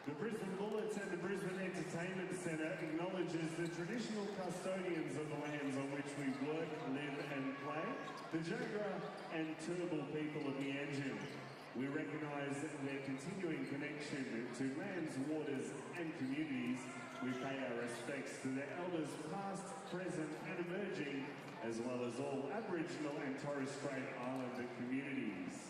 The Brisbane Bullets and the Brisbane Entertainment Centre acknowledges the traditional custodians of the lands on which we work, live and play, the Jagera and Turrbal people of the Anjin. We recognise their continuing connection to lands, waters and communities. We pay our respects to their elders past, present and emerging, as well as all Aboriginal and Torres Strait Islander communities.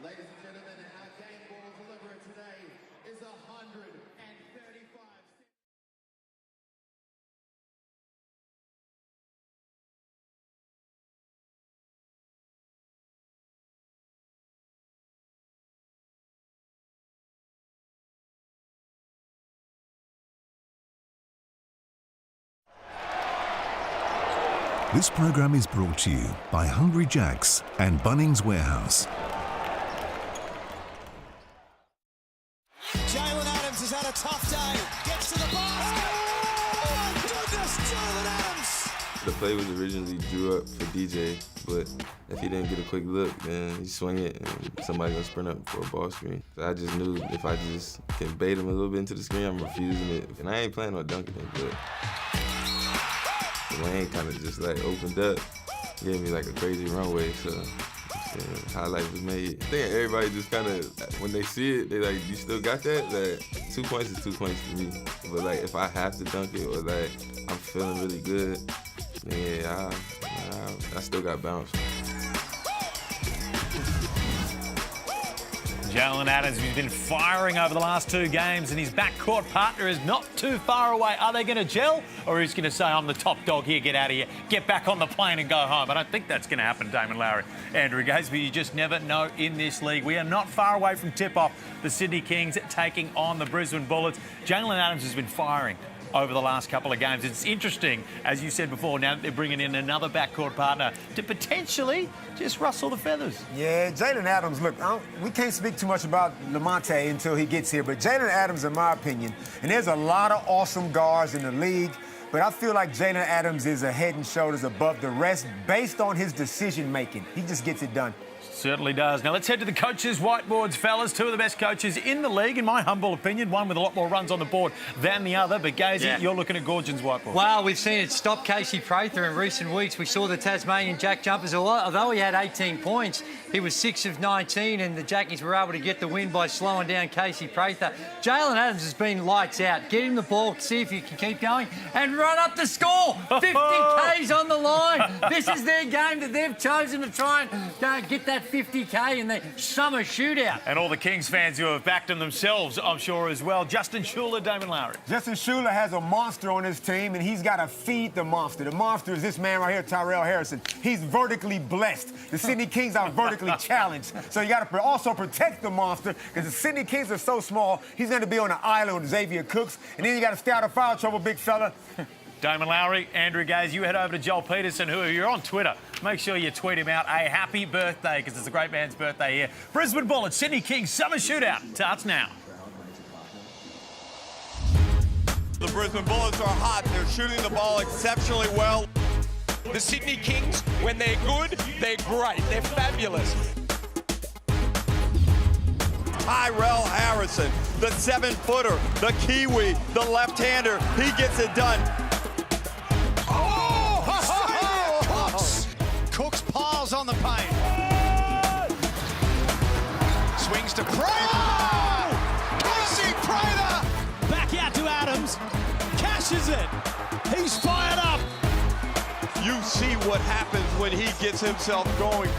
Ladies and gentlemen, our game ball deliverer today is 135. This program is brought to you by Hungry Jack's and Bunnings Warehouse. Jalen Adams has had a tough day. Gets to the basket. Oh, my goodness, Jalen Adams. The play was originally drew up for DJ, but if he didn't get a quick look, then he swung it and somebody gonna sprint up for a ball screen. So I just knew if I just can bait him a little bit into the screen, I'm refusing it. And I ain't planning on dunking him, but the lane kind of just like opened up, gave me like a crazy runway, so highlight was made. I think everybody just kind of, when they see it, they like, you still got that? Like, 2 points is 2 points for me. But like, if I have to dunk it or like, I'm feeling really good, yeah, I still got bounce. Jalen Adams has been firing over the last 2 games and his backcourt partner is not too far away. Are they going to gel or is he going to say, I'm the top dog here, get out of here, get back on the plane and go home? I don't think that's going to happen, Damon Lowry. Andrew Gaze, but you just never know in this league. We are not far away from tip-off. The Sydney Kings taking on the Brisbane Bullets. Jalen Adams has been firing over the last couple of games. It's interesting, as you said before, now that they're bringing in another backcourt partner to potentially just rustle the feathers. Yeah, Jalen Adams, look, we can't speak too much about Lamonte until he gets here, but Jalen Adams, in my opinion, and there's a lot of awesome guards in the league, but I feel like Jalen Adams is a head and shoulders above the rest based on his decision-making. He just gets it done. Certainly does. Now let's head to the coaches' whiteboards, fellas. 2 of the best coaches in the league, in my humble opinion. One with a lot more runs on the board than the other. But Gazy, you're looking at Gorgin's whiteboard. Well, we've seen it stop Casey Prather in recent weeks. We saw the Tasmanian Jack jumpers a lot. Although he had 18 points, he was 6 of 19, and the Jackies were able to get the win by slowing down Casey Prather. Jalen Adams has been lights out. Get him the ball, see if you can keep going, and run up the score. 50 Ks on the line. This is their game that they've chosen to try and get that 50K in the summer shootout. And all the Kings fans who have backed them themselves, I'm sure, as well. Justin Schuller, Damon Lowry. Justin Schuller has a monster on his team, and he's got to feed the monster. The monster is this man right here, Tyrell Harrison. He's vertically blessed. The Sydney Kings are vertically challenged. So you got to also protect the monster, because the Sydney Kings are so small, he's going to be on an island with Xavier Cooks, and then you got to stay out of foul trouble, big fella. Damon Lowry, Andrew Gaze, you head over to Joel Peterson, who you're on Twitter. Make sure you tweet him out a happy birthday, because it's a great man's birthday here. Brisbane Bullets, Sydney Kings summer shootout starts now. The Brisbane Bullets are hot. They're shooting the ball exceptionally well. The Sydney Kings, when they're good, they're great. They're fabulous. Tyrell Harrison, the 7-footer, the Kiwi, the left-hander, he gets it done. Cooks. Cooks piles on the paint. Swings to Prather. Casey Prather. Back out to Adams. Cashes it. He's fired up. You see what happens when he gets himself going.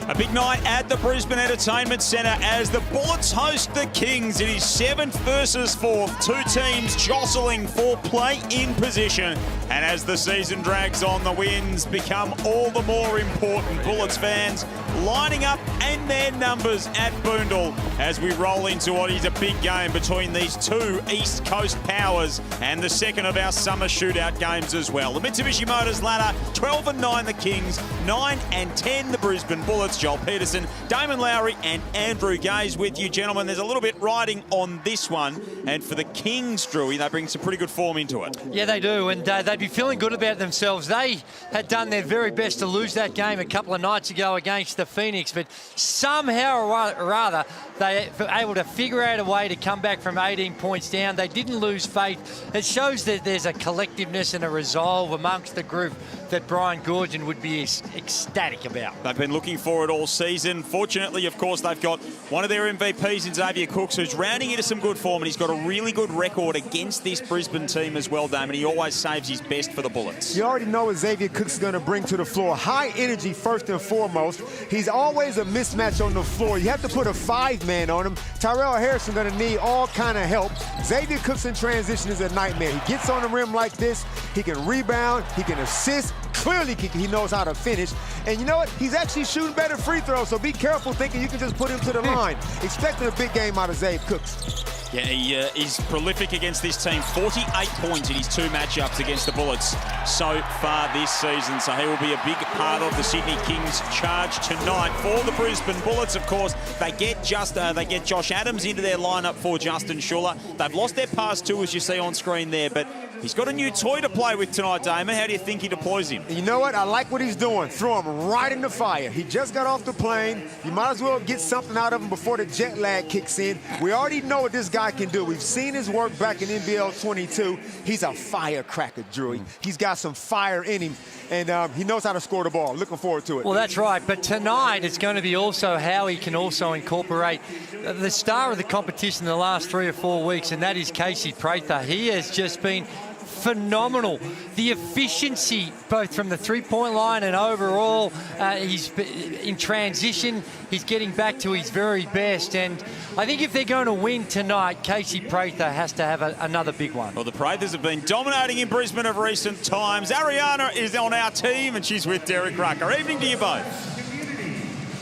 A big night at the Brisbane Entertainment Centre as the Bullets host the Kings. It is 7th versus 4th. 2 teams jostling for play in position And as the season drags on, the wins become all the more important. Bullets fans lining up and their numbers at Boondall as we roll into what is a big game between these two East Coast powers and the second of our summer shootout games as well. The Mitsubishi Motors ladder, 12-9 the Kings, 9-10 the Brisbane Bullets. Joel Peterson, Damon Lowry and Andrew Gaze with you, gentlemen. There's a little bit riding on this one, and for the Kings, Drewy, they bring some pretty good form into it. Yeah, they do, and they'd be feeling good about themselves. They had done their very best to lose that game a couple of nights ago against the Phoenix, but somehow or rather, they were able to figure out a way to come back from 18 points down. They didn't lose faith. It shows that there's a collectiveness and a resolve amongst the group that Brian Goorjian would be ecstatic about. They've been looking for it all season. Fortunately, of course, they've got one of their MVPs in Xavier Cooks, who's rounding into some good form, and he's got a really good record against this Brisbane team as well, Damon. He always saves his best for the Bullets. You already know what Xavier Cooks is going to bring to the floor. High energy first and foremost. He's always a mismatch on the floor. You have to put a 5-man on him. Tyrell Harrison going to need all kind of help. Xavier Cooks in transition is a nightmare. He gets on the rim like this. He can rebound. He can assist. Clearly, he knows how to finish. And you know what? He's actually shooting better free throws, so be careful thinking you can just put him to the line. Expecting a big game out of Xavier Cooks. Yeah, he is prolific against this team. 48 points in his two matchups against the Bullets so far this season. So he will be a big part of the Sydney Kings charge tonight. For the Brisbane Bullets, of course, they get Josh Adams into their lineup for Justin Schuller. They've lost their pass too, as you see on screen there, but he's got a new toy to play with tonight, Damon. How do you think he deploys him? You know what? I like what he's doing. Throw him right in the fire. He just got off the plane. You might as well get something out of him before the jet lag kicks in. We already know what this guy can do. We've seen his work back in NBL25. He's a firecracker, Drew. He's got some fire in him, and he knows how to score the ball. Looking forward to it. Well, that's right. But tonight it's going to be also how he can also incorporate the star of the competition in the last 3 or 4 weeks, and that is Casey Prather. He has just been phenomenal. The efficiency, both from the three-point line and overall, he's in transition. He's getting back to his very best. And I think if they're going to win tonight, Casey Prather has to have another big one. Well, the Prathers have been dominating in Brisbane of recent times. Ariana is on our team, and she's with Derek Rucker. Evening to you both.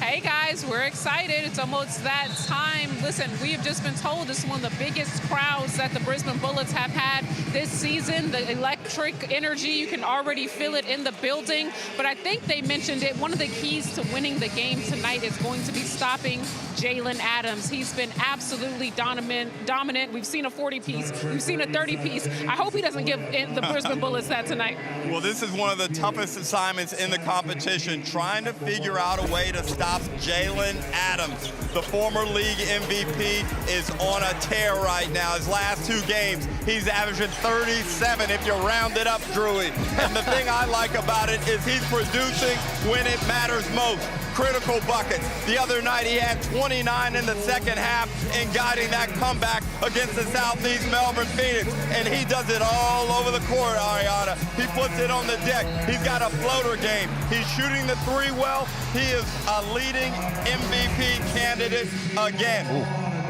Hey guys, we're excited. It's almost that time. Listen, we have just been told this is one of the biggest crowds that the Brisbane Bullets have had this season. The electric energy, you can already feel it in the building. But I think they mentioned it. One of the keys to winning the game tonight is going to be stopping Jalen Adams. He's been absolutely dominant. We've seen a 40-piece. We've seen a 30-piece. I hope he doesn't give the Brisbane Bullets that tonight. Well, this is one of the toughest assignments in the competition, trying to figure out a way to stop Jalen Adams. The former league MVP is on a tear right now. His last 2 games, he's averaging 37 if you round it up, Drewy. And the thing I like about it is he's producing when it matters most. Critical buckets. The other night he had 29 in the second half in guiding that comeback against the Southeast Melbourne Phoenix. And he does it all over the court, Ariana. He puts it on the deck. He's got a floater game. He's shooting the 3 well. He is a leading MVP candidate again. Ooh.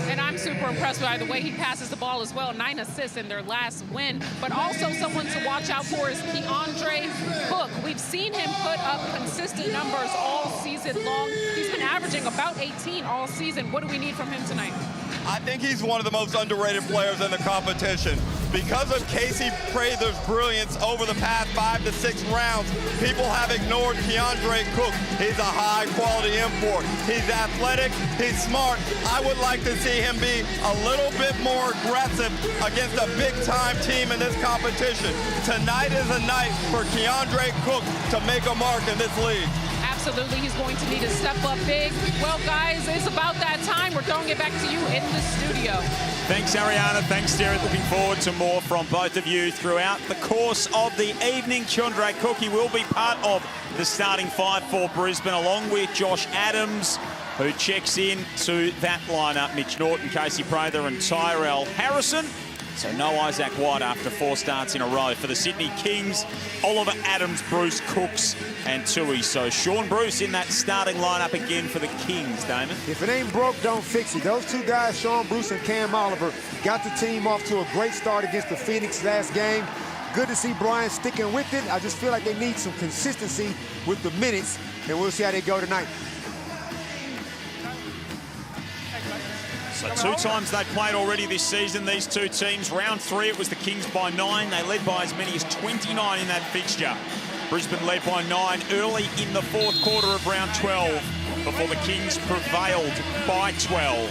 And I'm super impressed by the way he passes the ball as well. 9 assists in their last win. But also someone to watch out for is Keandre Cook. We've seen him put up consistent numbers all season long. He's been averaging about 18 all season. What do we need from him tonight? I think he's one of the most underrated players in the competition. Because of Casey Prather's brilliance over the past 5 to 6 rounds, people have ignored Keandre Cook. He's a high-quality import. He's athletic. He's smart. I would like to see him be a little bit more aggressive against a big-time team in this competition. Tonight is a night for Keandre Cook to make a mark in this league. Absolutely, he's going to need to step up big. Well, guys, it's about that time. We're throwing it back to you in the studio. Thanks, Ariana. Thanks, Derek. Looking forward to more from both of you throughout the course of the evening. Keandre Cook, he will be part of the starting 5 for Brisbane, along with Josh Adams, who checks in to that lineup. Mitch Norton, Casey Prather and Tyrell Harrison. So no Isaac White after 4 starts in a row for the Sydney Kings. Oliver Adams, Bruce Cooks and Tui. So Sean Bruce in that starting lineup again for the Kings, Damon. If it ain't broke, don't fix it. Those 2 guys, Sean Bruce and Cam Oliver, got the team off to a great start against the Phoenix last game. good to see Brian sticking with it. I just feel like they need some consistency with the minutes, and we'll see how they go tonight. So 2 times they played already this season, these two teams. Round 3, it was the Kings by 9. They led by as many as 29 in that fixture. Brisbane led by 9 early in the 4th quarter of round 12 before the Kings prevailed by 12.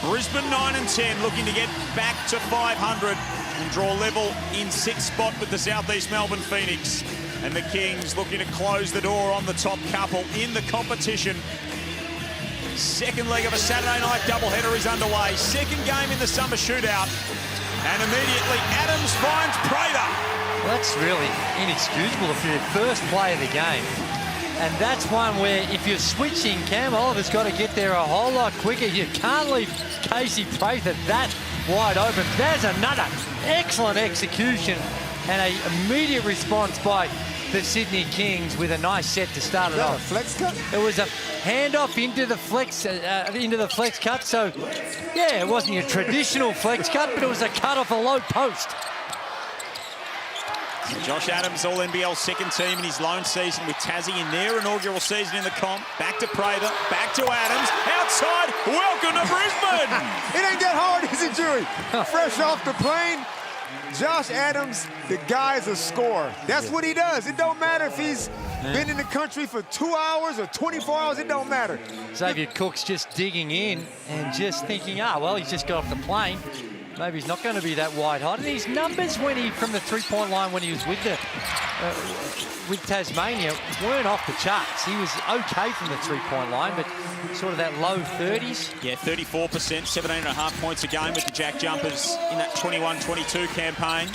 Brisbane 9 and 10 looking to get back to 500 and draw level in 6th spot with the Southeast Melbourne Phoenix. And the Kings looking to close the door on the top couple in the competition. Second leg of a Saturday night doubleheader is underway. Second game in the summer shootout. And immediately Adams finds Prather. Well, that's really inexcusable if you're the first play of the game. And that's one where if you're switching, Cam Oliver's got to get there a whole lot quicker. You can't leave Casey Prather that wide open. There's another excellent execution and an immediate response by the Sydney Kings with a nice set to start it off. A flex cut? It was a handoff into the flex cut. So, yeah, it wasn't your traditional flex cut, but it was a cut off a low post. So Josh Adams, all-NBL second team in his lone season with Tassie in their inaugural season in the comp. Back to Prather, back to Adams, outside. Welcome to Brisbane. It ain't that hard, is it, Jury? Fresh off the plane. Josh Adams, the guy's a scorer. That's what he does. It don't matter if he's been in the country for 2 hours or 24 hours. It don't matter. Xavier Cooks just digging in and just thinking, well, he's just got off the plane. Maybe he's not going to be that wide hot. And his numbers when he from the three-point line when he was with the with Tasmania weren't off the charts. He was okay from the three-point line, but sort of that low 30s. Yeah, 34%, 17.5 points a game with the Jack Jumpers in that 21-22 campaign.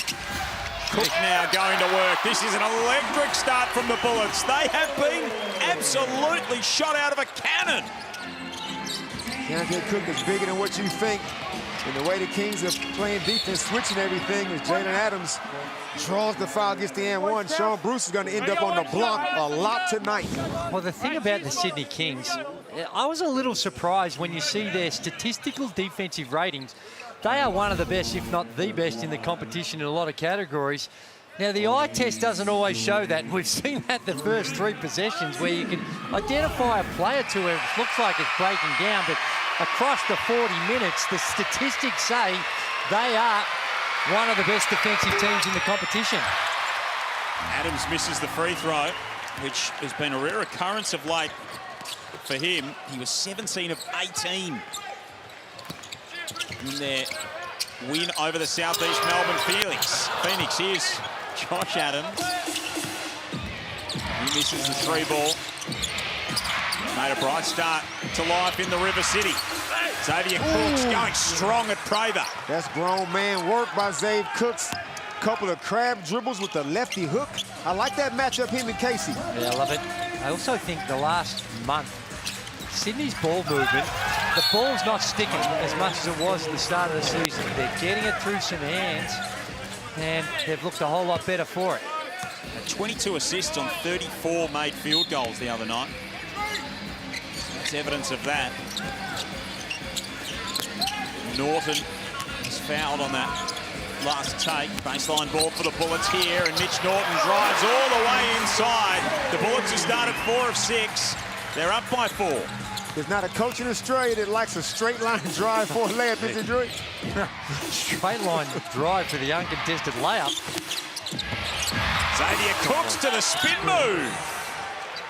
Cook now going to work. This is an electric start from the Bullets. They have been absolutely shot out of a cannon. Xavier Cook is bigger than what you think. And the way the Kings are playing defense, switching everything, is Jalen Adams draws the foul, gets the and one. Sean Bruce is going to end up on the block a lot tonight. Well, the thing about the Sydney Kings, I was a little surprised when you see their statistical defensive ratings. They are one of the best, if not the best, in the competition in a lot of categories. Now, the eye test doesn't always show that. We've seen that the first 3 possessions where you can identify a play or two where it looks like it's breaking down, but across the 40 minutes, the statistics say they are one of the best defensive teams in the competition. Adams misses the free throw, which has been a rare occurrence of late for him. He was 17 of 18 in their win over the Southeast Melbourne Phoenix. Here's Josh Adams. He misses the 3-ball. Made a bright start to life in the River City. Xavier Cooks going strong at Prather. That's grown man work by Xavier Cooks. Couple of crab dribbles with the lefty hook. I like that matchup, him and Casey. Yeah, I love it. I also think the last month, Sydney's ball movement, the ball's not sticking as much as it was at the start of the season. They're getting it through some hands, and they've looked a whole lot better for it. 22 assists on 34 made field goals the other night. That's evidence of that. Norton is fouled on that last take. Baseline ball for the Bullets here, and Mitch Norton drives all the way inside. The Bullets have started 4 of 6. They're up by 4. There's not a coach in Australia that likes a straight line drive for a layup, is it, Drew? Straight line drive for the uncontested layup. Xavier Cooks to the spin move.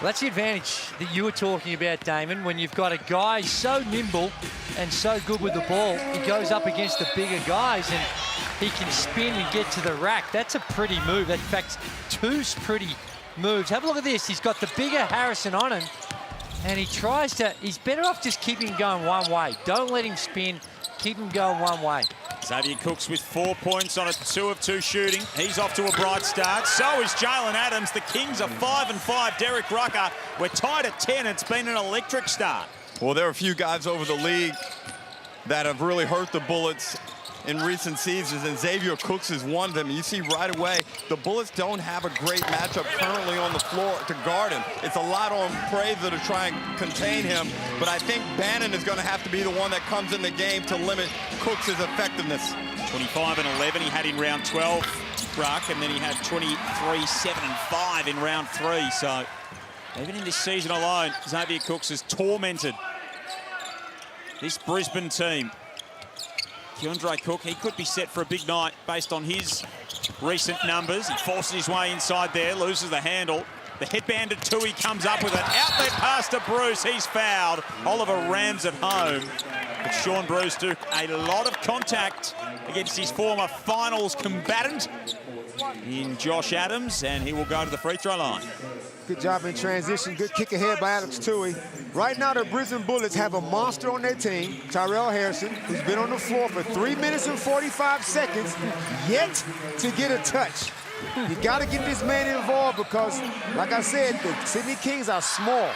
Well, that's the advantage that you were talking about, Damon, when you've got a guy so nimble and so good with the ball. He goes up against the bigger guys and he can spin and get to the rack. That's a pretty move. In fact, 2 pretty moves. Have a look at this. He's got the bigger Harrison on him and he tries to, he's better off just keeping him going one way. Don't let him spin. Keep him going one way. Xavier Cooks with 4 points on a 2 of 2 shooting. He's off to a bright start. So is Jalen Adams. The Kings are 5 and 5. Derek Rucker, we're tied at 10. It's been an electric start. Well, there are a few guys over the league that have really hurt the Bullets in recent seasons, and Xavier Cooks is one of them. You see right away, the Bullets don't have a great matchup currently on the floor to guard him. It's a lot on Prather to try and contain him, but I think Bannon is going to have to be the one that comes in the game to limit Cooks' effectiveness. 25 and 11 he had in round 12. ruck, and then he had 23, 7 and 5 in round 3. So even in this season alone, Xavier Cooks has tormented this Brisbane team. Xavier Cook, he could be set for a big night based on his recent numbers. He forces his way inside there, loses the handle. The headbanded Tui comes up with an outlet pass to Bruce. He's fouled. Oliver rams it home. But Sean Bruce took a lot of contact against his former finals combatant in Josh Adams, and he will go to the free throw line. Good job in transition. Good kick ahead by Alex Tui. Right now, the Brisbane Bullets have a monster on their team, Tyrell Harrison, who's been on the floor for 3 minutes and 45 seconds, yet to get a touch. You got to get this man involved because, like I said, the Sydney Kings are small.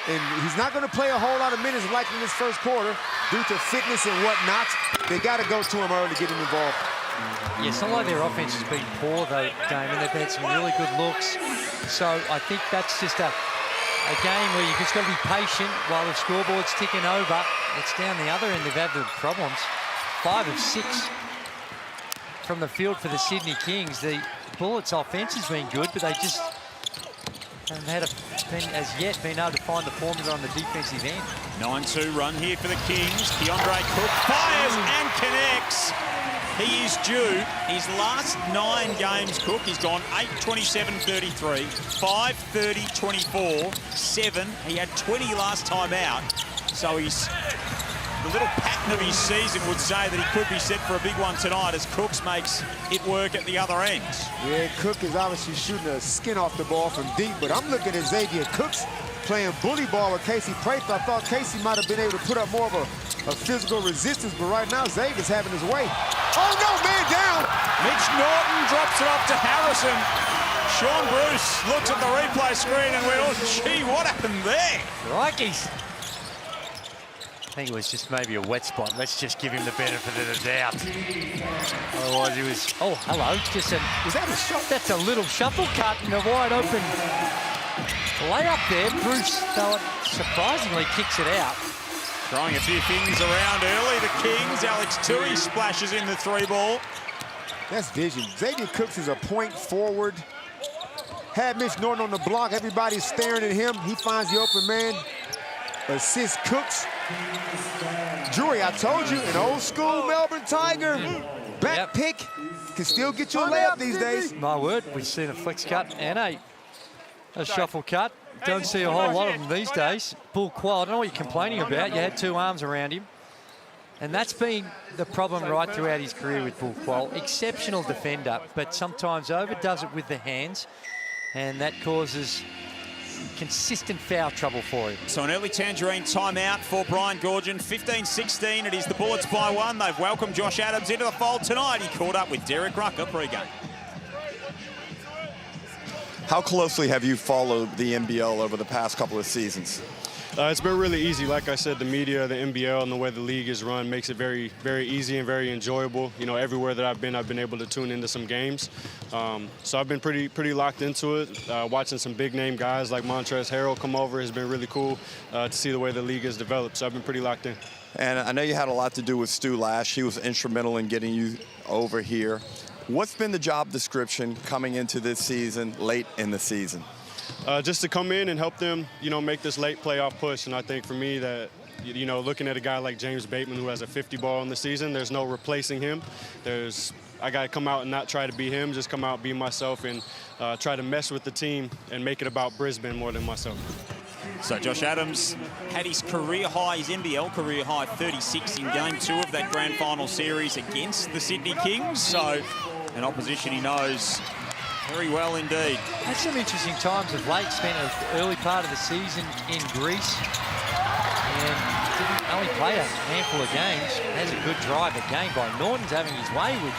And he's not going to play a whole lot of minutes like in this first quarter due to fitness and whatnot. They got to go to him early to get him involved. Yeah, it's not like their offense has been poor, though, Damon. They've had some really good looks. So I think that's just a game where you've just got to be patient while the scoreboard's ticking over. It's down the other end. They've had the problems. 5 of 6 from the field for the Sydney Kings. The Bullets' offense has been good, but they just haven't as yet been able to find the formula on the defensive end. 9-2 run here for the Kings. Xavier Cook fires and connects. He is due. His last 9 games, Cook, he's gone 8-27-33, 5-30-24, 7. He had 20 last time out. So he's, the little pattern of his season would say that he could be set for a big one tonight as Cooks makes it work at the other end. Yeah, Cook is obviously shooting the skin off the ball from deep, but I'm looking at Xavier Cooks playing bully ball with Casey Prather. I thought Casey might have been able to put up more of a physical resistance, but right now Xavier's having his way. Oh no, man down! Mitch Norton drops it off to Harrison. Sean Bruce looks at the replay screen and went, oh gee, what happened there? Crikeys. I think it was just maybe a wet spot. Let's just give him the benefit of the doubt. Otherwise he was, oh hello, just a, was that a shot? That's a little shuffle cut and a wide open layup there. Bruce, though, surprisingly kicks it out. Throwing a few things around early, the Kings. Alex Tui splashes in the 3 ball. That's vision. Xavier Cooks is a point forward. Had Mitch Norton on the block. Everybody's staring at him. He finds the open man. Assist Cooks. Drury, I told you, an old school Melbourne Tiger. Back pick can still get you a layup these days. My word, we've seen a flex cut and a shuffle cut. Don't see a whole lot of them these days. Bull Qual, I don't know what you're complaining about. You had 2 arms around him. And that's been the problem right throughout his career with Bull Qual. Exceptional defender, but sometimes overdoes it with the hands. And that causes consistent foul trouble for him. So an early Tangerine timeout for Brian Goorjian. 15-16, it is the Bullets by 1. They've welcomed Josh Adams into the fold tonight. He caught up with Derek Rucker pre-game. How closely have you followed the NBL over the past couple of seasons? It's been really easy. Like I said, the media, the NBL, and the way the league is run makes it very, very easy and very enjoyable. You know, everywhere that I've been able to tune into some games. So I've been pretty locked into it. Watching some big-name guys like Montrezl Harrell come over has been really cool to see the way the league has developed. So I've been pretty locked in. And I know you had a lot to do with Stu Lash. He was instrumental in getting you over here. What's been the job description coming into this season, late in the season? Just to come in and help them, you know, make this late playoff push. And I think for me that, you know, looking at a guy like James Bateman who has a 50 ball in the season, there's no replacing him. I got to come out and not try to be him, just come out, be myself, and try to mess with the team and make it about Brisbane more than myself. So Josh Adams had his career high, his NBL career high, 36 in game 2 of that grand final series against the Sydney Kings. So an opposition he knows very well indeed. Had some interesting times of late. Spent an early part of the season in Greece and didn't only play a handful of games. Has a good drive again by Norton's having his way with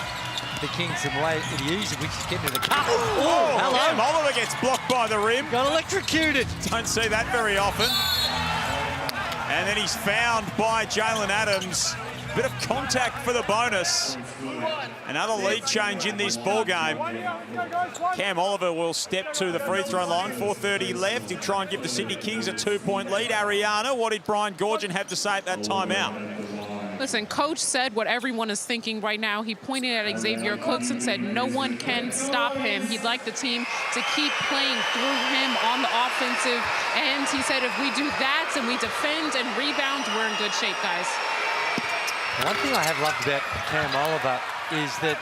the Kings the way that he uses, which is getting to the cup. Oh, hello. Cam Oliver gets blocked by the rim. Got electrocuted. Don't see that very often. And then he's found by Jalen Adams. Bit of contact for the bonus. Another lead change in this ball game. Cam Oliver will step to the free throw line. 4:30 left. He'll try and give the Sydney Kings a 2-point lead. Ariana, what did Brian Goorjian have to say at that timeout? Listen, Coach said what everyone is thinking right now. He pointed at Xavier Cooks and said no one can stop him. He'd like the team to keep playing through him on the offensive end. He said if we do that and we defend and rebound, we're in good shape, guys. One thing I have loved about Cam Oliver is that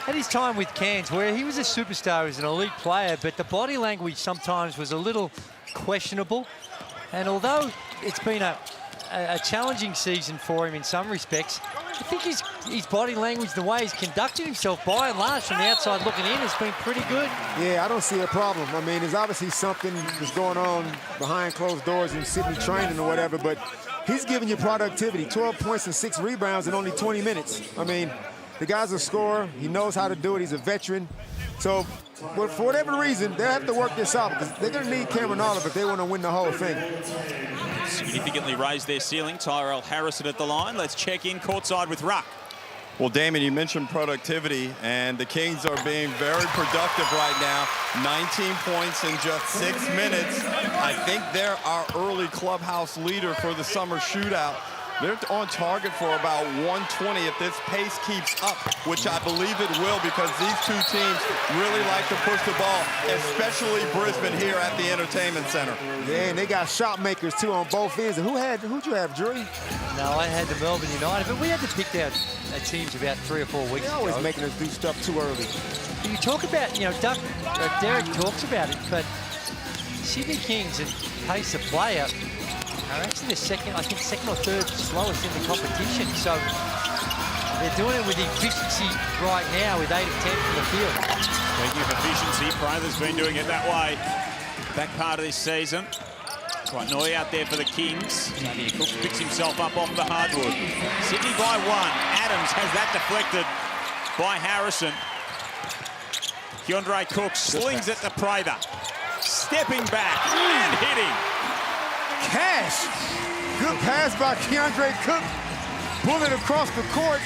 at his time with Cairns, where he was a superstar as an elite player, but the body language sometimes was a little questionable. And although it's been a challenging season for him in some respects, I think his body language, the way he's conducted himself by and large from the outside looking in, has been pretty good. Yeah, I don't see a problem. I mean, there's obviously something that's going on behind closed doors in Sydney training or whatever, but he's giving you productivity, 12 points and 6 rebounds in only 20 minutes. I mean, the guy's a scorer. He knows how to do it. He's a veteran. So, for whatever reason, they have to work this out because they're going to need Cameron Oliver if they want to win the whole thing. Significantly raised their ceiling. Tyrell Harrison at the line. Let's check in courtside with Ruck. Well, Damon, you mentioned productivity, and the Kings are being very productive right now. 19 points in just 6 minutes. I think they're our early clubhouse leader for the summer shootout. They're on target for about 120 if this pace keeps up, which I believe it will because these two teams really like to push the ball, especially Brisbane here at the Entertainment Center. Yeah, and they got shot makers, too, on both ends. And who'd you have, Drury? No, I had the Melbourne United, but we had to pick our teams about 3 or 4 weeks ago. They're always making us do stuff too early. You talk about, Derek talks about it, but Sydney Kings and pace of play are actually the second or third slowest in the competition. So they're doing it with efficiency right now with 8 of 10 from the field. Speaking of efficiency, Prather's been doing it that way back part of this season. Quite noisy out there for the Kings. Xavier Cooks picks himself up off the hardwood. Sydney by 1. Adams has that deflected by Harrison. Keandre Cooks slings it to Prather. Stepping back and hitting. Cash. Good pass by Keandre Cook. Bullet across the court.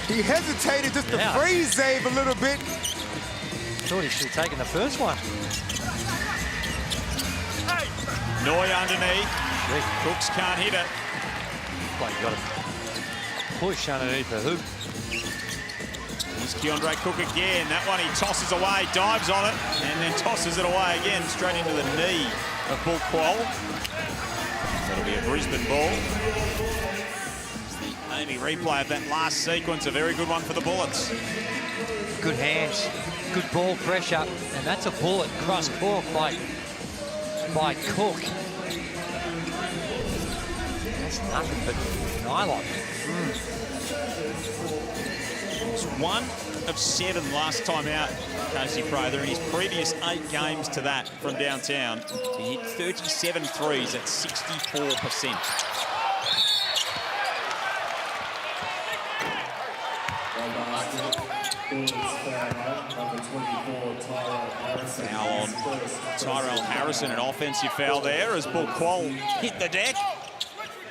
He hesitated just to freeze Zave a little bit. Thought he should have taken the first one. Noy underneath. Cooks can't hit it. Well, you got to push underneath the hoop. Here's Keandre Cook again. That one he tosses away, dives on it, and then tosses it away again, straight into the knee of Bull Quoll. That'll be a Brisbane ball. The Amy replay of that last sequence, a very good one for the Bullets. Good hands, good ball pressure, and that's a bullet cross court by Cook. That's nothing but nylon. He was 1 of 7 last time out, Casey Prather, in his previous 8 games to that from downtown. He hit 37 threes at 64%. Foul on Tyrell Harrison, an offensive foul there as Bull Quoll hit the deck.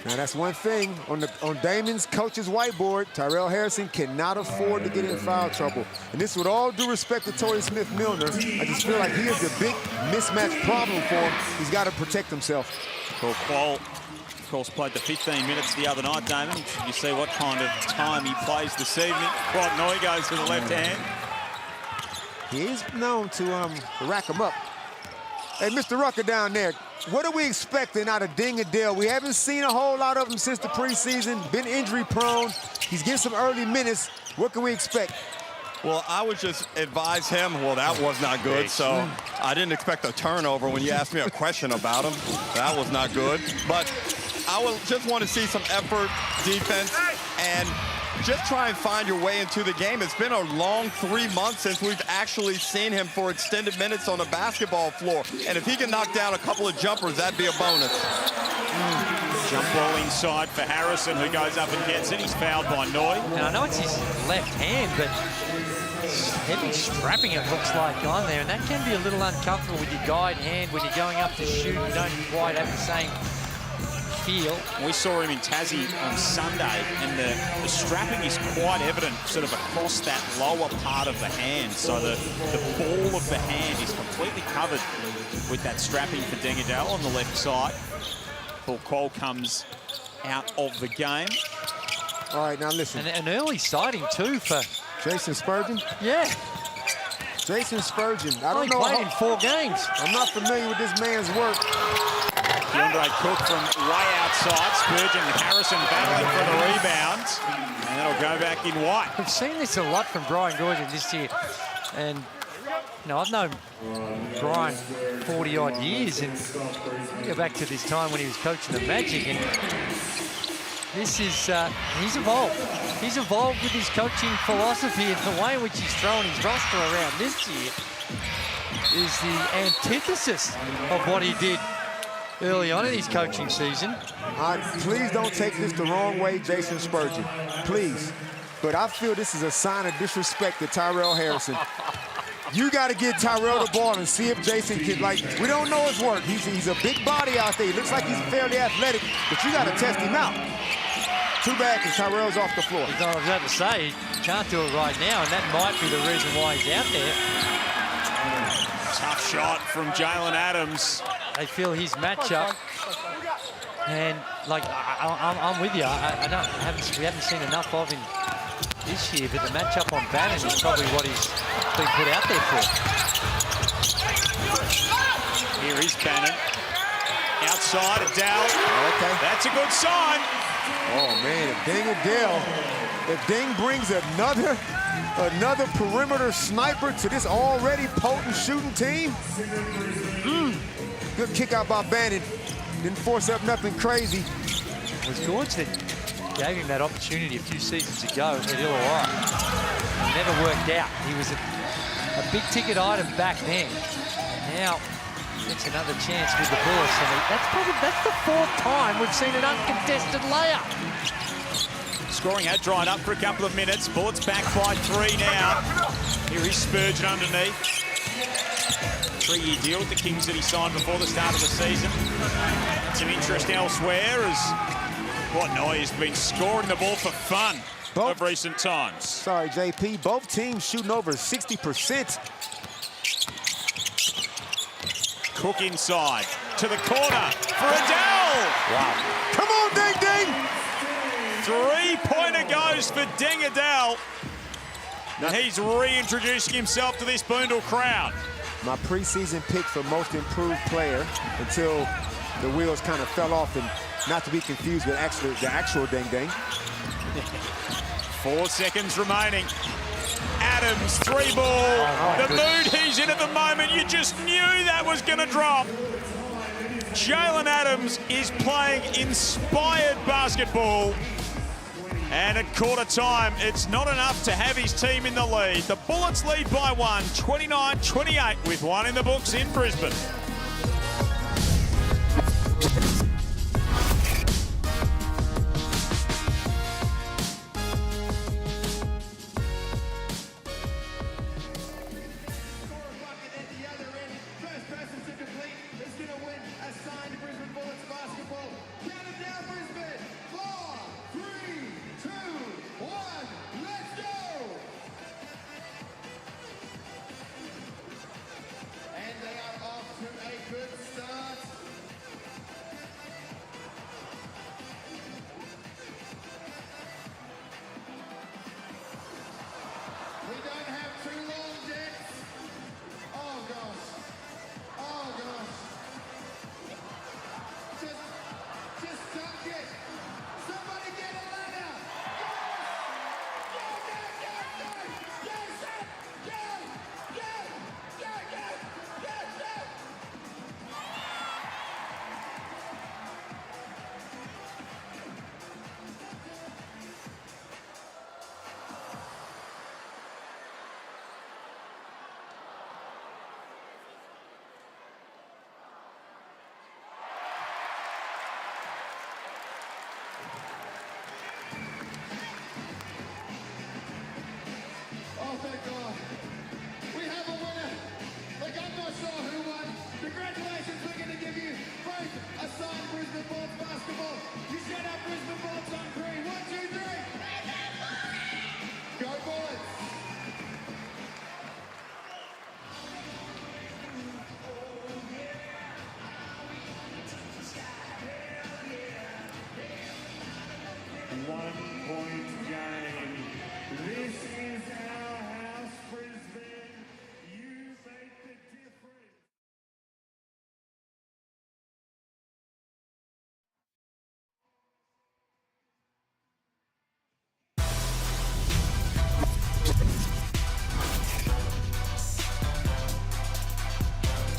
Now that's one thing on Damon's coach's whiteboard. Tyrell Harrison cannot afford to get in foul trouble. And this, with all due respect to Torrey Smith-Milner, I just feel like he is a big mismatch problem for him. He's got to protect himself. Bull Quoll, of course, played the 15 minutes the other night, Damon. You see what kind of time he plays this evening. Quad Noy goes to the left hand. He is known to rack him up. Hey, Mr. Rucker down there, what are we expecting out of Ding Adele? We haven't seen a whole lot of him since the preseason, been injury prone. He's getting some early minutes. What can we expect? Well, I would just advise him, well, that was not good, so I didn't expect a turnover when you asked me a question about him. That was not good. But I would just want to see some effort, defense, and just try and find your way into the game. It's been a long 3 months since we've actually seen him for extended minutes on the basketball floor. And if he can knock down a couple of jumpers, that'd be a bonus. Jump ball inside for Harrison, who goes up and gets it. He's fouled by Noy. Now, I know it's his left hand, but heavy strapping, it looks like, on there. And that can be a little uncomfortable with your guide hand when you're going up to shoot. You don't quite have the same feel. We saw him in Tassie on Sunday, and the strapping is quite evident sort of across that lower part of the hand. So the ball of the hand is completely covered with that strapping for Ding Adele on the left side. Bull Quoll comes out of the game. All right, now listen. And an early sighting, too, for... Jason Spurgeon? Yeah. Jason Spurgeon. I don't know. Played in 4 games. I'm not familiar with this man's work. DeAndre Cook from way outside. Spurgeon and Harrison battling for the rebound. And it'll go back in White. We've seen this a lot from Brian Goorjian this year. And, you know, I've known Brian 40-odd years. And you go back to this time when he was coaching the Magic. And this is, he's evolved. He's evolved with his coaching philosophy, and the way in which he's throwing his roster around this year is the antithesis of what he did early on in his coaching season. Please don't take this the wrong way, Jason Spurgeon. Please. But I feel this is a sign of disrespect to Tyrell Harrison. You got to get Tyrell the ball and see if Jason can, like, we don't know his work. He's a big body out there. He looks like he's fairly athletic, but you got to test him out. Too bad because Tyrell's off the floor. I was about to say, he can't do it right now, and that might be the reason why he's out there. Tough shot from Jalen Adams. They feel his matchup, and like I'm with you. We haven't seen enough of him this year, but the matchup on Bannon is probably what he's been put out there for. Here is Bannon. Outside, Adele. Okay. That's a good sign. Oh, man, if Ding brings another perimeter sniper to this already potent shooting team, good kick out by Bannon. Didn't force up nothing crazy. It was Gorge that gave him that opportunity a few seasons ago at Illawarra. Never worked out. He was a big-ticket item back then. Now, it's another chance with the Bullets. And that's the 4th time we've seen an uncontested layup. Scoring had dried up for a couple of minutes. Bullets back by 3 now. Here is Spurgeon underneath. 3-year deal with the Kings that he signed before the start of the season. Some interest elsewhere as Portnoy has been scoring the ball for fun of recent times. Sorry, JP. Both teams shooting over 60%. Cook inside to the corner for Adele. Wow. Come on, Ding Ding. 3-pointer goes for Ding Adele. And he's reintroducing himself to this Boondall crowd. My preseason pick for most improved player until the wheels kind of fell off, and not to be confused with the actual Ding Ding. 4 seconds remaining. Adams, 3-ball. The mood he's in at the moment, you just knew that was going to drop. Jalen Adams is playing inspired basketball. And at quarter time, it's not enough to have his team in the lead. The Bullets lead by 1, 29-28, with 1 in the books in Brisbane.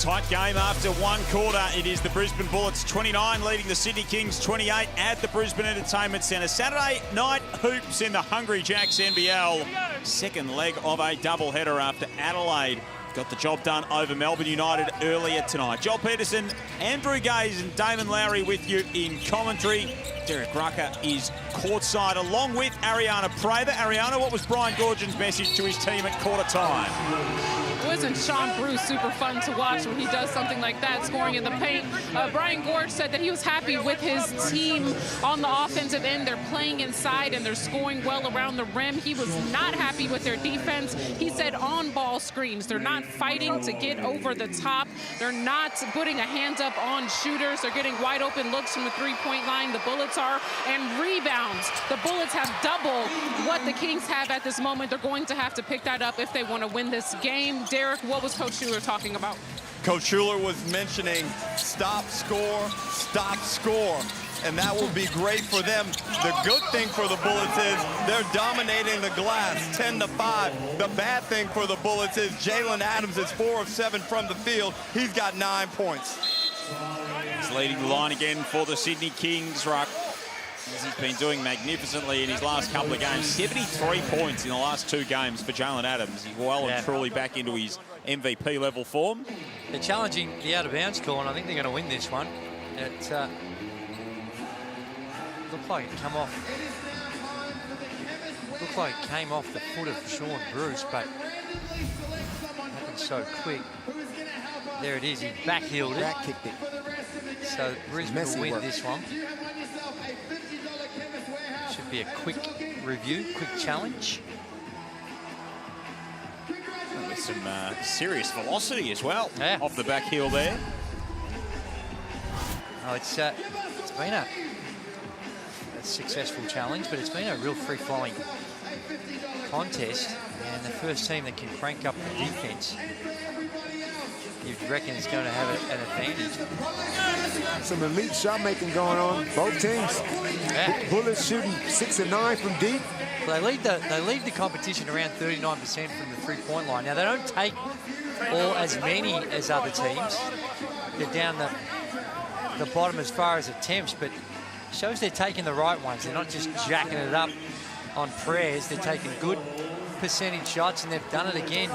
Tight game after one quarter. It is the Brisbane Bullets 29 leading the Sydney Kings 28 at the Brisbane Entertainment Centre. Saturday night hoops in the Hungry Jacks NBL. Second leg of a doubleheader after Adelaide got the job done over Melbourne United earlier tonight. Joel Peterson, Andrew Gaze and Damon Lowry with you in commentary. Derek Rucker is courtside along with Ariana Prather. Ariana, what was Brian Goorjian's message to his team at quarter time? Wasn't Sean Bruce super fun to watch when he does something like that, scoring in the paint? Brian Gorge said that he was happy with his team on the offensive end. They're playing inside and they're scoring well around the rim. He was not happy with their defense. He said on-ball screens. They're not fighting to get over the top. They're not putting a hand up on shooters. They're getting wide open looks from the three-point line. The Bullets are. And rebounds. The Bullets have double what the Kings have at this moment. They're going to have to pick that up if they want to win this game. Derek, what was Coach Schuler talking about? Coach Schuler was mentioning stop, score, and that will be great for them. The good thing for the Bullets is they're dominating the glass 10-5. The bad thing for the Bullets is Jalen Adams is 4 of 7 from the field. He's got 9 points. He's leading the line again for the Sydney Kings, Ruck. As he's been doing magnificently in his last couple of games. 73 points in the last 2 games for Jalen Adams. He's well and truly back into his MVP level form. They're challenging the out-of-bounds call, and I think they're going to win this one. It looked like it come off. Looked like it came off the foot of Sean Bruce, but it happened so quick. There it is. He back-heeled it. Back-kicked it. So Brisbane will win this one. Should be a quick review, quick challenge. With some serious velocity as well off the back heel there. Oh, it's been a successful challenge, but it's been a real free-flowing contest. And the first team that can crank up the defense, you'd reckon is going to have an advantage. Some elite shot making going on, both teams. Yeah. Bullets shooting 6 of 9 from deep. Well, they lead the competition around 39% from the three-point line. Now, they don't take as many as other teams. They're down the bottom as far as attempts, but shows they're taking the right ones. They're not just jacking it up on prayers. They're taking good percentage shots, and they've done it again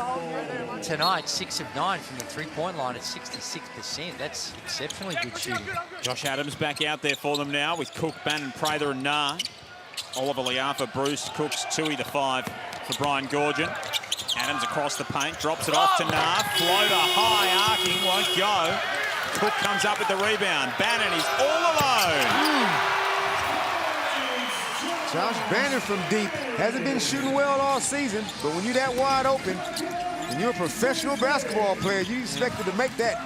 tonight. 6 of 9 from the three-point line at 66%. That's exceptionally good shooting. Josh Adams back out there for them now with Cook, Bannon, Prather and Nah. Oliver Liafa, Bruce, Cooks, Tui the 5 for Brian Goorjian. Adams across the paint, drops it off to Nah. Floater high, arcing, won't go. Cook comes up with the rebound. Bannon is all alone. Josh Bannon from deep. Hasn't been shooting well all season, but when you're that wide open, and you're a professional basketball player, you expected to make that.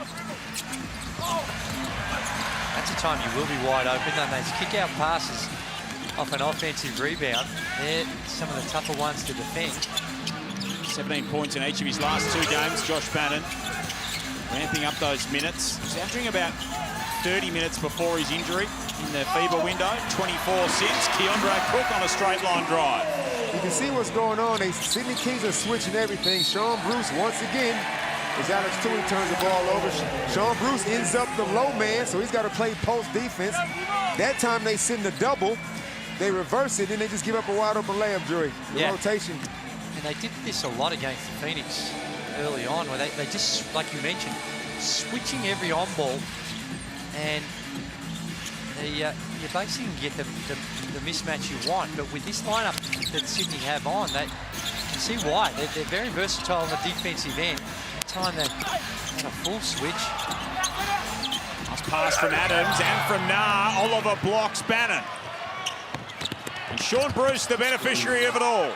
That's a time you will be wide open. And those kick-out passes off an offensive rebound, they're some of the tougher ones to defend. 17 points in each of his last 2 games, Josh Bannon. Ramping up those minutes. He's averaging about 30 minutes before his injury in the FIBA window. 24 since. Keondre Cook on a straight line drive. You can see what's going on. The Sydney Kings are switching everything. Sean Bruce, once again, as Alex Tui turns the ball over, Sean Bruce ends up the low man, so he's got to play post defense. That time they send a double. They reverse it, and they just give up a wide open layup, Drury. The rotation. And they did this a lot against Phoenix early on, where they just, like you mentioned, switching every on-ball, and you basically get the mismatch you want. But with this lineup that Sydney have on, you can see why. They're very versatile on the defensive end. That time they had a full switch. Nice pass from Adams and from Nah. Oliver blocks Bannon. And Sean Bruce, the beneficiary of it all.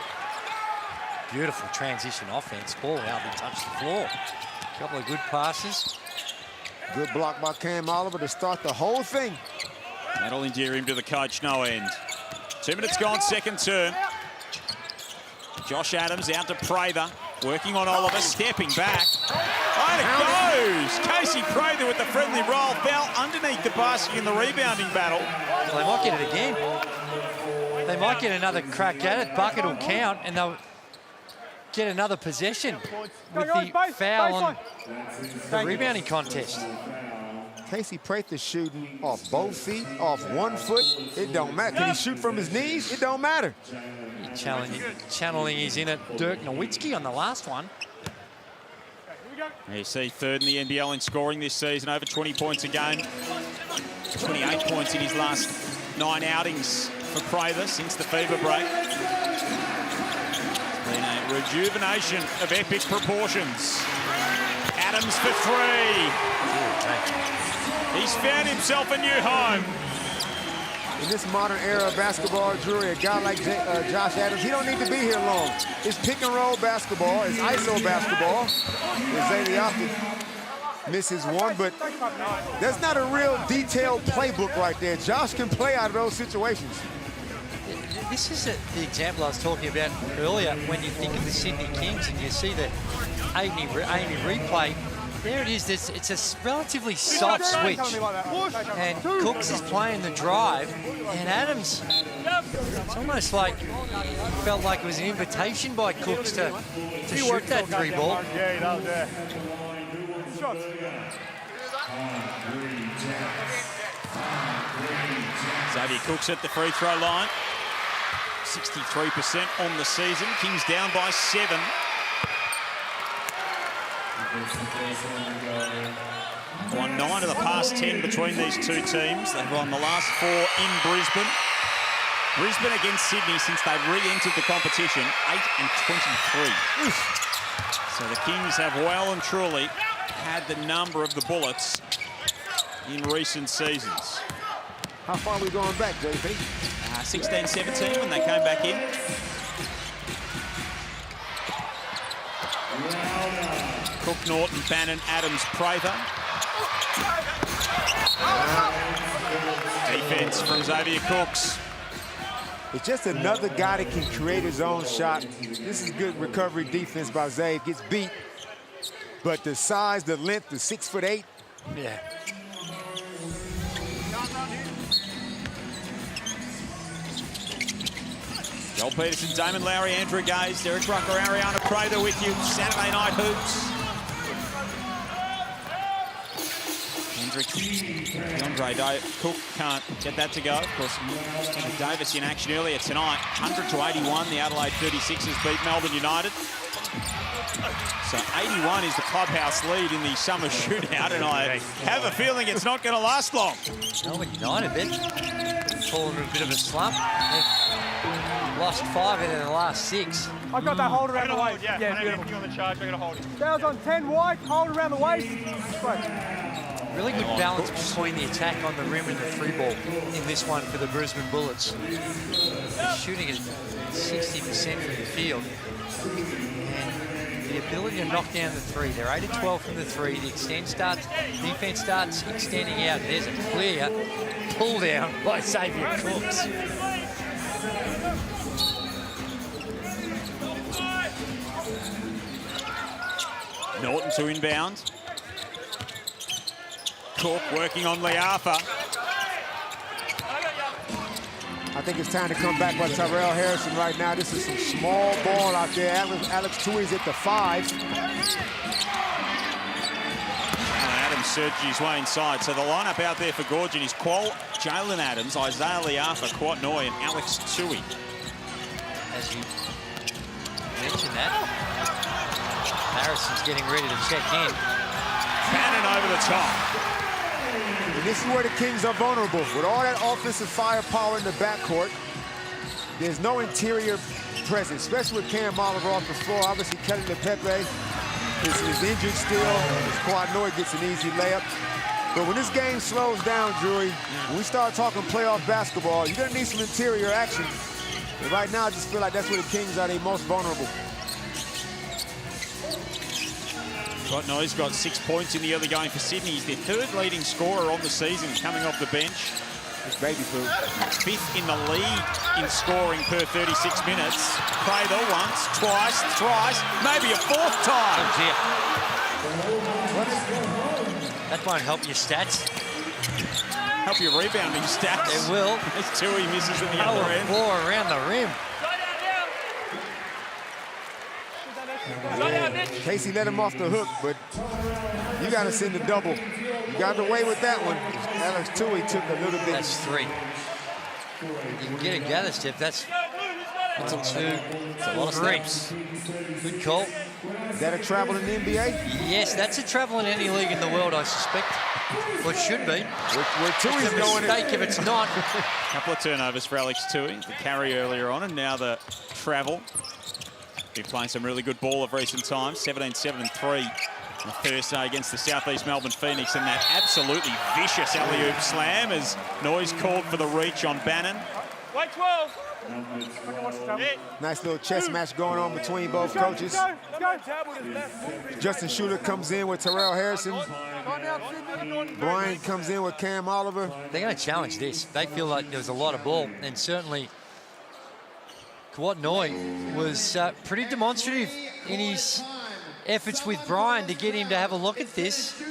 Beautiful transition offense. Ball hardly touched the floor. A couple of good passes. Good block by Cam Oliver to start the whole thing. That'll endear him to the coach, no end. 2 minutes gone, second turn. Josh Adams out to Prather, working on Oliver, stepping back. And it goes! Casey Prather with the friendly roll, fell underneath the basket in the rebounding battle. Well, they might get it again. They might get another crack at it. Bucket will count, and get another possession with the foul on the rebounding contest. Casey Prather shooting off both feet, off 1 foot. It don't matter. Can he shoot from his knees? It don't matter. Channeling his inner Dirk Nowitzki on the last one. You see third in the NBL in scoring this season, over 20 points a game. 28 points in his last 9 outings for Prather since the fever break. It's been a rejuvenation of epic proportions. Adams for 3. He's found himself a new home. In this modern era of basketball, Drury, a guy like Josh Adams, he don't need to be here long. It's pick and roll basketball, it's ISO basketball. Xavier misses one, but that's not a real detailed playbook right there. Josh can play out of those situations. This is the example I was talking about earlier when you think of the Sydney Kings and you see the Amy replay. There it is. It's a relatively soft switch. And Cooks is playing the drive. And Adams, it's almost like he felt like it was an invitation by Cooks to shoot that 3 ball. Xavier Cooks at the free throw line. 63% on the season. Kings down by 7. Won 9 of the past 10 between these two teams. They've won the last 4 in Brisbane. Brisbane against Sydney since they've re-entered the competition, 8-23. So the Kings have well and truly had the number of the Bullets in recent seasons. How far are we going back, JP? 16-17 when they came back in. Cook, Norton, Bannon, Adams, Prather. Defense from Xavier Cooks. It's just another guy that can create his own shot. This is good recovery defense by Xavier. Gets beat, but the size, the length, the 6'8". Yeah. Joel Peterson, Damon Lowry, Andrew Gaze, Derek Rucker, Ariana Prather with you. Saturday Night Hoops. Andre Cook can't get that to go. Of course, Davis in action earlier tonight. 100-81, the Adelaide 36ers beat Melbourne United. So 81 is the clubhouse lead in the summer shootout, and I have a feeling it's not going to last long. Melbourne United then fallen in a bit of a slump. They've lost 5 in the last 6. I've got that hold around the waist. Yeah, beautiful. On the charge, I got to hold it. Fouls on 10 wide, hold around the waist. Really good balance between the attack on the rim and the 3 ball in this one for the Brisbane Bullets. They're shooting at 60% from the field. And the ability to knock down the 3. They're 8-12 from the 3. The defense starts extending out. There's a clear pull down by Xavier Cooks. Norton to inbound. Cook working on Leafa. I think it's time to come back by Tyrell Harrison right now. This is some small ball out there. Alex Tui's at the 5. Adams surges his way inside. So the lineup out there for Gorgon is Qual, Jalen Adams, Isaiah Leafa, Quat Noy, and Alex Tui. As you mentioned that, Harrison's getting ready to check in. Cannon over the top. And this is where the Kings are vulnerable. With all that offensive firepower in the backcourt, there's no interior presence, especially with Cam Oliver off the floor. Obviously, Kelly LePepe is injured still. Quad Noy gets an easy layup. But when this game slows down, Drury, when we start talking playoff basketball, you're going to need some interior action. And right now, I just feel like that's where the Kings are the most vulnerable. Quat Noy's got 6 points in the early going for Sydney. He's their 3rd leading scorer on the season, coming off the bench. It's baby food. 5th in the league in scoring per 36 minutes. Prather once, twice, thrice, maybe a 4th time. That won't help your stats. Help your rebounding stats. It will. As Tui misses at the other end. 4 around the rim. Casey let him off the hook, but you got to send the double. You got away with that one. Alex Tui took a little bit. That's 3. You can get a gather step. That's a 2. It's a lot of steps. Good call. Is that a travel in the NBA? Yes, that's a travel in any league in the world, I suspect. Well, it should be. Where Tui's going. Mistake if it's not. Couple of turnovers for Alex Tui. The carry earlier on, and now the travel. Been playing some really good ball of recent times. 17-7 and 3 on Thursday against the Southeast Melbourne Phoenix, and that absolutely vicious alley-oop slam as noise called for the reach on Bannon. Wait 12. Nice little chess match going on between both coaches. Justin Shooter comes in with Terrell Harrison. Brian comes in with Cam Oliver. They're going to challenge this. They feel like there was a lot of ball, and certainly Kawatnoi was pretty demonstrative in his efforts with Brian to get him to have a look at this.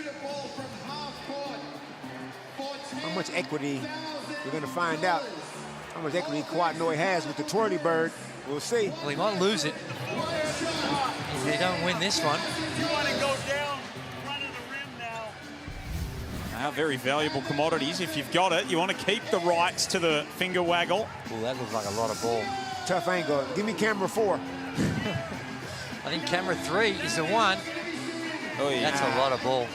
How much equity, we're going to find out. How much equity Kawatnoi has with the twirly bird. We'll see. Well, he might lose it if they don't win this one. You want to go down in front of the rim now. Now, very valuable commodities. If you've got it, you want to keep the rights to the finger waggle. Well, that looks like a lot of ball. Tough angle. Give me camera 4. I think camera 3 is the one. Oh, yeah. That's a lot of ball.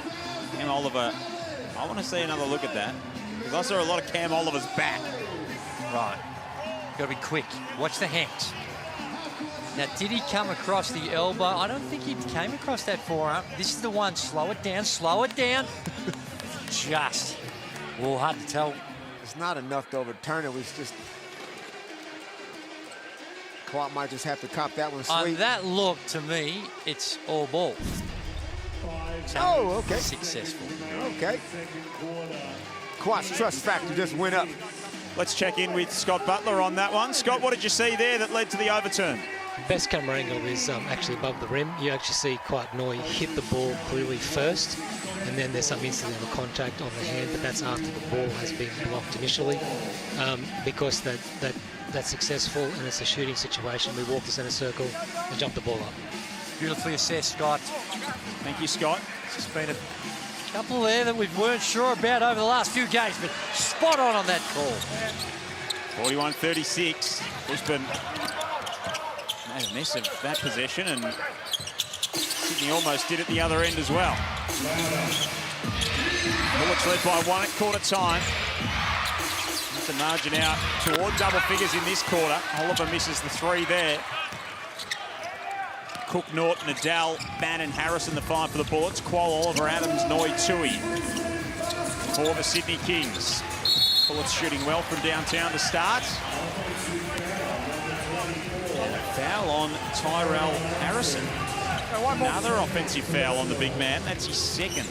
Cam Oliver, I want to see another look at that, because I saw a lot of Cam Oliver's back. Right. Got to be quick. Watch the hands. Now, did he come across the elbow? I don't think he came across that forearm. This is the one. Slow it down. Slow it down. Just. Well, hard to tell. It's not enough to overturn it. It was just... Kawat might just have to cop that one sweet. On that look, to me, it's all ball. Oh, okay. Successful. Okay. Kawat's trust factor just went up. Let's check in with Scott Butler on that one. Scott, what did you see there that led to the overturn? Best camera angle is actually above the rim. You actually see Kawatnoi hit the ball clearly first, and then there's some incidental contact on the hand, but that's after the ball has been blocked initially. Because that's successful and it's a shooting situation, we walk the center circle and jump the ball up. Beautifully assessed, Scott. Thank you, Scott. It's been a couple there that we weren't sure about over the last few games, but spot on that call. 41-36. Brisbane made a mess of that possession, and Sydney almost did it the other end as well. Bullets led by 1 at quarter time. That's the margin out toward double figures in this quarter. Oliver misses the 3 there. Cook, Norton, Adele, Bannon, Harrison, the 5 for the Bullets. Qual, Oliver, Adams, Noi, Tui for the Sydney Kings. Bullets shooting well from downtown to start. And a foul on Tyrell Harrison. Another offensive foul on the big man. That's his 2nd.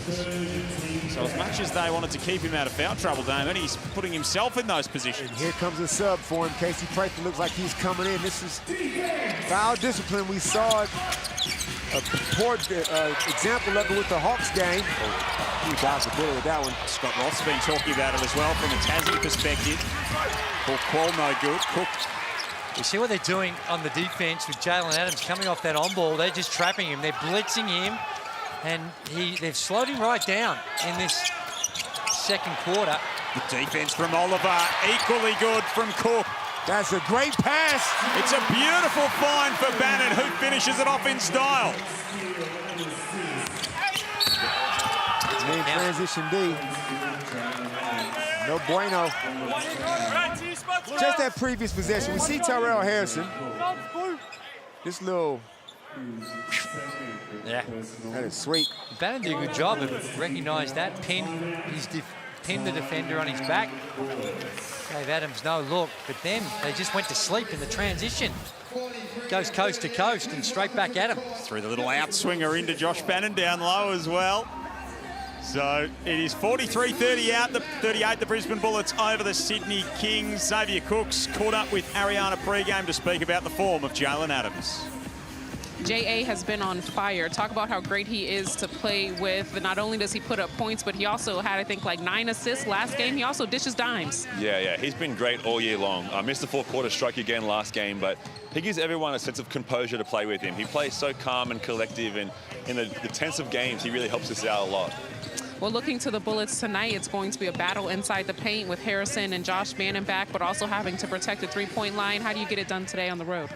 So as much as they wanted to keep him out of foul trouble, Damon, he's putting himself in those positions. And here comes a sub for him. Casey Prather looks like he's coming in. This is foul discipline. We saw a poor example of it with the Hawks game. He dodged the bullet with that one. Scott Roth's been talking about it as well from a Tassie perspective. Qual no good. Cook. You see what they're doing on the defense with Jalen Adams coming off that on ball. They're just trapping him. They're blitzing him, and they've slowed him right down in this 2nd quarter. The defense from Oliver, equally good from Cook. That's a great pass. It's a beautiful find for Bannon, who finishes it off in style. Main transition D. No bueno. Just that previous possession. We see Tyrell Harrison. This little... Yeah. That is sweet. Bannon did a good job of recognizing that. Pinned the defender on his back. Gave Adams no look, but then they just went to sleep in the transition. Goes coast to coast and straight back at him. Threw the little outswinger into Josh Bannon down low as well. So it is 43-30 out, the 38, the Brisbane Bullets over the Sydney Kings. Xavier Cooks caught up with Ariana pregame to speak about the form of Jalen Adams. J.A. has been on fire. Talk about how great he is to play with. Not only does he put up points, but he also had, I think, like 9 assists last game. He also dishes dimes. Yeah, he's been great all year long. I missed the fourth quarter stroke again last game, but he gives everyone a sense of composure to play with him. He plays so calm and collective, and in the tense of games, he really helps us out a lot. Well, looking to the Bullets tonight, it's going to be a battle inside the paint with Harrison and Josh Bannon back, but also having to protect the three-point line. How do you get it done today on the road?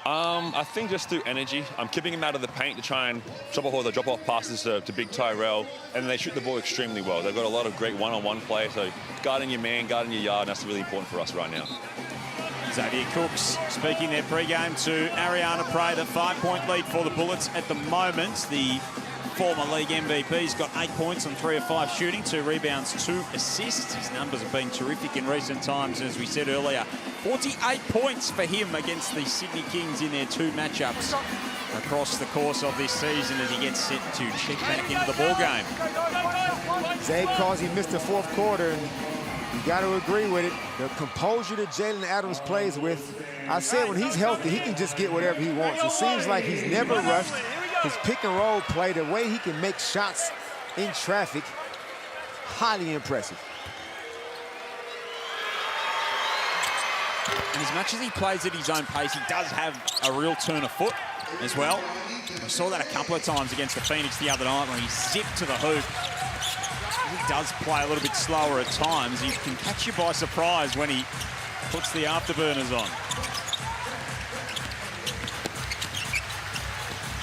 I think just through energy. I'm keeping him out of the paint to try and drop-off passes to Big Tyrell, and they shoot the ball extremely well. They've got a lot of great one-on-one play, so guarding your man, guarding your yard, and that's really important for us right now. Xavier Cooks speaking their pre-game to Ariana Prater. 5-point lead for the Bullets at the moment. The former league MVP's got 8 points on 3 of 5 shooting, 2 rebounds, 2 assists. His numbers have been terrific in recent times. As we said earlier, 48 points for him against the Sydney Kings in their 2 matchups across the course of this season as he gets set to check back into the ball game. Zay calls he missed the fourth quarter, and you got to agree with it. The composure that Jalen Adams plays with, I said when he's healthy, he can just get whatever he wants. It seems like he's never rushed. His pick and roll play, the way he can make shots in traffic, highly impressive. And as much as he plays at his own pace, he does have a real turn of foot as well. We saw that a couple of times against the Phoenix the other night when he zipped to the hoop. He does play a little bit slower at times. He can catch you by surprise when he puts the afterburners on.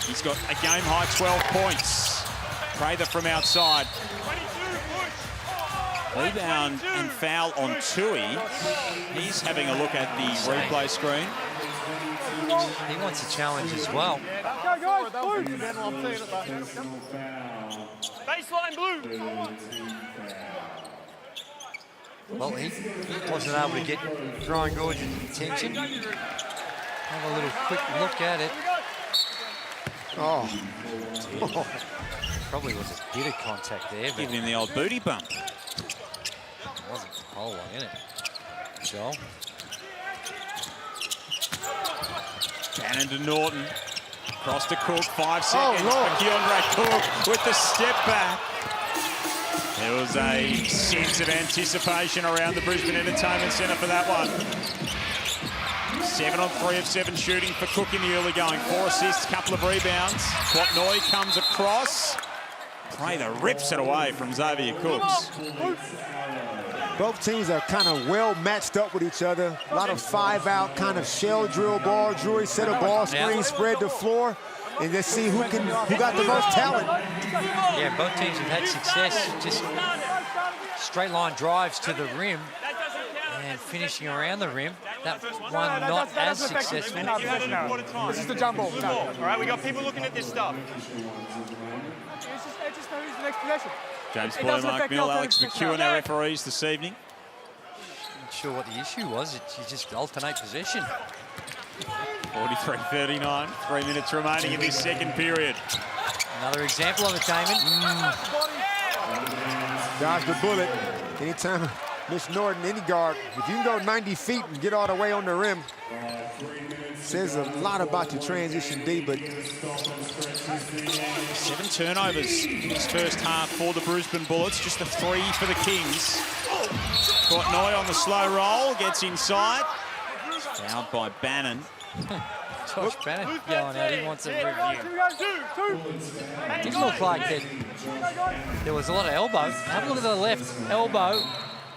He's got a game-high 12 points. Prater from outside. Rebound and foul on Tui. He's having a look at the replay screen. He wants a challenge as well. Baseline blue. Well, he wasn't able to get Ryan Gorge's attention. Have a little quick look at it. Oh. Probably was a bit of contact there. Giving him the old booty bump. It wasn't the whole way, in it? Joel. Bannon to Norton. Cross to Cook, 5 seconds for Keandre Cook with the step back. There was a sense of anticipation around the Brisbane Entertainment Centre for that one. 7 on 3 of 7 shooting for Cook in the early going. 4 assists, couple of rebounds. Kwatnoi comes across. Prater rips it away from Xavier Cooks. Both teams are kind of well matched up with each other. A lot of 5-out kind of shell drill ball, Drury set a ball screen, spread the floor, and let's see who got the most talent. Yeah, both teams have had success. Just straight line drives to the rim and finishing around the rim. That one not as successful. This is the jump ball. All right, we got people looking at this stuff. It's just who's the next possession. James Boyle, Mark Mill, Alex McEwen, our referees this evening. Not sure what the issue was. You just alternate possession. 43-39, 3 minutes remaining in this second period. Another example of it, Damon. Dodge the bullet. Anytime Miss Norton, any guard, if you can go 90 feet and get all the way on the rim, says a lot about your transition D, but 7 turnovers in this first half for the Brisbane Bullets, just a 3 for the Kings. Kwatnoi on the slow roll, gets inside. Fouled by Bannon. Josh Bannon going out, he wants a review. It didn't look like that. There was a lot of elbow. Have a look at the left elbow.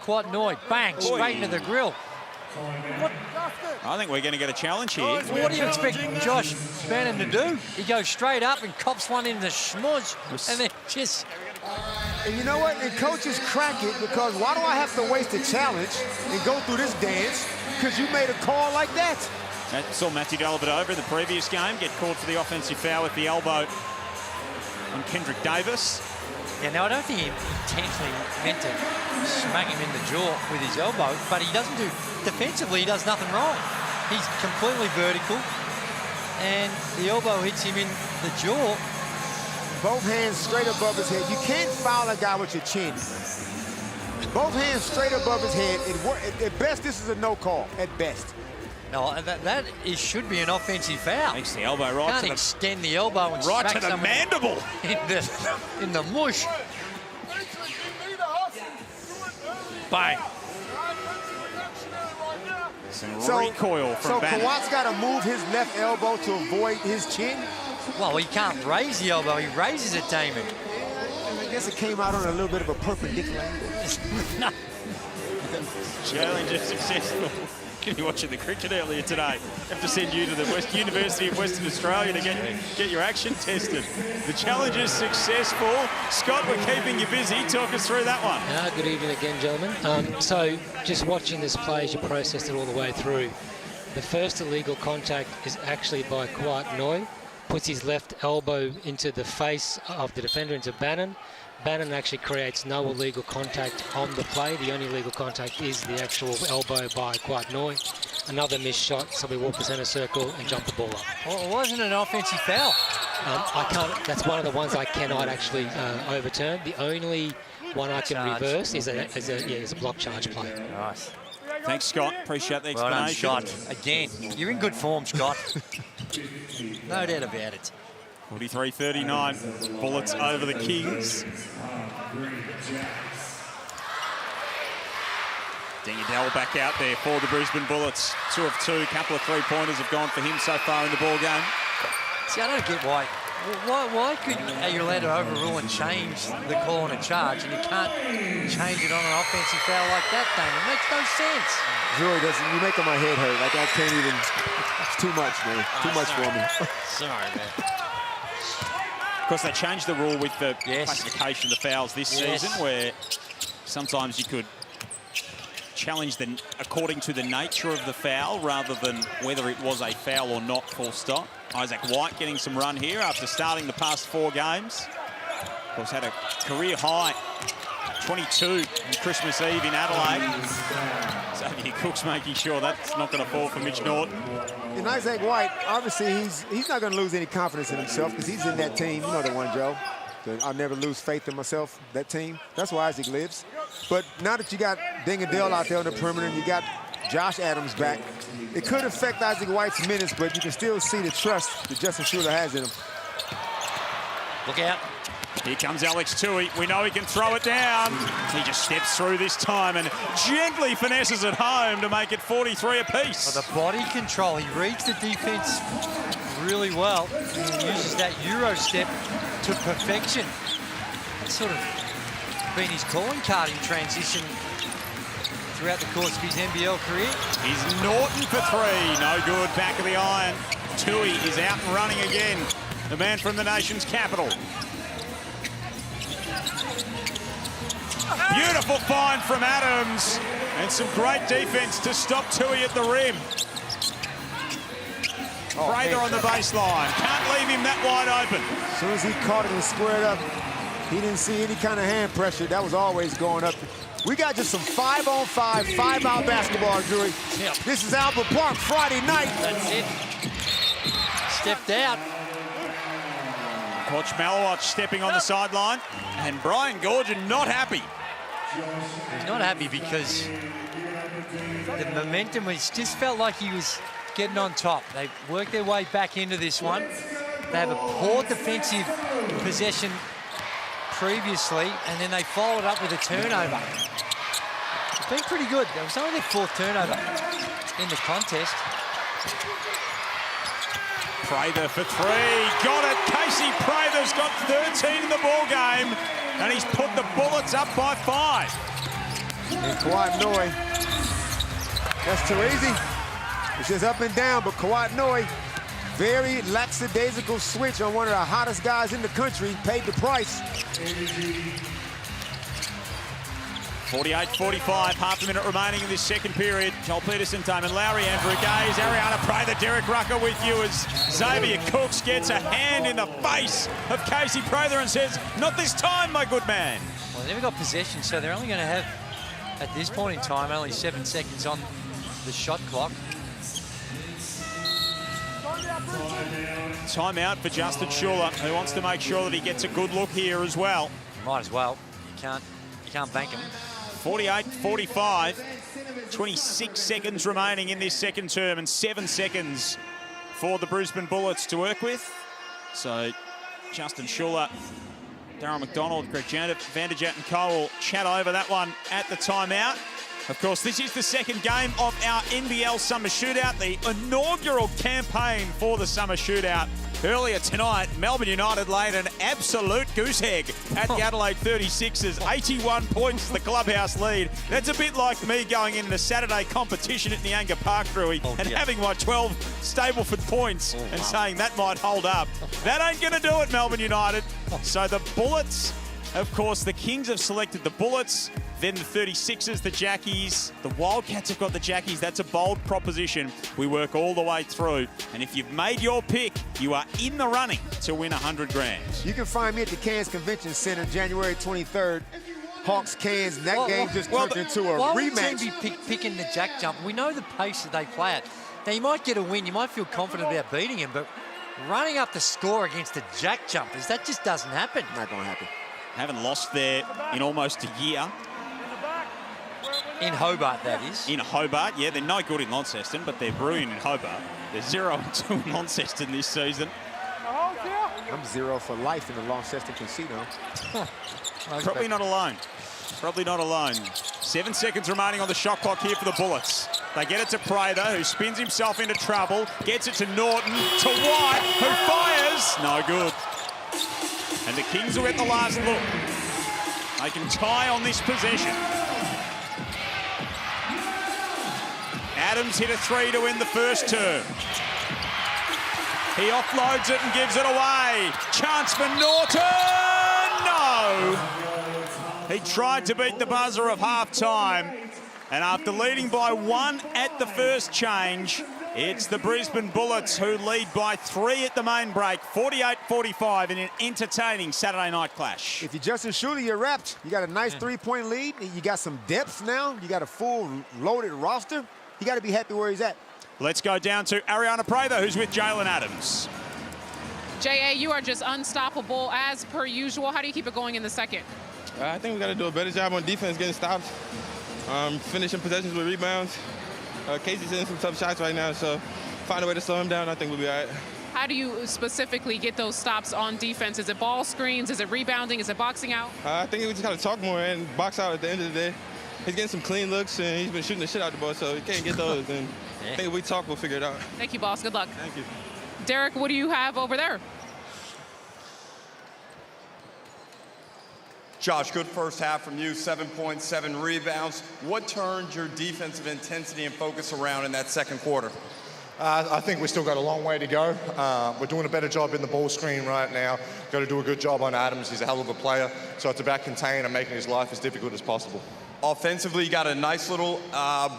Kwatnoi, bang, straight into the grill. I think we're going to get a challenge here. What do you expect Josh Bannon to do? He goes straight up and cops one in the schmudge, and then just... And you know what? And coaches crack it because why do I have to waste a challenge and go through this dance because you made a call like that? Saw Matthew Dellavedova in the previous game get called for the offensive foul with the elbow on Kendrick Davis. Yeah, now I don't think he intentionally meant to smack him in the jaw with his elbow, but he doesn't do, defensively, he does nothing wrong. He's completely vertical, and the elbow hits him in the jaw. Both hands straight above his head. You can't foul a guy with your chin. Both hands straight above his head. At best, this is a no call, at best. No, should be an offensive foul. Makes the elbow right Can't to the... extend the elbow and right smack to the someone mandible. In the mush. Bang. Some recoil from Bannon. So Kawhi's got to move his left elbow to avoid his chin? Well, he can't raise the elbow. He raises it, Damon. I guess it came out on a little bit of a perpendicular angle. Challenge is successful. You watching the cricket earlier today. Have to send you to the University of Western Australia to get your action tested. The challenge is successful. Scott, we're keeping you busy. Talk us through that one. Good evening again, gentlemen. So just watching this play as you processed it all the way through, the first illegal contact is actually by Kawhi Noi. Puts his left elbow into the face of the defender, into Bannon. Bannon actually creates no illegal contact on the play. The only illegal contact is the actual elbow by Kawhi Noi. Another missed shot, so we walk the centre circle and jump the ball up. Well, it wasn't an offensive foul. I can't. That's one of the ones I cannot actually overturn. The only one I can reverse is a block charge play. Nice. Thanks, Scott. Appreciate the Well done, explanation. Scott. Again, you're in good form, Scott. No doubt about it. 43-39. Bullets over the Kings. Dingadell back out there for the Brisbane Bullets. 2 of 2. Couple of three-pointers have gone for him so far in the ball game. See, I don't get why are you allowed to overrule and change the call on a charge, and you can't change it on an offensive foul like that, Damon? It makes no sense. Jury doesn't. You're making my head hurt. Like I can't even. It's too much, man. Too much for me. Sorry, man. Of course, they changed the rule with the classification of the fouls this season, where sometimes you could challenge according to the nature of the foul rather than whether it was a foul or not, full stop. Isaac White getting some run here after starting the past 4 games. Of course, had a career high 22 on Christmas Eve in Adelaide. Xavier Cooks making sure that's not going to fall for Mitch Norton. And Isaac White, obviously, he's not going to lose any confidence in himself because he's in that team. You know the one, Joe. I'll never lose faith in myself, that team. That's where Isaac lives. But now that you got Dingadell out there on the perimeter and you got Josh Adams back, it could affect Isaac White's minutes, but you can still see the trust that Justin Schuler has in him. Look out. Here comes Alex Tui. We know he can throw it down. He just steps through this time and gently finesses it home to make it 43 apiece. Well, the body control, he reads the defense really well and uses that Euro step to perfection. That's sort of been his calling card in transition throughout the course of his NBL career. He's Norton for 3. No good. Back of the iron. Tui is out and running again. The man from the nation's capital. Beautiful find from Adams. And some great defense to stop Tui at the rim. Prather on the baseline. Can't leave him that wide open. As soon as he caught it and squared up, he didn't see any kind of hand pressure. That was always going up. We got just some 5-on-5, 5-out basketball, Drury. Yep. This is Albert Park Friday night. That's it. Stepped out. Coach Malawatch stepping on the sideline. And Brian Goorjian not happy. He's not happy because the momentum just felt like he was getting on top. They worked their way back into this one. They have a poor defensive possession previously, and then they followed up with a turnover. It's been pretty good. It was only their 4th turnover in the contest. Prather for 3. Got it. Casey Prather's got 13 in the ball game, and he's put the Bullets up by 5. And Kawhi Noi, that's too easy. It's just up and down, but Kawhi Noi, very lackadaisical switch on one of the hottest guys in the country, paid the price. 48-45, half a minute remaining in this second period. Joel Peterson, Damon Lowry, Andrew Gaze, Ariana Prather, Derek Rucker with you as Xavier Cooks gets a hand in the face of Casey Prather and says, "Not this time, my good man." Well, they never got possession, so they're only going to have, at this point in time, only 7 seconds on the shot clock. Timeout for Justin Schuler, who wants to make sure that he gets a good look here as well. Might as well. You can't bank him. 48-45. 26 seconds remaining in this second term and 7 seconds for the Brisbane Bullets to work with. So Justin Schuller, Darryl McDonald, Greg Vanderjagt and Cole will chat over that one at the timeout. Of course, this is the second game of our NBL Summer Shootout, the inaugural campaign for the Summer Shootout. Earlier tonight, Melbourne United laid an absolute goose egg at the Adelaide 36ers. 81 points, the clubhouse lead. That's a bit like me going in a Saturday competition at Nyanga Park, Drewy, and having my 12 Stableford points and saying that might hold up. That ain't going to do it, Melbourne United. So the Bullets, of course, the Kings have selected the Bullets, then the 36ers, the Jackies. The Wildcats have got the Jackies. That's a bold proposition. We work all the way through. And if you've made your pick, you are in the running to win 100 grand. You can find me at the Cairns Convention Center January 23rd. Hawks, Cairns, and that game just turned into a why rematch. Why would be picking the jack jump? We know the pace that they play at. Now, you might get a win. You might feel confident about beating him, but running up the score against the jack jumpers, that just doesn't happen. Not going to happen. Haven't lost there in almost a year. In Hobart, that is. In Hobart, yeah. They're no good in Launceston, but they're brilliant in Hobart. They're 0-2 in Launceston this season. I'm 0 for life in the Launceston Casino. Probably not alone. Probably not alone. 7 seconds remaining on the shot clock here for the Bullets. They get it to Prather, who spins himself into trouble. Gets it to Norton, to White, who fires. No good. And the Kings will get the last look. They can tie on this possession. Adams hit a 3 to win the first term. He offloads it and gives it away. Chance for Norton! No! He tried to beat the buzzer of half-time. And after leading by 1 at the first change, it's the Brisbane Bullets who lead by 3 at the main break. 48-45 in an entertaining Saturday night clash. If you're Justin Schuller, you're wrapped. You got a nice 3-point lead. You got some depth now. You got a full loaded roster. You got to be happy where he's at. Let's go down to Ariana Prather, who's with Jalen Adams. J.A., you are just unstoppable as per usual. How do you keep it going in the second? I think we got to do a better job on defense, getting stops, finishing possessions with rebounds. Casey's in some tough shots right now, so find a way to slow him down. I think we'll be all right. How do you specifically get those stops on defense? Is it ball screens? Is it rebounding? Is it boxing out? I think we just got to talk more and box out at the end of the day. He's getting some clean looks, and he's been shooting the shit out of the ball, so he can't get those. And I think if we talk, we'll figure it out. Thank you, boss. Good luck. Thank you. Derek, what do you have over there? Josh, good first half from you, 7.7 rebounds. What turned your defensive intensity and focus around in that second quarter? I think we've still got a long way to go. We're doing a better job in the ball screen right now. Got to do a good job on Adams. He's a hell of a player. So it's about containing and making his life as difficult as possible. Offensively, you got a nice little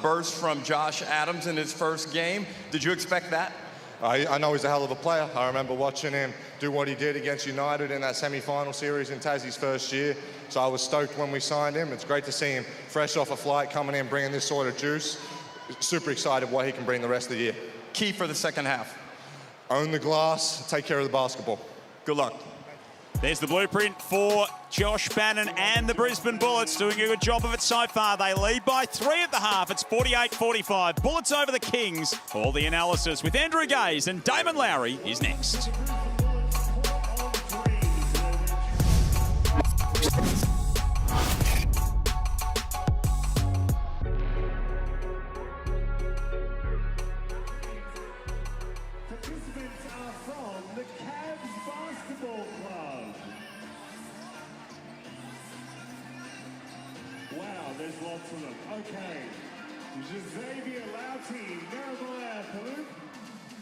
burst from Josh Adams in his first game. Did you expect that? I know he's a hell of a player. I remember watching him do what he did against United in that semi-final series in Tassie's first year. So I was stoked when we signed him. It's great to see him fresh off a flight, coming in, bringing this sort of juice. Super excited what he can bring the rest of the year. Key for the second half? Own the glass, take care of the basketball. Good luck. There's the blueprint for Josh Bannon and the Brisbane Bullets doing a good job of it so far. They lead by 3 at the half. It's 48-45. Bullets over the Kings. All the analysis with Andrew Gaze and Damon Lowry is next. Participants are from the Cavs Basketball Club. Wow, there's lots of them. Okay. Xavier Jeremiah Paloop,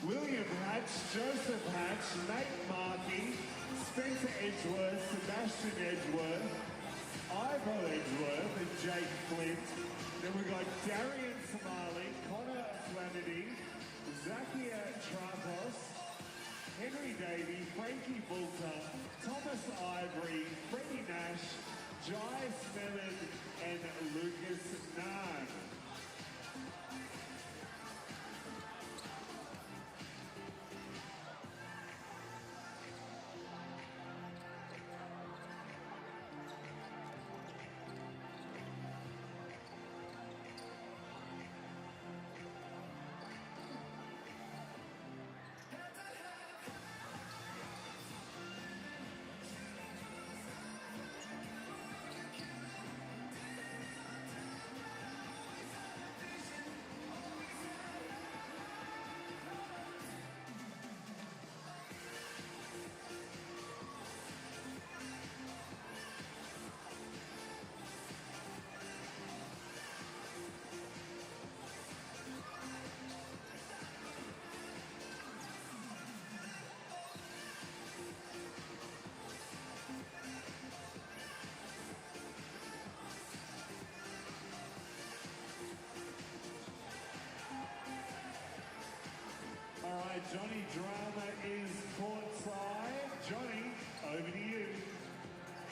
William Hatch, Joseph Hatch, Nate Markey, Spencer Edgeworth, Sebastian Edgeworth, Ivo Edgeworth, and Jake Flint. Then we've got Darian Somali, Connor Flannery, Zakia Trapos, Henry Davey, Frankie Bulter, Thomas Ivory, Freddie Nash, Jai Smellan, and Lucas Nard. Johnny Drama is courtside. Johnny, over to you.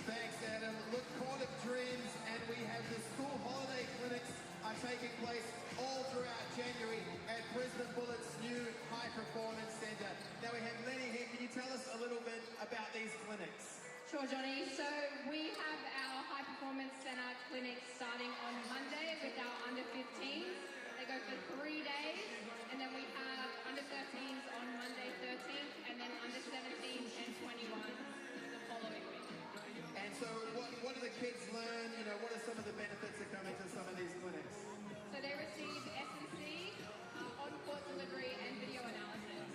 Thanks, Adam. Look, Court of Dreams, and we have the school holiday clinics are taking place all throughout January at Brisbane Bullets' new High Performance Centre. Now we have Lenny here. Can you tell us a little bit about these clinics? Sure, Johnny. So we have our High Performance Centre clinics starting on Monday with our under 15s. They go for 3 days, and then we have under 13s on Monday 13th, and then under 17s and 21s the following week. And so what do the kids learn? You know, what are some of the benefits that come into some of these clinics? So they receive S&C, on-court delivery, and video analysis.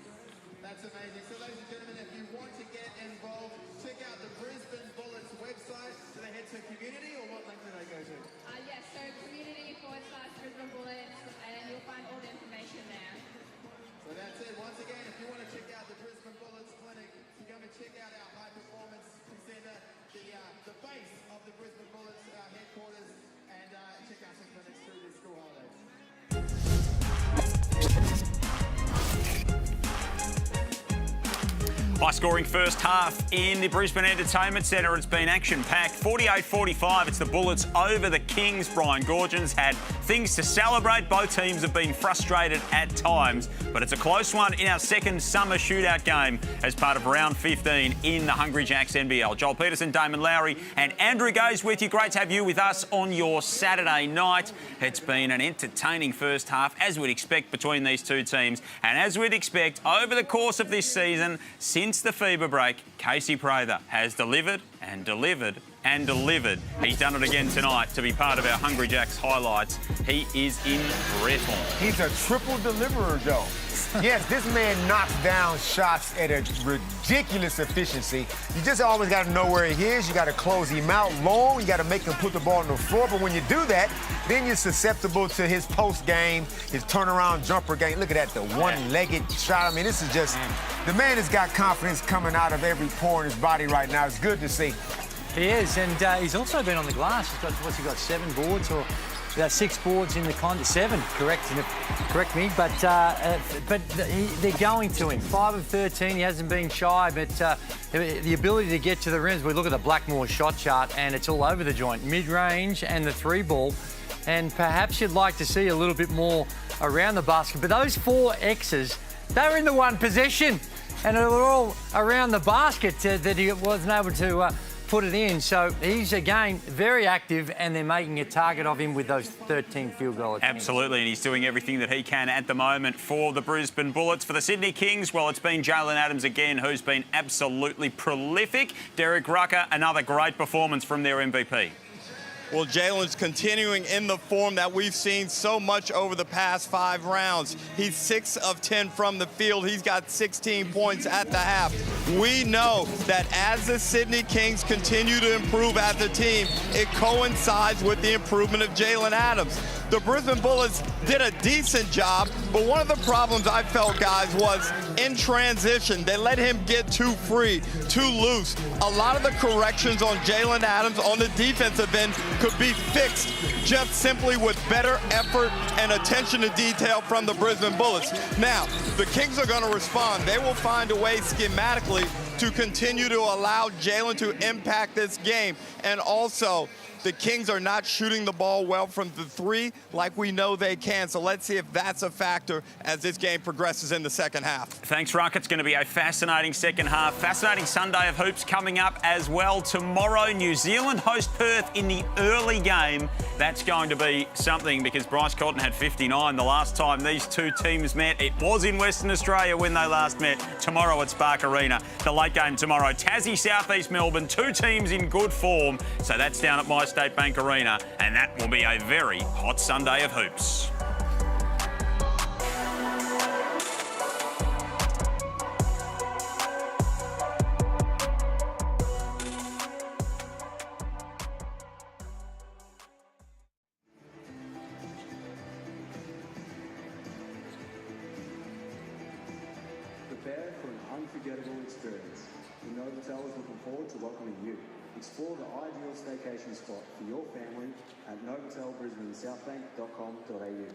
That's amazing. So ladies and gentlemen, if you want to get involved, check out the Brisbane Bullets website. Do they head to community, or what link do they go to? Yes, so community/Brisbane Bullets, and you'll find all the information there. So that's it. Once again, if you want to check out the Brisbane Bullets clinic, you come and check out our High Performance Centre, the base of the Brisbane Bullets headquarters, and check out some clinics through the school holidays. High-scoring first half in the Brisbane Entertainment Centre. It's been action-packed. 48-45. It's the Bullets over the Kings. Brian Goorjian's had things to celebrate. Both teams have been frustrated at times, but it's a close one in our second summer shootout game as part of round 15 in the Hungry Jacks NBL. Joel Peterson, Damon Lowry and Andrew Gaze with you. Great to have you with us on your Saturday night. It's been an entertaining first half, as we'd expect between these two teams, and as we'd expect over the course of this season, since the FIBA break, Casey Prather has delivered and delivered and delivered. He's done it again tonight to be part of our Hungry Jacks highlights. He is in red form. He's a triple deliverer, Joe. Yes, this man knocks down shots at a ridiculous efficiency. You just always got to know where he is. You got to close him out long. You got to make him put the ball on the floor. But when you do that, then you're susceptible to his post game, his turnaround jumper game. Look at that, the one-legged shot. I mean, this is just, the man has got confidence coming out of every pore in his body right now. It's good to see. He is, and he's also been on the glass. He's got, what's he got, 7 boards or 6 boards in the contest, 7, correct me, but they're going to him. 5 of 13, he hasn't been shy, but the ability to get to the rims, we look at the Blackmore shot chart and it's all over the joint, mid-range and the 3-ball, and perhaps you'd like to see a little bit more around the basket, but those 4 X's, they're in the one possession, and they were all around the basket that he wasn't able to put it in. So he's, again, very active, and they're making a target of him with those 13 field goal attempts. Absolutely, and he's doing everything that he can at the moment for the Brisbane Bullets. For the Sydney Kings, well, it's been Jalen Adams again, who's been absolutely prolific. Derek Rucker, another great performance from their MVP. Well, Jalen's continuing in the form that we've seen so much over the past 5 rounds. He's 6 of 10 from the field. He's got 16 points at the half. We know that as the Sydney Kings continue to improve as a team, it coincides with the improvement of Jalen Adams. The Brisbane Bullets did a decent job, but one of the problems I felt, guys, was in transition. They let him get too free, too loose. A lot of the corrections on Jalen Adams on the defensive end could be fixed just simply with better effort and attention to detail from the Brisbane Bullets. Now, the Kings are going to respond. They will find a way schematically to continue to allow Jalen to impact this game. And also, the Kings are not shooting the ball well from the 3 like we know they can. So let's see if that's a factor as this game progresses in the second half. Thanks, Ruck. It's going to be a fascinating second half. Fascinating Sunday of hoops coming up as well. Tomorrow, New Zealand host Perth in the early game. That's going to be something because Bryce Cotton had 59 the last time these two teams met. It was in Western Australia when they last met. Tomorrow at Spark Arena. The late game tomorrow. Tassie, South East Melbourne, 2 teams in good form. So that's down at my State Bank Arena, and that will be a very hot Sunday of hoops. Prepare for an unforgettable experience. The Novotel is looking forward to welcoming you. Explore the ideal staycation spot for your family at novotelbrisbanesouthbank.com.au.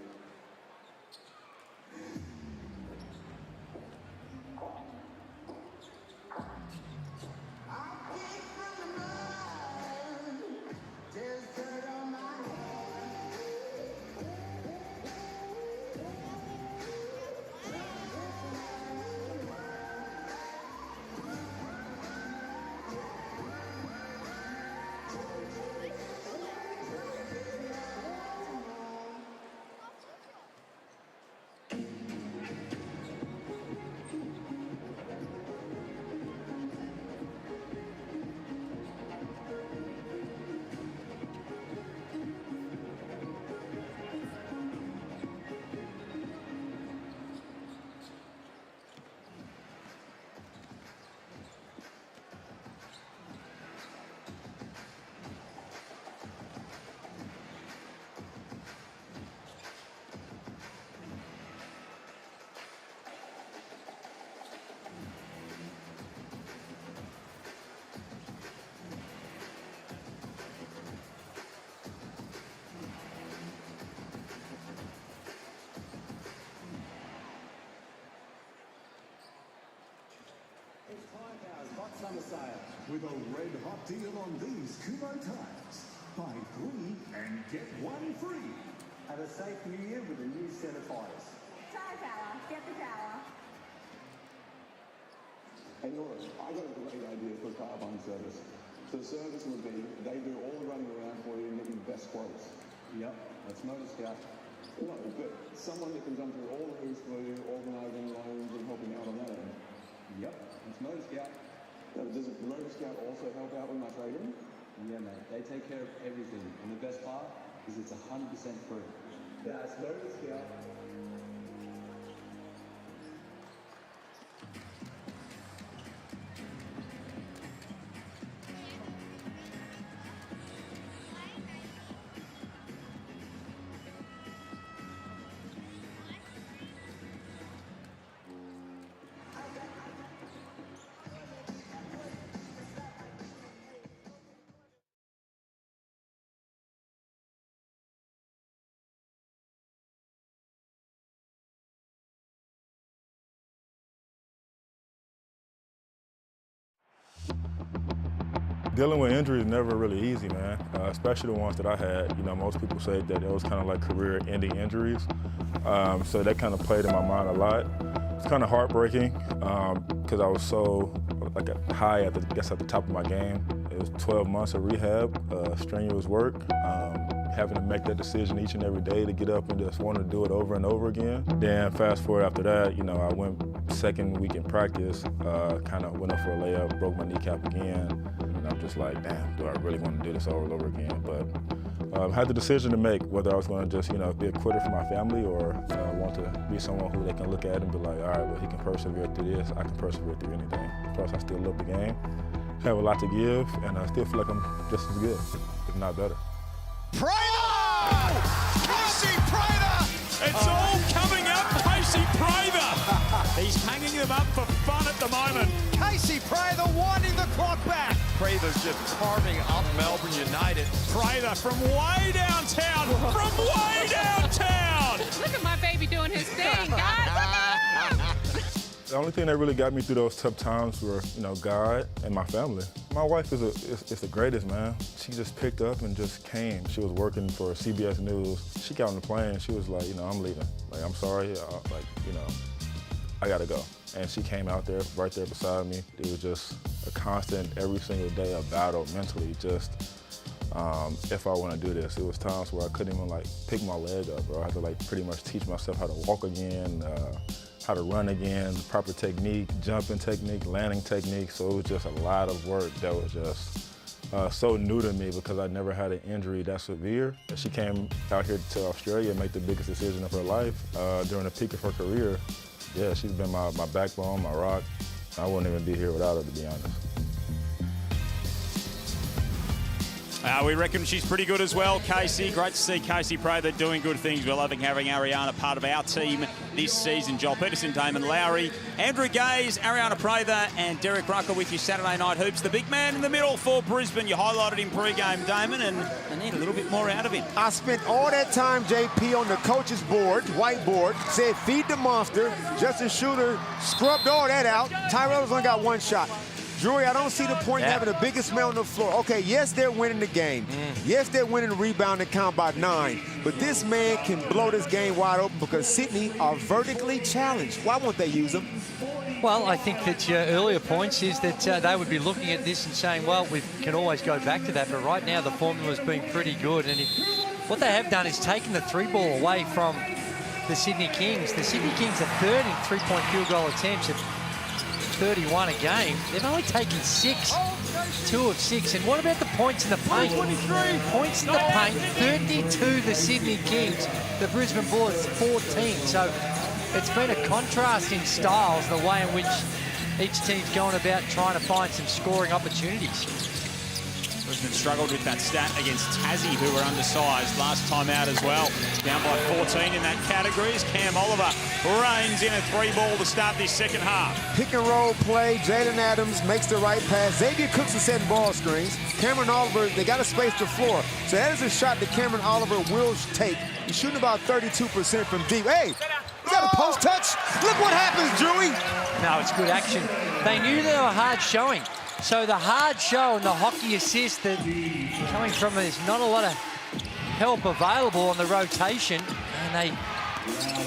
summer sale with a red hot deal on these Kumo tires. Buy 3 and get 1 free. Have a safe new year with a new set of tires. Tire Power. Get the power. Hey Laura, I got a great idea for a car buying service. The service would be, they do all the running around for you and get you the best quotes. Yep, that's Motor Scout. No, but someone that can jump through all the hoops for you, organising loans and helping out on that end. Yep, that's Motor Scout. Does Motor Scout also help out with my trading? Yeah, mate, they take care of everything. And the best part is it's 100% free. That's Motor Scout. Dealing with injuries is never really easy, man, especially the ones that I had. You know, most people say that it was kind of like career-ending injuries, so that kind of played in my mind a lot. It's kind of heartbreaking because I was so high at the top of my game. It was 12 months of rehab, strenuous work, having to make that decision each and every day to get up and just want to do it over and over again. Then fast forward after that, you know, I went second week in practice, kind of went up for a layup, broke my kneecap again. I'm just like, damn, do I really want to do this all over again? But I had the decision to make whether I was going to just, you know, be a quitter for my family or want to be someone who they can look at and be like, all right, well, he can persevere through this, I can persevere through anything. Plus, I still love the game, have a lot to give, and I still feel like I'm just as good, if not better. Prather! Casey Prather! It's all coming up Casey Prather! He's hanging them up for fun at the moment. Casey Prather winding the clock back. Prather's just carving up Melbourne United. Prather from way downtown, from way downtown! Look at my baby doing his thing, guys. Look at him! The only thing that really got me through those tough times were, you know, God and my family. My wife is the greatest, man. She just picked up and just came. She was working for CBS News. She got on the plane and she was like, you know, I'm leaving. Like, I'm sorry, like, you know, I gotta go. And she came out there, right there beside me. It was just a constant, every single day, a battle mentally, just if I want to do this. It was times where I couldn't even like pick my leg up, or I had to like pretty much teach myself how to walk again, how to run again, proper technique, jumping technique, landing technique. So it was just a lot of work that was just so new to me because I never had an injury that severe. She came out here to Australia and made the biggest decision of her life during the peak of her career. Yeah, she's been my backbone, my rock. I wouldn't even be here without her, to be honest. We reckon she's pretty good as well, Casey. Great to see Casey Prather doing good things. We're loving having Ariana part of our team this season. Joel Peterson, Damon Lowry, Andrew Gaze, Ariana Prather and Derek Rucker with you Saturday Night Hoops. The big man in the middle for Brisbane. You highlighted him pre-game, Damon, and they need a little bit more out of him. I spent all that time, JP, on the coach's board, whiteboard, said feed the monster. Justin Shooter scrubbed all that out. Tyrell's only got 1 shot. Drury, I don't see the point in having the biggest man on the floor. Okay, yes, they're winning the game. Yes, they're winning the rebound and count by 9. But this man can blow this game wide open because Sydney are vertically challenged. Why won't they use him? Well, I think that your earlier points is that they would be looking at this and saying, well, we can always go back to that. But right now, the formula's been pretty good. And what they have done is taken the 3-ball away from the Sydney Kings. The Sydney Kings are third in 3-point field goal attempts at 31 a game. They've only taken 6, 2 of 6. And what about the points in the paint? 23 points in the paint, 32 the Sydney Kings, the Brisbane Bullets 14. So it's been a contrast in styles, the way in which each team's going about trying to find some scoring opportunities. Brisbane struggled with that stat against Tassie, who were undersized last time out as well. Down by 14 in that category as Cam Oliver reigns in a 3-ball to start this second half. Pick and roll play. Jaden Adams makes the right pass. Xavier Cooks is setting ball screens. Cameron Oliver, they got to space the floor. So that is a shot that Cameron Oliver will take. He's shooting about 32% from deep. Hey, is that a post touch? Look what happens, Drewy. No, it's good action. They knew they were hard showing. So the hard show and the hockey assist that coming from there's not a lot of help available on the rotation, and they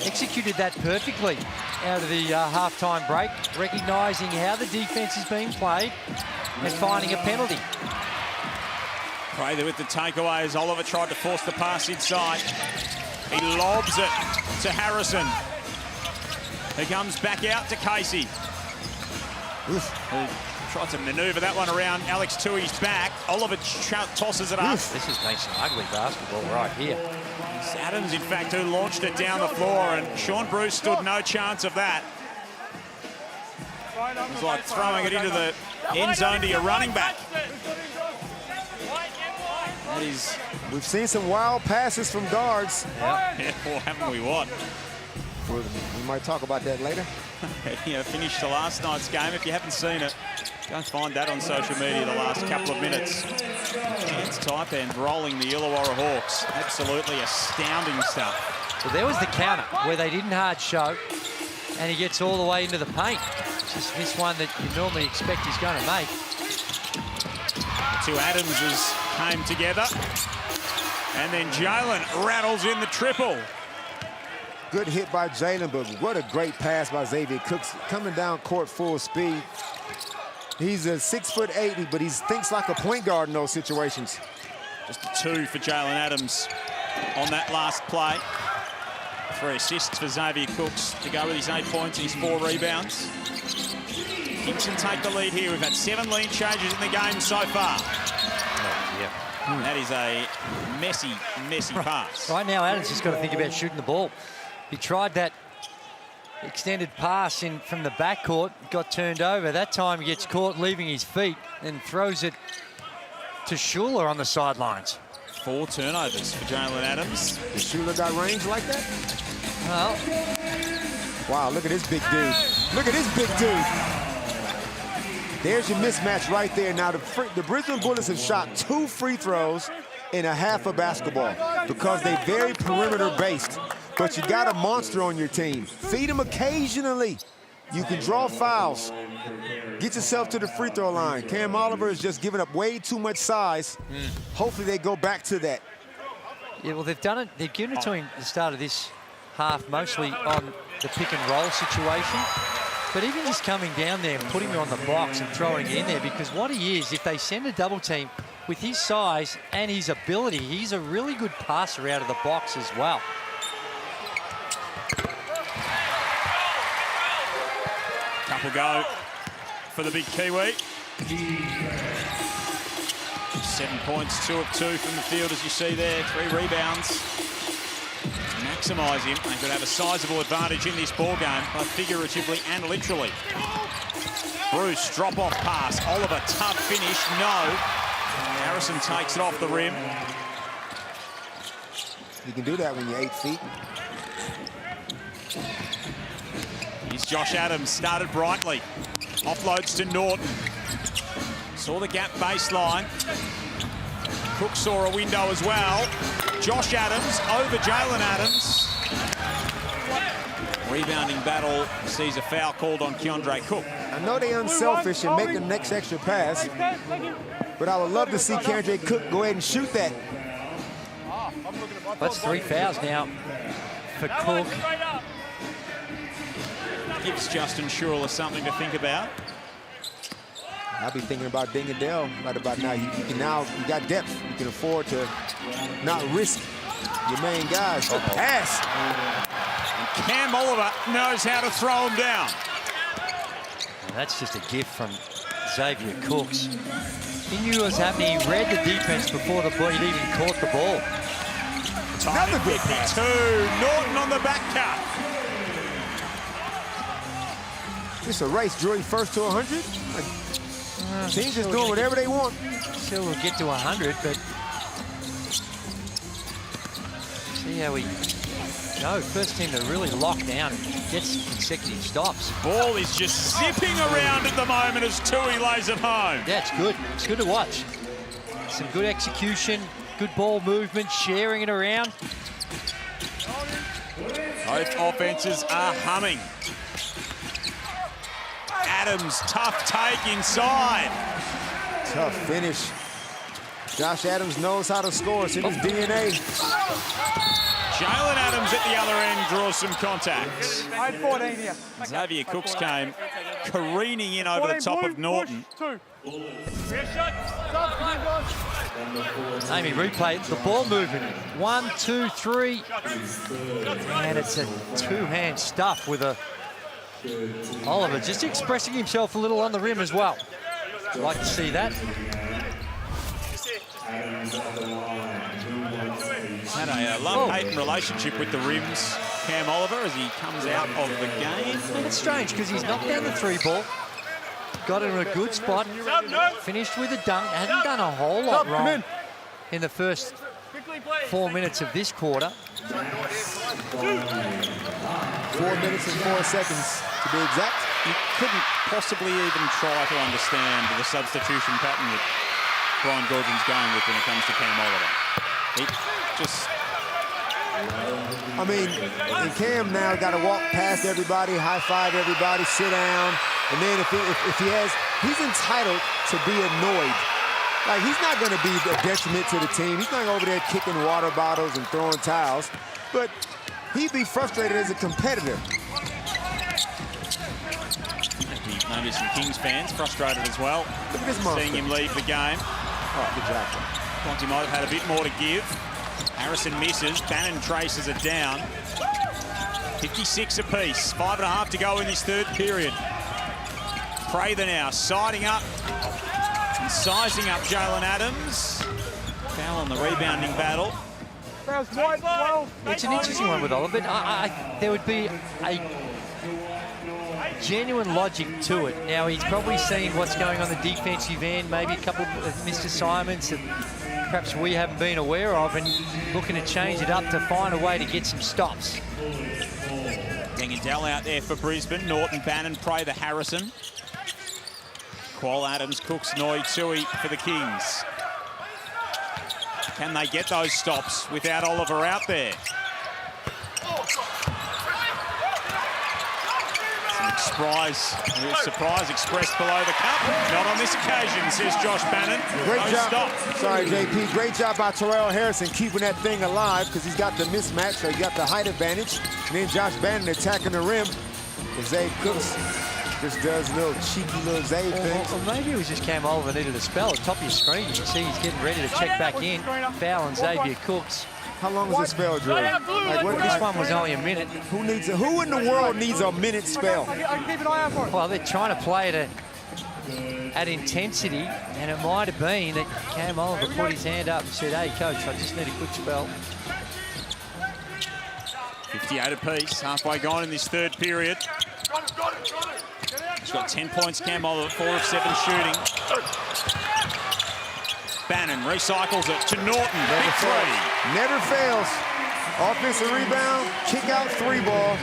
executed that perfectly out of the half-time break, recognising how the defence is being played and finding a penalty. Prather with the takeaway as Oliver tried to force the pass inside. He lobs it to Harrison. He comes back out to Casey. Who tried to manoeuvre that one around Alex Tui's back. Oliver tosses it up. This has been some ugly basketball right here. It's Adams, in fact, who launched it down the floor, and Sean Bruce stood no chance of that. It was like throwing it into the end zone to your running back. That is... We've seen some wild passes from guards. Yeah, well, haven't we what? We might talk about that later. Yeah, finished the last night's game. If you haven't seen it, go and find that on social media the last couple of minutes. It's tight end rolling the Illawarra Hawks. Absolutely astounding stuff. Well, there was the counter where they didn't hard show, and he gets all the way into the paint. Just this one that you normally expect he's going to make. Two Adamses came together. And then Jalen rattles in the triple. Good hit by Jalen, but what a great pass by Xavier Cooks. Coming down court full speed. He's a 6'8", but he thinks like a point guard in those situations. Just a 2 for Jalen Adams on that last play. 3 assists for Xavier Cooks to go with his 8 points and his 4 rebounds. Gibson take the lead here. We've had 7 lead changes in the game so far. That is a messy, messy pass. Right now, Adams just got to think about shooting the ball. He tried that extended pass in from the backcourt, got turned over. That time he gets caught leaving his feet and throws it to Schuler on the sidelines. 4 turnovers for Jalen Adams. Has Schuler got range like that? Well. Wow, look at this big dude. Look at this big dude. There's your mismatch right there. Now, the Brisbane Bullets have shot 2 free throws in a half of basketball because they're very perimeter-based. But you got a monster on your team. Feed him occasionally. You can draw fouls. Get yourself to the free throw line. Cam Oliver is just giving up way too much size. Hopefully they go back to that. Yeah, well, they've done it. They've given it to him at the start of this half, mostly on the pick and roll situation. But even just coming down there and putting him on the box and throwing it in there, because what he is, if they send a double team, with his size and his ability, he's a really good passer out of the box as well. Couple go for the big Kiwi. 7 points, 2 of 2 from the field, as you see there. 3 rebounds. Maximise him. They could have a sizable advantage in this ball game, both figuratively and literally. Bruce, drop-off pass. Oliver, tough finish. No. Harrison takes it off the rim. You can do that when you're 8 feet. Here's Josh Adams, started brightly. Offloads to Norton. Saw the gap baseline. Cook saw a window as well. Josh Adams over Jalen Adams. Rebounding battle sees a foul called on Keandre Cook. I know they're unselfish and make the next extra pass, but I would love to see Keandre Cook go ahead and shoot that. That's 3 fouls now for Cook. Gives Justin Schuler something to think about. I'll be thinking about Ding and Dell right about now. You got depth. You can afford to not risk your main guys. The pass. And Cam Oliver knows how to throw him down. And that's just a gift from Xavier Cooks. He knew what was happening. He read the defense before the ball. He'd even caught the ball. Another good pass. Norton on the back cut. It's a race, Drew. First to 100. Teams just doing whatever they want. Still will get to 100, but see how we go. First team to really lock down and get some consecutive stops. Ball is just zipping around at the moment as Tui lays it home. Yeah, it's good. It's good to watch. Some good execution, good ball movement, sharing it around. Both offenses are humming. Adams, tough take inside. Tough finish. Josh Adams knows how to score. It's in his DNA. Jalen Adams at the other end draws some contacts. I had 14 here. Xavier Cooks came careening in over the top of Norton. Amy, replay, the ball movement. 1, 2, 3. And it's a two-hand stuff with Oliver just expressing himself a little on the rim as well. I'd like to see that. Had a love-hate relationship with the rims, Cam Oliver, as he comes out of the game. And it's strange because he's knocked down the 3 ball, got it in a good spot, finished with a dunk, hasn't done a whole lot wrong in the first 4 minutes of this quarter. 4 minutes and 4 seconds to be exact. You couldn't possibly even try to understand the substitution pattern that Brian Gordon's going with when it comes to Cam Oliver. He just... I mean, and Cam now got to walk past everybody, high-five everybody, sit down, and then if he has, he's entitled to be annoyed. Like, he's not going to be a detriment to the team. He's not over there kicking water bottles and throwing towels, but he'd be frustrated as a competitor. Maybe some Kings fans frustrated as well. Look at this monster. Seeing him leave the game. Oh, good job. Conti might have had a bit more to give. Harrison misses. Bannon traces it down. 56 apiece. 5.5 to go in this third period. Prather now siding up and sizing up Jalen Adams. Foul on the rebounding battle. It's an interesting one with Oliver, but there would be a genuine logic to it. Now, he's probably seen what's going on the defensive end, maybe a couple of Mr. Simons that perhaps we haven't been aware of, and looking to change it up to find a way to get some stops. Dell out there for Brisbane. Norton, Bannon, Prather, Harrison. Qual, Adams, Cooks, Noi, Tui for the Kings. Can they get those stops without Oliver out there? Surprise expressed below the cup. Not on this occasion, says Josh Bannon. Great job. Stop. Sorry, JP. Great job by Terrell Harrison keeping that thing alive because he's got the mismatch, so he got the height advantage. And then Josh Bannon attacking the rim. Xavier Cooks just does little cheeky little Xavier things. Or maybe it was just Cam Oliver needed a spell. At the top of your screen, you can see he's getting ready to check back in. Foul on Xavier Cooks. How long was the spell, Drew? Like, this one was only a minute. Who in the world needs a minute spell? Well, they're trying to play it at intensity, and it might have been that Cam Oliver put his hand up and said, hey, coach, I just need a quick spell. 58 apiece, halfway gone in this third period. He's got 10 points, Cam Oliver, 4 of 7 shooting. Bannon recycles it to Norton. Big three. Never fails. Offensive rebound, kick out 3 ball.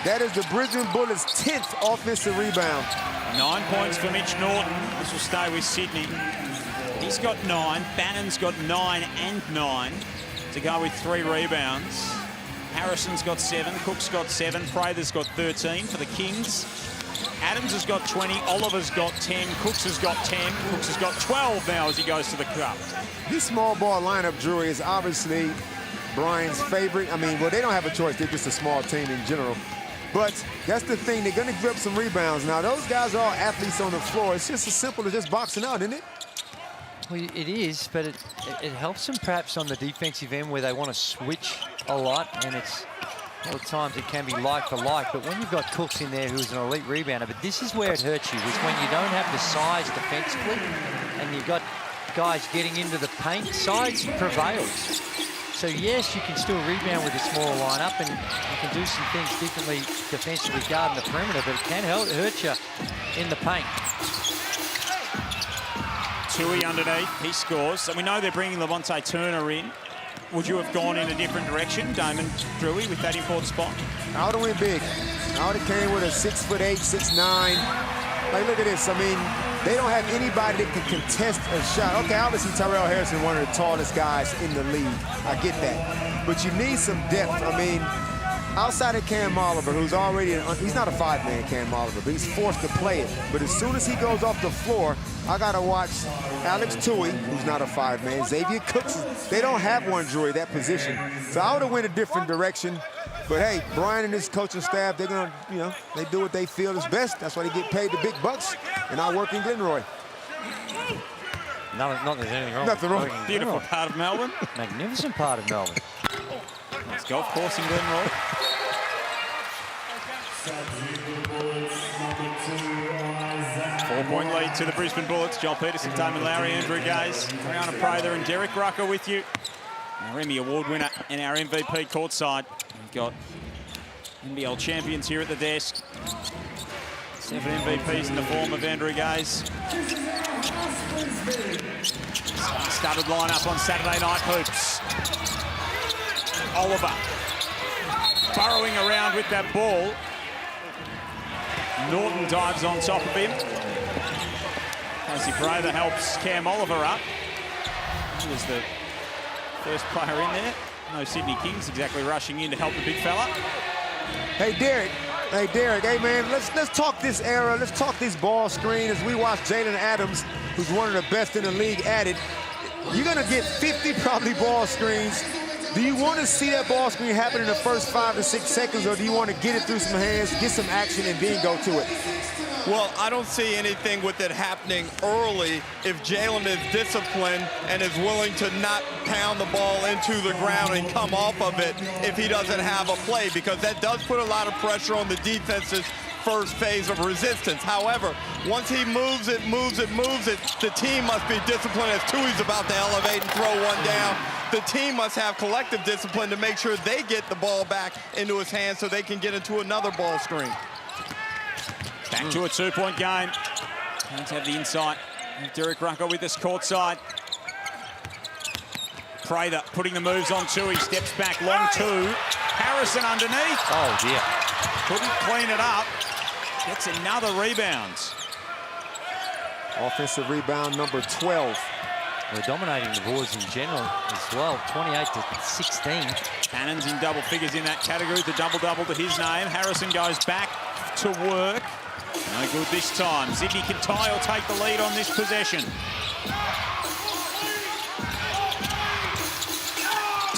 That is the Brisbane Bullets' 10th offensive rebound. 9 points for Mitch Norton. This will stay with Sydney. He's got 9. Bannon's got 9 and 9 to go with 3 rebounds. Harrison's got 7. Cook's got 7. Prather's got 13 for the Kings. Adams has got 20, Oliver's got 10, Cooks has got 10, Cooks has got 12 now as he goes to the cup. This small ball lineup, Drew, is obviously Brian's favorite. I mean, well, they don't have a choice. They're just a small team in general. But that's the thing. They're going to give up some rebounds. Now, those guys are all athletes on the floor. It's just as simple as just boxing out, isn't it? Well, it is, but it helps them perhaps on the defensive end where they want to switch a lot, and it's a lot of times it can be like for like, but when you've got Cooks in there who's an elite rebounder, but this is where it hurts you, is when you don't have the size defensively and you've got guys getting into the paint, size prevails. So yes, you can still rebound with a smaller lineup and you can do some things differently defensively guarding the perimeter, but it can hurt you in the paint. Tui underneath, he scores. So we know they're bringing Levante Turner in. Would you have gone in a different direction, Damon Drewy, with that important spot? I would have went big. I would have came with a 6'8", 6'9". Like, look at this. I mean, they don't have anybody that can contest a shot. Okay, obviously Tyrell Harrison, one of the tallest guys in the league. I get that. But you need some depth. I mean, outside of Cam Oliver, who's already, he's not a 5-man Cam Oliver, but he's forced to play it. But as soon as he goes off the floor, I got to watch Alex Tui, who's not a 5-man, Xavier Cooks. They don't have one, Drury, that position. So I would have went a different direction. But hey, Brian and his coaching staff, they're going to, they do what they feel is best. That's why they get paid the big bucks. And I work in Glenroy. No, not there's anything wrong. Nothing wrong. Beautiful part of Melbourne. Magnificent part of Melbourne. It's golf course in Glenroy. 4-point lead to the Brisbane Bullets. Joel Peterson, Damon Lowry, Andrew Gaze, Brianna Prather and Derek Rucker with you. Our Emmy Award winner and our MVP courtside. We've got NBL champions here at the desk. 7 MVPs in the form of Andrew Gaze. Started lineup on Saturday Night Hoops. Oliver burrowing around with that ball. Norton dives on top of him. Casey Prather helps Cam Oliver up. He was the first player in there. No Sydney Kings exactly rushing in to help the big fella. Hey, Derek. Hey, man, let's talk this era. Let's talk this ball screen as we watch Jalen Adams, who's one of the best in the league, at it. You're going to get 50 probably ball screens. Do you want to see that ball screen happen in the first 5 to 6 seconds, or do you want to get it through some hands, get some action, and then go to it? Well, I don't see anything with it happening early if Jalen is disciplined and is willing to not pound the ball into the ground and come off of it if he doesn't have a play, because that does put a lot of pressure on the defense's first phase of resistance. However, once he moves it, the team must be disciplined as Tui's about to elevate and throw one down. The team must have collective discipline to make sure they get the ball back into his hands so they can get into another ball screen. Back to a 2-point game. Don't have the insight. Derek Rucker with us courtside. Prather putting the moves on Tui. Steps back, long 2. Harrison underneath. Oh, dear. Couldn't clean it up. Gets another rebound. Offensive rebound number 12. We're dominating the boards in general as well, 28 to 16. Cannon's in double figures in that category. The double-double to his name. Harrison goes back to work. No good this time. Sydney Kintai will take the lead on this possession.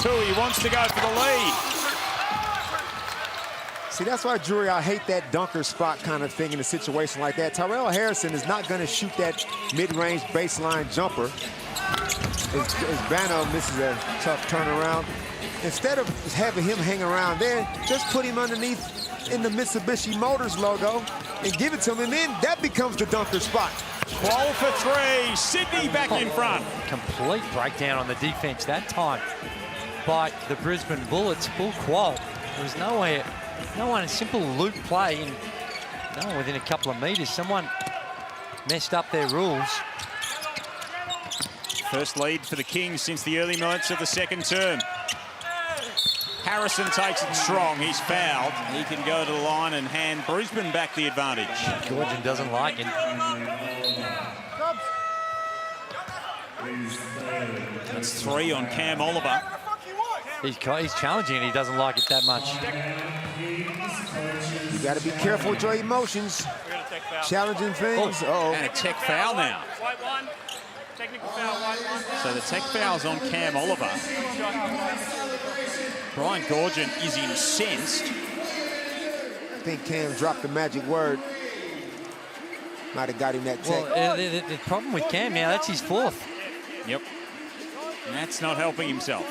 Tui wants to go for the lead. See, that's why, Drury, I hate that dunker spot kind of thing in a situation like that. Tyrell Harrison is not going to shoot that mid-range baseline jumper. As Bano misses a tough turnaround. Instead of having him hang around there, just put him underneath in the Mitsubishi Motors logo and give it to him, and then that becomes the dunker spot. Qual for 3, Sydney back in front. Complete breakdown on the defense that time by the Brisbane Bullets. Full Qual. There was no one, a simple loop play, and no one within a couple of meters. Someone messed up their rules. First lead for the Kings since the early minutes of the second term. Harrison takes it strong. He's fouled. He can go to the line and hand Brisbane back the advantage. Gordon doesn't like it. That's 3 on Cam Oliver. He's challenging and he doesn't like it that much. You got to be careful with your emotions. Challenging things. Uh-oh. And a tech foul now. Technical foul, white one. So the tech foul's on Cam Oliver. Brian Gorgon is incensed. I think Cam dropped the magic word. Might have got him that tech. Well, the problem with Cam now, that's his 4th. Yep. And that's not helping himself.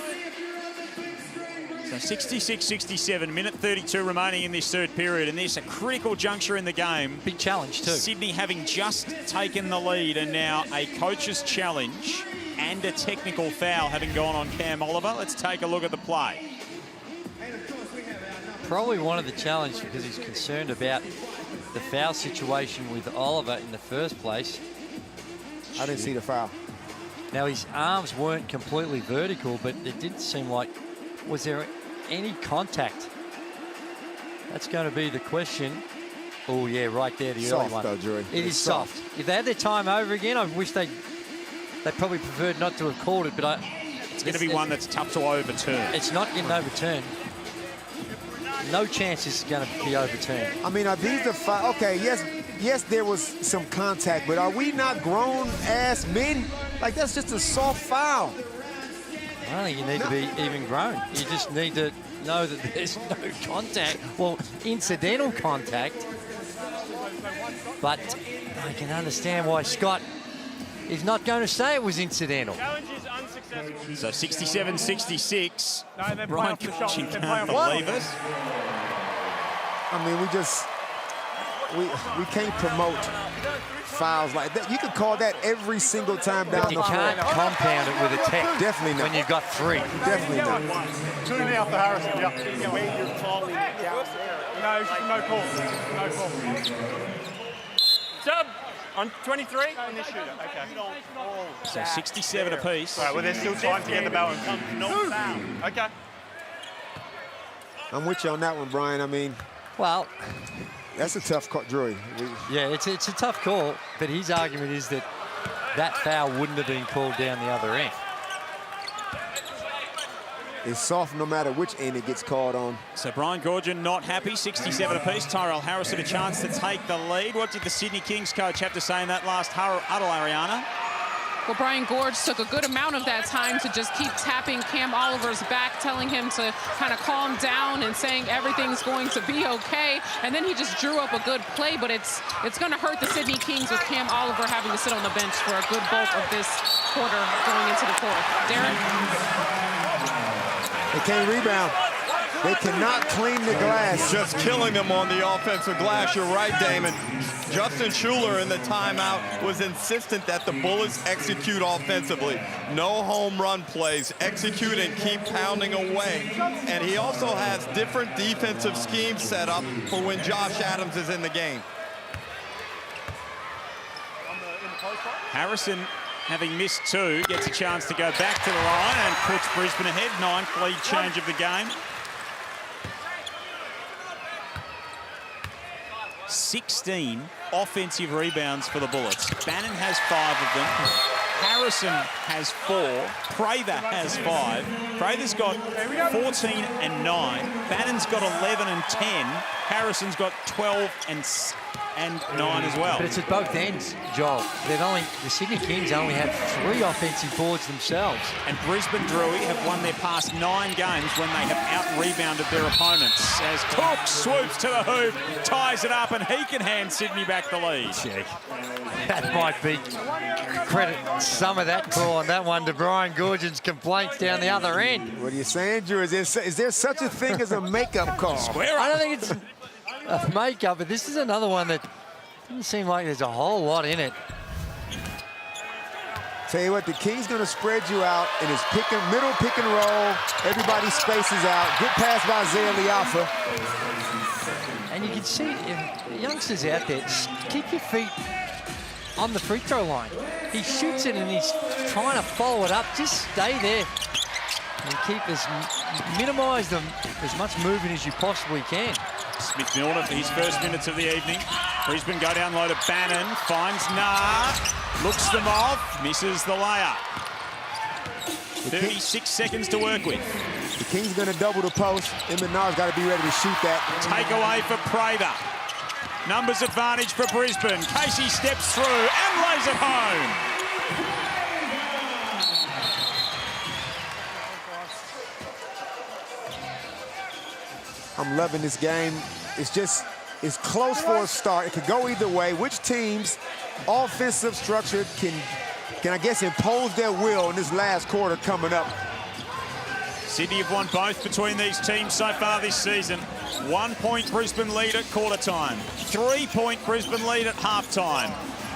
So 66-67, minute 32 remaining in this third period, and this a critical juncture in the game. Big challenge too. Sydney having just taken the lead, and now a coach's challenge and a technical foul having gone on Cam Oliver. Let's take a look at the play. Probably one of the challenges because he's concerned about the foul situation with Oliver in the first place. I didn't see the foul. Now, his arms weren't completely vertical, but it didn't seem like, was there any contact? That's going to be the question. Oh, yeah, right there, the early one. Though, Drury. It is soft. If they had their time over again, I wish they probably preferred not to have called it, but it's going to be one that's tough to overturn. It's not getting overturned. no chance this is going to be overturned. I mean, are these the five? Okay, yes, there was some contact, but are we not grown-ass men? Like, that's just a soft foul. I don't think you need to be even grown. You just need to know that there's no contact. Well, incidental contact. But I can understand why Scott is not going to say it was incidental. So 67-66. No, Brian Cooks can't believe it. I mean, we can't promote fouls like that. You could call that every single time down But the you floor. can't compound it with a tech. Definitely not. When you've got 3. Definitely not. 2 now for Harrison, yeah. No call. No call. Sub on 23? On this shooter, okay. So 67 apiece. All right, well, there's still time to get the balance. Okay. I'm with you on that one, Brian. I mean, well, that's a tough call, Drew. Yeah, it's a tough call, but his argument is that that foul wouldn't have been called down the other end. It's soft no matter which end it gets called on. So Brian Goorjian not happy, 67 apiece. Tyrell Harrison a chance to take the lead. What did the Sydney Kings coach have to say in that last huddle, Ariana? Well, Brian Gorge took a good amount of that time to just keep tapping Cam Oliver's back, telling him to kind of calm down and saying everything's going to be okay. And then he just drew up a good play, but it's going to hurt the Sydney Kings with Cam Oliver having to sit on the bench for a good bulk of this quarter going into the fourth. Darren? They can't rebound. They cannot clean the glass. Just killing them on the offensive glass. You're right, Damon. Justin Schuler in the timeout was insistent that the Bullets execute offensively. No home run plays. Execute and keep pounding away. And he also has different defensive schemes set up for when Josh Adams is in the game. Harrison, having missed 2, gets a chance to go back to the line and puts Brisbane ahead. 9th lead change of the game. 16 offensive rebounds for the Bullets. Bannon has 5 of them. Harrison has 4. Prather has 5. Prather's got 14 and 9. Bannon's got 11 and 10. Harrison's got 12 and 9 as well. But it's at both ends, Joel. The Sydney Kings only have 3 offensive boards themselves. And Brisbane Drewry have won their past 9 games when they have out-rebounded their opponents. As Cooks swoops to the hoop, ties it up, and he can hand Sydney back the lead. That might be credit some of that call on that one to Brian Goorjian's complaints down the other end. What are you saying, Drew? Is there such a thing as a makeup call? I don't think it's a makeup, but this is another one that doesn't seem like there's a whole lot in it. Tell you what, the Kings going to spread you out in his middle pick and roll. Everybody spaces out. Good pass by Isaiah Liafa. And you can see youngsters out there, just keep your feet on the free throw line. He shoots it and he's trying to follow it up. Just stay there and minimize them as much movement as you possibly can. Smith Milner for his first minutes of the evening. Brisbane go down low to Bannon, finds Nah, looks them off, misses the layup. 36 seconds to work with. The Kings going to double the post. Nah's got to be ready to shoot that. Take away for Prather. Numbers advantage for Brisbane. Casey steps through and lays it home. I'm loving this game. It's close for a start. It could go either way. Which team's offensive structure can I guess, impose their will in this last quarter coming up? Sydney have won both between these teams so far this season. 1 point Brisbane lead at quarter time. 3 point Brisbane lead at half time.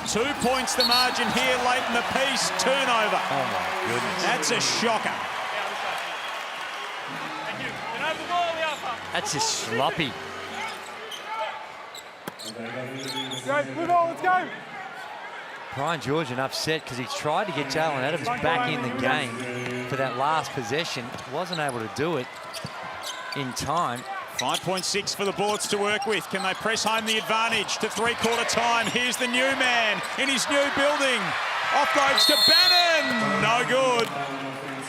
2 points the margin here late in the piece. Turnover. Oh my goodness. That's a shocker. That's just sloppy. Move on, let's go. Brian Goorjian upset because he tried to get Jalen Adams back in the game for that last possession. Wasn't able to do it in time. 5.6 for the Bullets to work with. Can they press home the advantage to three-quarter time? Here's the new man in his new building. Offloads to Bannon. No good.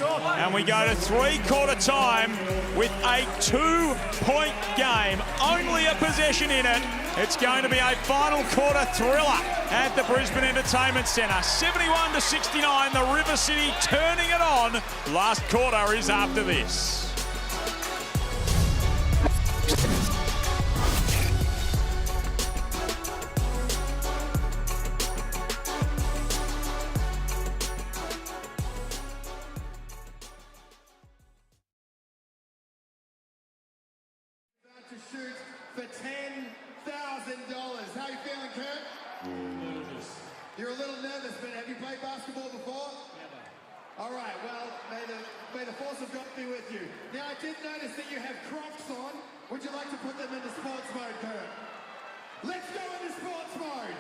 And we go to three-quarter time with a 2-point game. Only a possession in it. It's going to be a final quarter thriller at the Brisbane Entertainment Centre. 71-69, the River City turning it on. Last quarter is after this. To shoot for $10,000. How you feeling, Kurt? Nervous. You're a little nervous, but have you played basketball before? Never. All right, well, may the force of God be with you. Now, I did notice that you have Crocs on. Would you like to put them into sports mode, Kurt? Let's go into sports mode.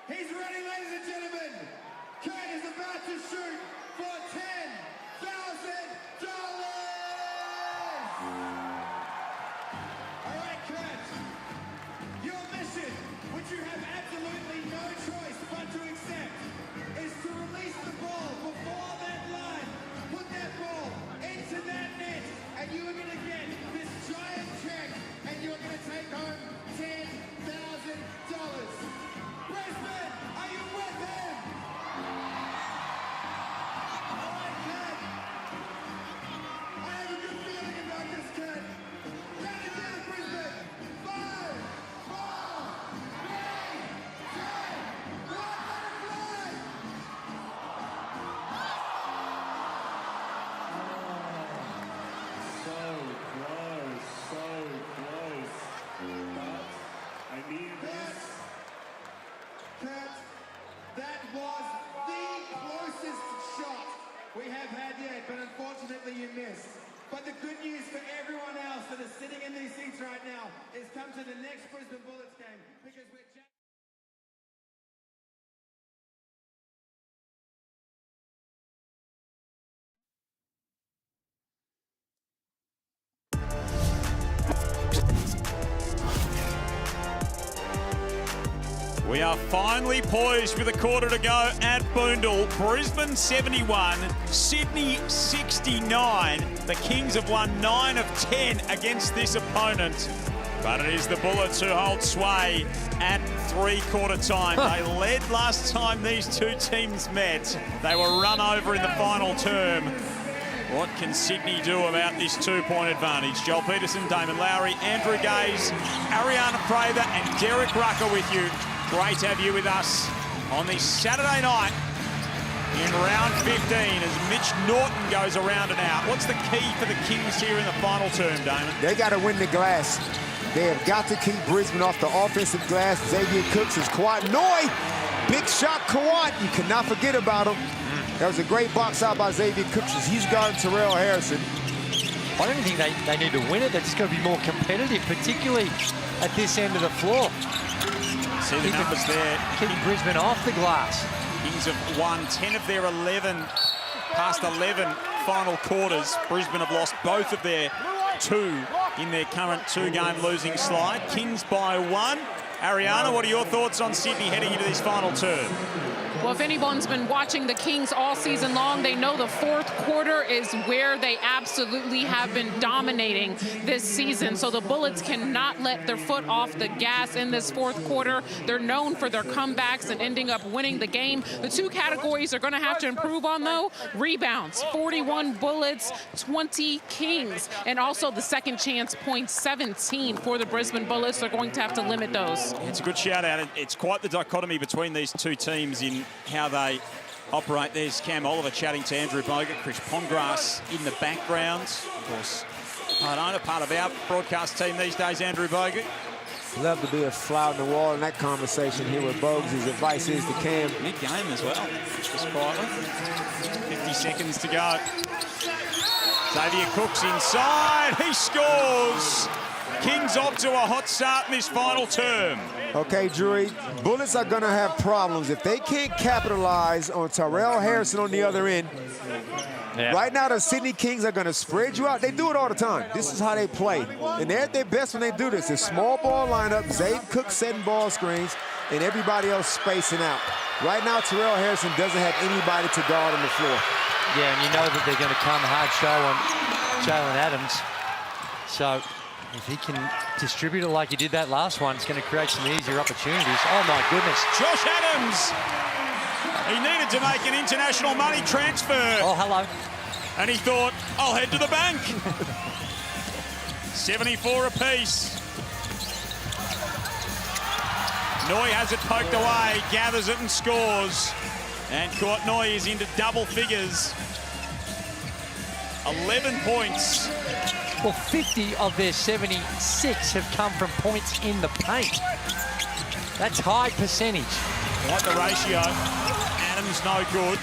He's ready, ladies and gentlemen. Kurt is about to shoot for $10,000. All right, Kurt. Your mission, which you have absolutely no choice but to accept, is to release the ball before that line. Put that ball into that net, and you are going to get this giant check, and you're going to take home $10,000. Brisbane, are you with him? That was the closest shot we have had yet, but unfortunately you missed. But the good news for everyone else that is sitting in these seats right now is come to the next Brisbane Bullets game because we're... We are finally poised with a quarter to go at Boondall. Brisbane 71, Sydney 69. The Kings have won 9 of 10 against this opponent. But it is the Bullets who hold sway at three-quarter time. They led last time these two teams met. They were run over in the final term. What can Sydney do about this 2-point advantage? Joel Peterson, Damon Lowry, Andrew Gaze, Ariana Prather and Derek Rucker with you. Great to have you with us on this Saturday night in round 15 as Mitch Norton goes around and out. What's the key for the Kings here in the final term, Damon? They got to win the glass. They have got to keep Brisbane off the offensive glass. Xavier Cooks is Kawhi Noy. Big shot, Kawhi. You cannot forget about him. That was a great box out by Xavier Cooks as he's guarding Terrell Harrison. I don't think they need to win it. They're just going to be more competitive, particularly at this end of the floor. See the numbers there. Keeping Brisbane off the glass. Kings have won 10 of their 11, past 11 final quarters. Brisbane have lost both of their 2 in their current 2-game losing slide. Kings by 1. Ariana, what are your thoughts on Sydney heading into this final term? Well, if anyone's been watching the Kings all season long, they know the fourth quarter is where they absolutely have been dominating this season. So the Bullets cannot let their foot off the gas in this fourth quarter. They're known for their comebacks and ending up winning the game. The 2 categories they're going to have to improve on, though, rebounds, 41 Bullets, 20 Kings, and also the second chance points, 17 for the Brisbane Bullets. They're going to have to limit those. It's a good shout out. It's quite the dichotomy between these two teams in how they operate. There's Cam Oliver chatting to Andrew Bogut, Chris Pongrass in the background. Of course, part of our broadcast team these days, Andrew Bogut. Love to be a fly on the wall in that conversation here with Bogues. His advice is to Cam. Mid-game as well, just quietly. 50 seconds to go. Xavier Cooks inside, he scores! Kings off to a hot start in this final term. Okay, Drury, Bullets are going to have problems. If they can't capitalize on Terrell Harrison on the other end, right now the Sydney Kings are going to spread you out. They do it all the time. This is how they play. And they're at their best when they do this. It's small ball lineup, Xavier Cooks setting ball screens. and everybody else spacing out. Right now, Terrell Harrison doesn't have anybody to guard on the floor. Yeah, and you know that they're going to come hard show on Jalen Adams. So if he can distribute it like he did that last one, it's going to create some easier opportunities. Oh, my goodness. Josh Adams. He needed to make an international money transfer. Oh, hello. And he thought, I'll head to the bank. 74 apiece. Noy has it poked away, gathers it and scores. And Courtney is into double figures. 11 points. Well, 50 of their 76 have come from points in the paint. That's high percentage. Quite the ratio. Adams no good.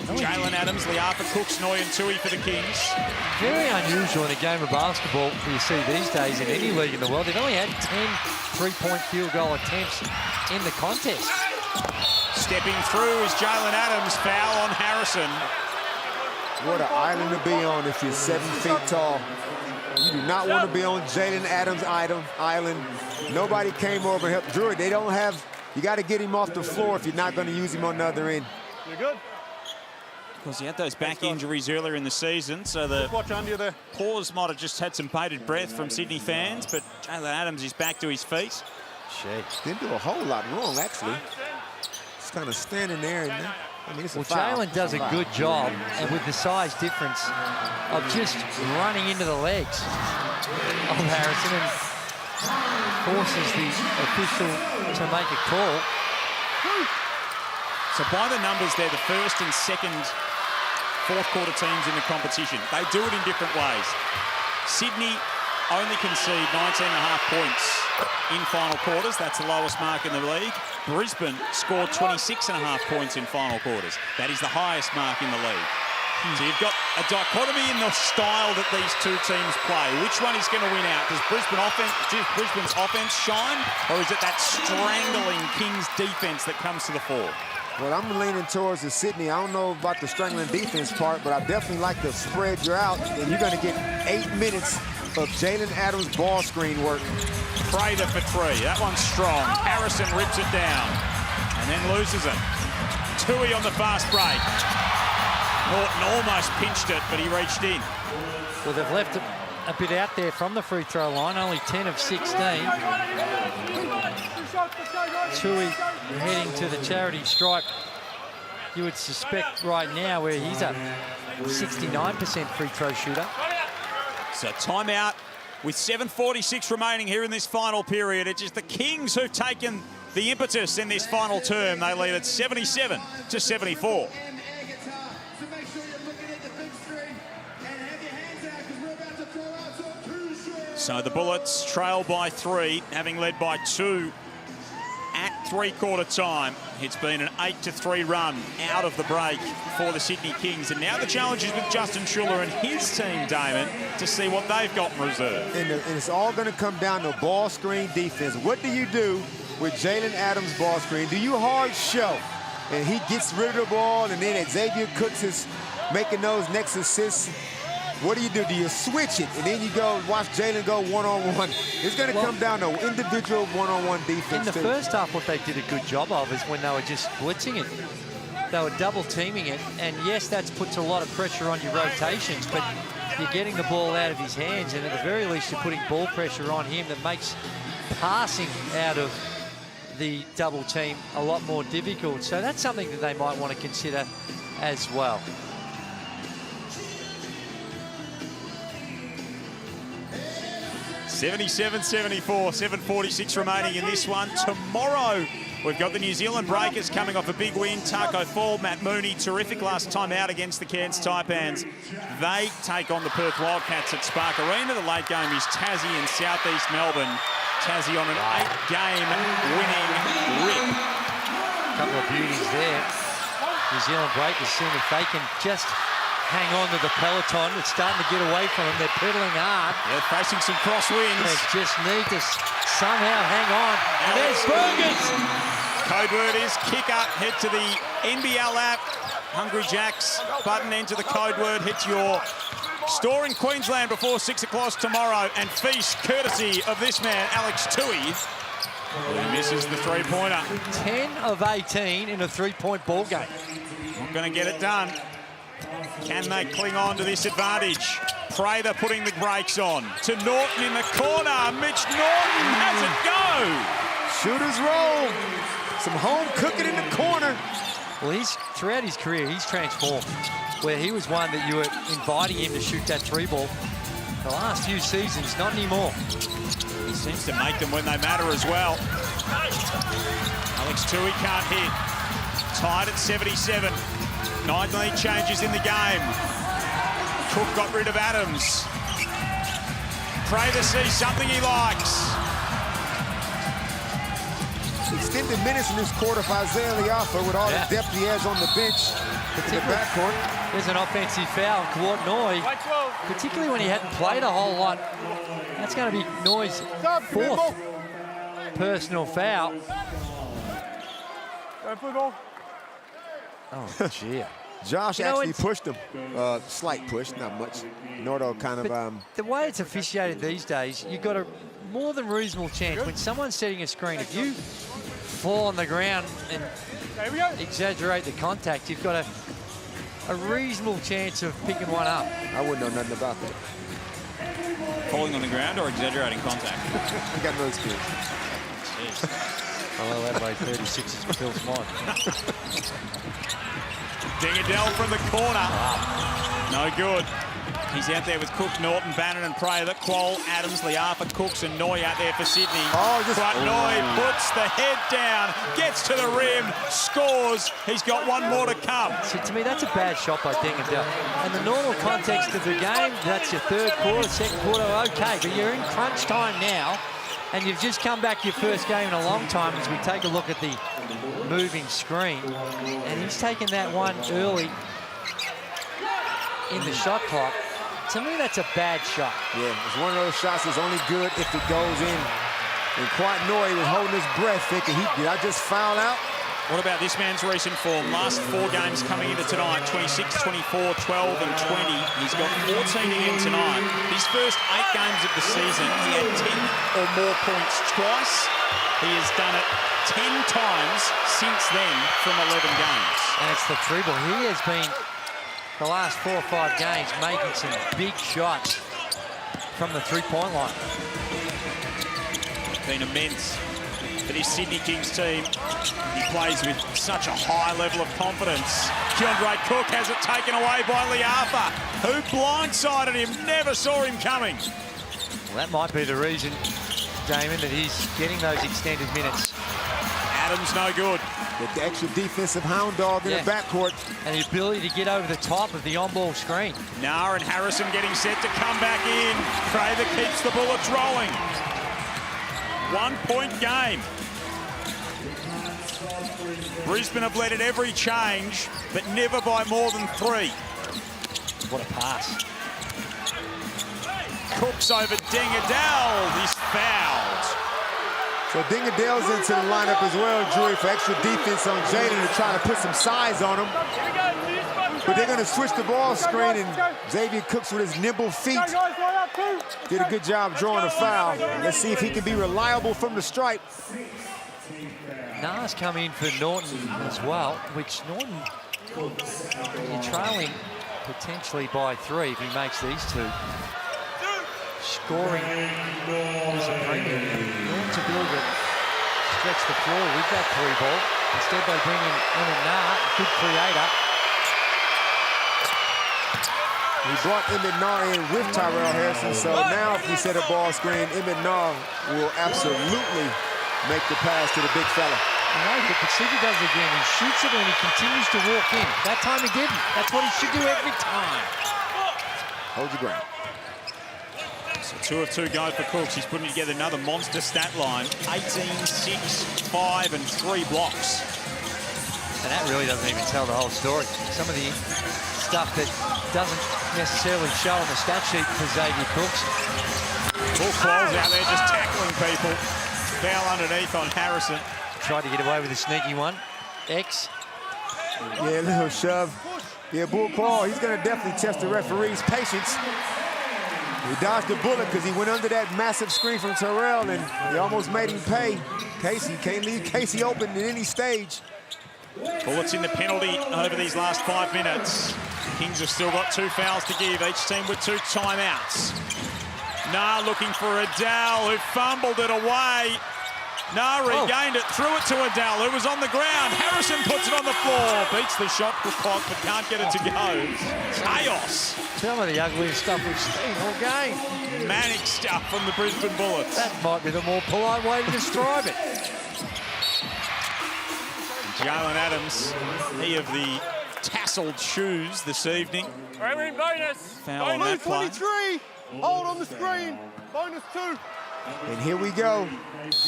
Jalen Adams, Xavier Cooks, Noy and Tui for the Kings. Very unusual in a game of basketball you see these days in any league in the world. They've only had 10 three-point field goal attempts in the contest. Stepping through is Jalen Adams. Foul on Harrison. What an island to be on if you're 7 feet tall. You do not want to be on Jalen Adams' island. Nobody came over and helped Drew it. They don't have, you got to get him off the floor if you're not going to use him on the other end. You're good. Because he had those back injuries earlier in the season, so the pause might have just had some bated breath from Sydney fans, but Jalen Adams is back to his feet. Didn't do a whole lot wrong, actually. Just kind of standing there. And I mean, it's well, Jalen does a good job, and with the size difference of just running into the legs of Harrison and forces the official to make a call. So by the numbers, they're the first and second fourth quarter teams in the competition. They do it in different ways. Sydney only concede 19.5 points in final quarters. That's the lowest mark in the league. Brisbane scored 26.5 points in final quarters. That is the highest mark in the league. So you've got a dichotomy in the style that these two teams play. Which one is going to win out? Does Brisbane's offense shine, or is it that strangling Kings defense that comes to the fore? Well, I'm leaning towards the Sydney. I don't know about the strangling defense part, but I definitely like to spread you out, and you're going to get 8 minutes of Jalen Adams' ball screen work. Prather for 3. That one's strong. Harrison rips it down and then loses it. Tui on the fast break. Norton almost pinched it, but he reached in. Well, they've left a bit out there from the free throw line, only 10 of 16. Tui heading to the charity stripe. You would suspect right now where he's a 69% free throw shooter. So timeout with 7:46 remaining here in this final period. It's just the Kings who've taken the impetus in this final term. They lead at 77-74. So the Bullets trail by 3, having led by 2 at three-quarter time. It's been an 8-3 run out of the break for the Sydney Kings. And now the challenge is with Justin Schuller and his team, Damon, to see what they've got in reserve. And it's all going to come down to ball screen defense. What do you do with Jalen Adams' ball screen? Do you hard show? And he gets rid of the ball, and then Xavier Cooks is making those next assists. What do? Do you switch it, and then you go watch Jalen go one-on-one? It's going to come down to individual one-on-one defense. In the first half, what they did a good job of is when they were just blitzing it. They were double-teaming it, and yes, that puts a lot of pressure on your rotations, but you're getting the ball out of his hands, and at the very least, you're putting ball pressure on him that makes passing out of the double team a lot more difficult. So that's something that they might want to consider as well. (77-74), 7:46 remaining in this one. Tomorrow, we've got the New Zealand Breakers coming off a big win. Taco Fall, Matt Mooney, terrific last time out against the Cairns Taipans. They take on the Perth Wildcats at Spark Arena. The late game is Tassie in southeast Melbourne. Tassie on an 8-game winning rip. A couple of beauties there. New Zealand Breakers seeing if they can just hang on to the peloton. It's starting to get away from them. They're pedaling hard. They're facing some crosswinds. They just need to somehow hang on. And there's Burgers. Code word is kicker. Head to the NBL app. Hungry Jacks button, enter the code word. Hit your Store in Queensland before 6 o'clock tomorrow and feast courtesy of this man, Alex Tui. He misses the three-pointer. 10 of 18 in a three-point ball game. Not going to get it done. Can they cling on to this advantage? Prather putting the brakes on. To Norton in the corner. Mitch Norton has it go. Shooters roll. Some home cooking in the corner. Well, throughout his career, he's transformed. Where he was one that you were inviting him to shoot that three ball. The last few seasons, not anymore. He seems to make them when they matter as well. Alex Tui can't hit. Tied at 77. 9 changes in the game. Cook got rid of Adams. Prather sees something he likes. Extended minutes in this quarter for Isaiah Liafa with all the depth he has on the bench in the backcourt. There's an offensive foul, Kwart Noi, particularly when he hadn't played a whole lot. That's going to be Noi's fourth personal foul. Oh, gee. Josh actually pushed him. Slight push, not much. Nordo kind of... the way it's officiated these days, you've got a more than reasonable chance. When someone's setting a screen, if you fall on the ground and exaggerate the contact, you've got a reasonable chance of picking one up. I wouldn't know nothing about that. Falling on the ground or exaggerating contact? I got no experience. Oh, well, Adelaide 36 is Phil Smart. Dingadell from the corner. No good. He's out there with Cook, Norton, Bannon and Prather. Quoll, Adams, Liafa, Cooks and Noi out there for Sydney. But Noi puts the head down, gets to the rim, scores. He's got one more to come. So to me, that's a bad shot by Dingadell. In the normal context of the game, that's your third quarter, second quarter, okay. But you're in crunch time now, and you've just come back your first game in a long time as we take a look at the moving screen. And he's taken that one early in the shot clock. To me, that's a bad shot. Yeah, it's one of those shots that's only good if it goes in. And Kwart Noi was holding his breath thinking, did I just foul out? What about this man's recent form? Last 4 games coming into tonight, 26, 24, 12 and 20. He's got 14 again tonight. His first 8 games of the season, he had 10 or more points twice. He has done it 10 times since then from 11 games. And it's the three ball. He has been, the last 4 or 5 games, making some big shots from the three-point line. Been immense for this Sydney Kings team. He plays with such a high level of confidence. Keandre Cook has it taken away by Liafa, who blindsided him, never saw him coming. Well, that might be the reason, Damon, that he's getting those extended minutes. Adams no good. With the extra defensive hound dog in the backcourt. And the ability to get over the top of the on-ball screen. Nah and Harrison getting set to come back in. Prather keeps the bullets rolling. 1-point game. Brisbane have led at every change, but never by more than 3. What a pass. Cooks over Dingadell. He's fouled. So Dingadell's into the lineup as well, Drew, for extra defense on Jaden to try to put some size on him. But they're going to switch the ball screen, and Xavier Cooks with his nimble feet did a good job drawing a foul. Let's see if he can be reliable from the stripe. Nas come in for Norton as well, which Norton, you're trailing potentially by 3 if he makes these 2. Scoring is a premium. Norton's ability to stretch the floor with that 3 ball. Instead, they bring in Emmett Nah, good creator. He brought Emmett Nah in with Tyrell Harrison, so now if we set a ball screen, Emmett Nah will absolutely make the pass to the big fella. No, but Pacific does it again. He shoots it and he continues to walk in. That time he didn't. That's what he should do every time. Hold your ground. So 2 of 2 go for Cooks. He's putting together another monster stat line. 18, 6, 5 and 3 blocks. And that really doesn't even tell the whole story. Some of the stuff that doesn't necessarily show on the stat sheet for Xavier Cooks. Full Quolls out there just tackling people. Foul underneath on Harrison. Tried to get away with a sneaky one. X. Yeah, a little shove. Yeah, Bull Claw, he's going to definitely test the referee's patience. He dodged the bullet because he went under that massive screen from Terrell, and he almost made him pay. Casey can't leave Casey open at any stage. Bullets in the penalty over these last 5 minutes. Kings have still got 2 fouls to give, each team with 2 timeouts. Nah looking for Adele, who fumbled it away. Nah regained it, threw it to Adele, who was on the ground. Harrison puts it on the floor, beats the shot clock, but can't get it to go. Chaos. Some of the ugliest stuff we've seen all game. Manic stuff from the Brisbane Bullets. That might be the more polite way to describe it. Jalen Adams, he of the tasseled shoes this evening. Bonus. Foul on that play. 23. Hold on the screen. Bonus 2. And here we go.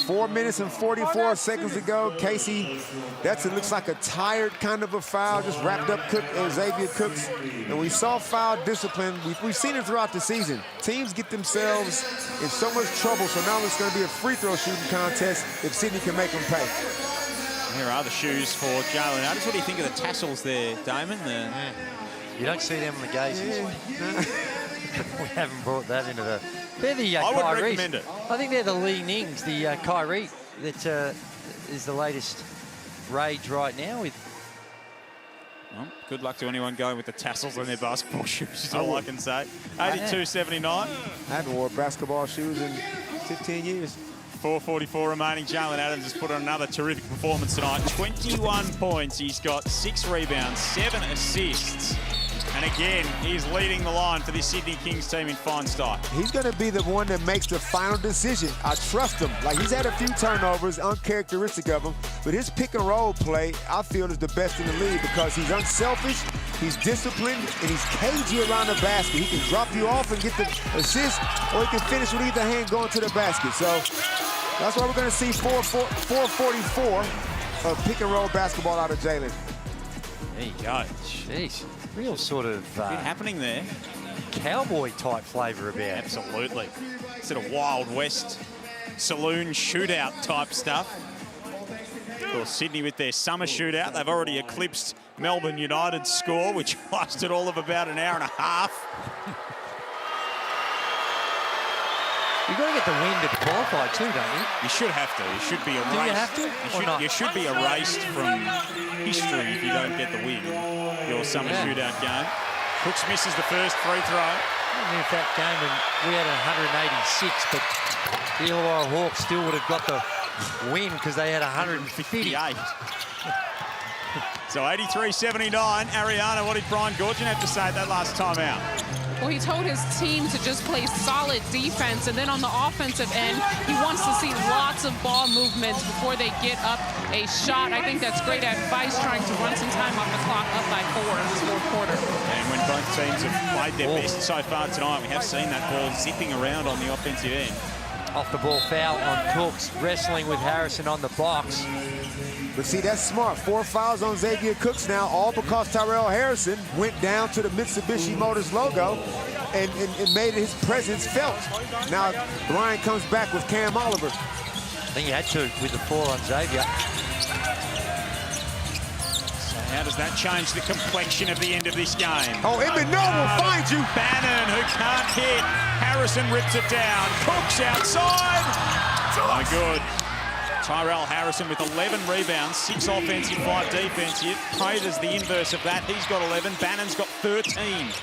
4 minutes and 44 seconds to go. Casey, it looks like a tired kind of a foul, just wrapped up Xavier Cooks. And we saw foul discipline. We've seen it throughout the season. Teams get themselves in so much trouble, so now it's going to be a free throw shooting contest if Sydney can make them pay. Here are the shoes for Jalen Adams. What do you think of the tassels there, Damon? You don't see them on the gazes. We haven't brought that into the... They're the I would Kyrie. recommend it. I think they're the Lee Nings, the Kyrie that is the latest rage right now. With Well, good luck to anyone going with the tassels on their basketball shoes, is all I can say. 82-79. I haven't worn basketball shoes in 15 years. 4:44 remaining. Jalen Adams has put on another terrific performance tonight. 21 points. He's got 6 rebounds, 7 assists. And again, he's leading the line for this Sydney Kings team in fine style. He's going to be the one that makes the final decision. I trust him. Like, he's had a few turnovers, uncharacteristic of him, but his pick and roll play, I feel, is the best in the league because he's unselfish, he's disciplined, and he's cagey around the basket. He can drop you off and get the assist, or he can finish with either hand going to the basket. So that's why we're going to see 444 of pick and roll basketball out of Jalen. There you go. Jeez. Real sort of happening there. Cowboy type flavour about it. Absolutely. Sort of Wild West saloon shootout type stuff. Of course, Sydney with their summer shootout, they've already eclipsed Melbourne United's score, which lasted all of about an hour and a half. You've got to get the win to qualify too, don't you? You should have to. You should be erased. Do you have to? You should be erased from history if you don't get the win. Your summer shootout game. Cooks misses the first free throw. I mean, if that game we had 186, but the Illawarra Hawks still would have got the win because they had 158. So 83-79. Ariana, what did Brian Goorjian have to say at that last time out? Well, he told his team to just play solid defense, and then on the offensive end, he wants to see lots of ball movements before they get up a shot. I think that's great advice, trying to run some time off the clock up by 4 in this fourth quarter. And when both teams have played their best so far tonight, we have seen that ball zipping around on the offensive end. Off the ball foul on Cooks, wrestling with Harrison on the box. But see, that's smart. 4 fouls on Xavier Cooks now, all because Tyrell Harrison went down to the Mitsubishi Motors logo and made his presence felt. Now, Brian comes back with Cam Oliver. I think he had to with the 4 on Xavier. So how does that change the complexion of the end of this game? Oh, Emmett No will find you. Bannon, who can't hit. Harrison rips it down. Cooks outside. No good. Tyrell Harrison with 11 rebounds, 6 offensive, 5 defensive. Prater's the inverse of that. He's got 11. Bannon's got 13.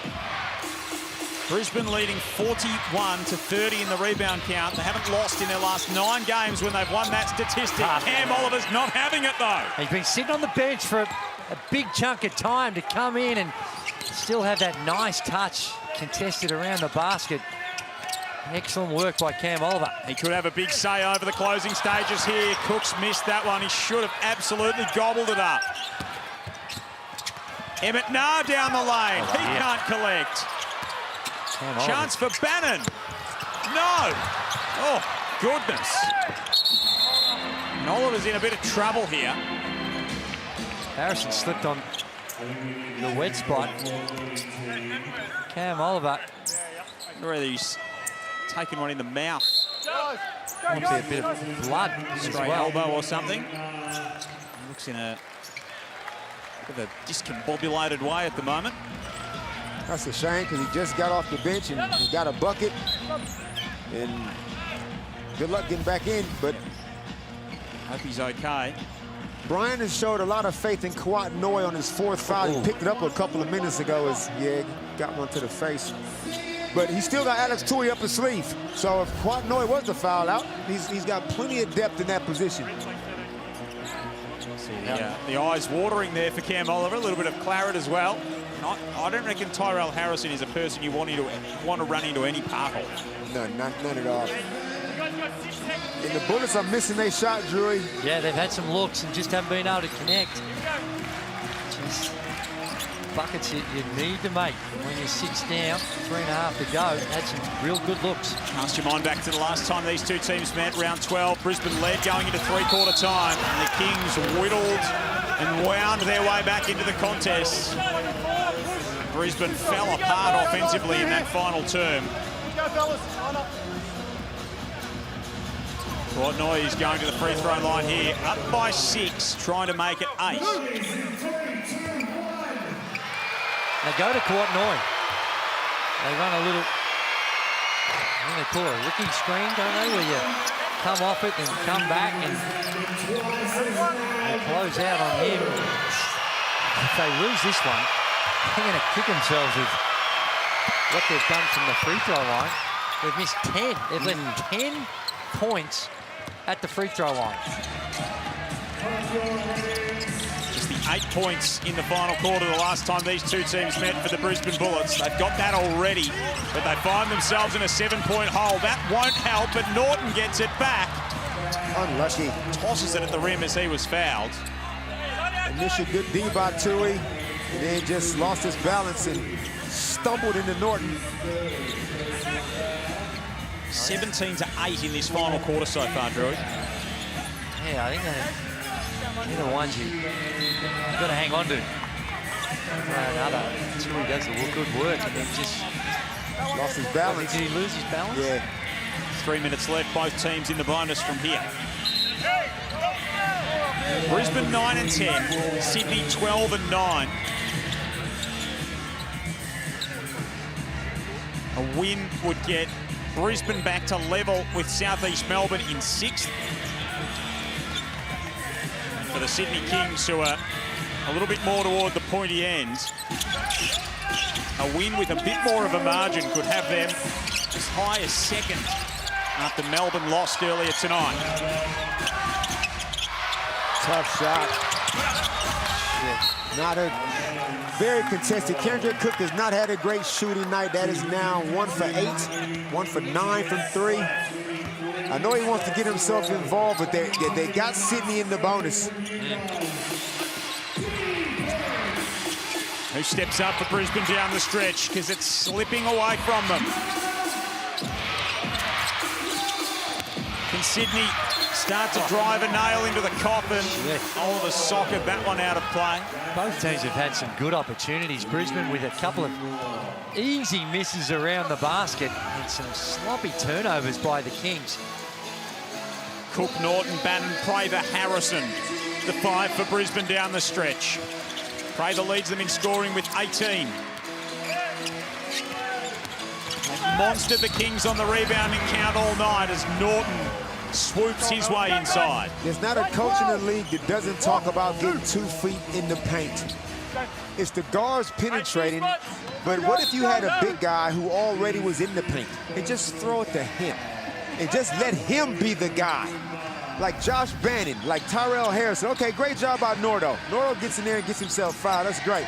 Brisbane leading 41-30 in the rebound count. They haven't lost in their last 9 games when they've won that statistic. Cam Oliver's not having it, though. He's been sitting on the bench for a big chunk of time to come in and still have that nice touch contested around the basket. Excellent work by Cam Oliver. He could have a big say over the closing stages here. Cooks missed that one. He should have absolutely gobbled it up. Emmett Nah down the lane. He can't collect. Chance for Bannon. No. Oh, goodness. And Oliver's in a bit of trouble here. Harrison slipped on the wet spot. Cam Oliver. Whether he's taken one in the mouth. Might be a bit of blood as Stray well. elbow or something. Looks in a with a discombobulated way at the moment. That's a shame because he just got off the bench and he got a bucket. And good luck getting back in, but hope he's okay. Brian has showed a lot of faith in Kawhi Noy on his fourth foul. He picked it up a couple of minutes ago as, got one to the face. But he still got Alex Tui up his sleeve. So if Kawhi Noy was the foul out, he's got plenty of depth in that position. The eyes watering there for Cam Oliver. A little bit of claret as well. I don't reckon Tyrell Harrison is a person you want to run into any pothole. No, none at all. And the Bullets are missing their shot, Drewy. Yeah, they've had some looks and just haven't been able to connect. Just buckets you need to make when you're 6 down, 3.5 to go. Had some real good looks. Cast your mind back to the last time these two teams met, round 12. Brisbane led going into three-quarter time. And the Kings whittled and wound their way back into the contest. Brisbane fell apart offensively in that final term. Noy is going to the free throw line here, up by 6, trying to make it 8. They go to Noy. They run a little, what do they call it, a rookie screen, don't they, where you come off it and come back and they close out on him. If they lose this one, they're going to kick themselves with what they've done from the free throw line. They've missed 10. They've left 10 points at the free throw line. Just the 8 points in the final quarter the last time these two teams met for the Brisbane Bullets. They've got that already, but they find themselves in a 7-point hole. That won't help, but Norton gets it back. Unlucky. Tosses it at the rim as he was fouled. Initial good D by Tui, and then just lost his balance and stumbled into Norton. 17-8 in this final quarter so far, Drew. Yeah, I think they're the ones you've got to hang on to for another. Tui does the good work and then just lost his balance. Did he lose his balance? Yeah. 3 minutes left, both teams in the bonus from here. Brisbane 9-10, Sydney 12-9. A win would get Brisbane back to level with South East Melbourne in 6th. And for the Sydney Kings, who are a little bit more toward the pointy ends, a win with a bit more of a margin could have them as high as 2nd after Melbourne lost earlier tonight. Tough shot. Yeah, not a very contested. Xavier Cooks has not had a great shooting night. That is now 1 for 8, 1 for 9 from 3. I know he wants to get himself involved, but they got Sydney in the bonus. Who steps up for Brisbane down the stretch because it's slipping away from them. Can Sydney start to drive a nail into the coffin? Oliver sockered that one out of play. Both teams have had some good opportunities. Brisbane with a couple of easy misses around the basket and some sloppy turnovers by the Kings. Cook, Norton, Bannon, Prather, Harrison. The 5 for Brisbane down the stretch. Prather leads them in scoring with 18. They've monstered the Kings on the rebounding count all night as Norton swoops his way inside. There's not a coach in the league that doesn't talk about getting 2 feet in the paint. It's the guards penetrating, but what if you had a big guy who already was in the paint and just throw it to him and just let him be the guy? Like Josh Bannon, like Tyrell Harrison. Okay, great job by Nordo. Nordo gets in there and gets himself fouled. That's great.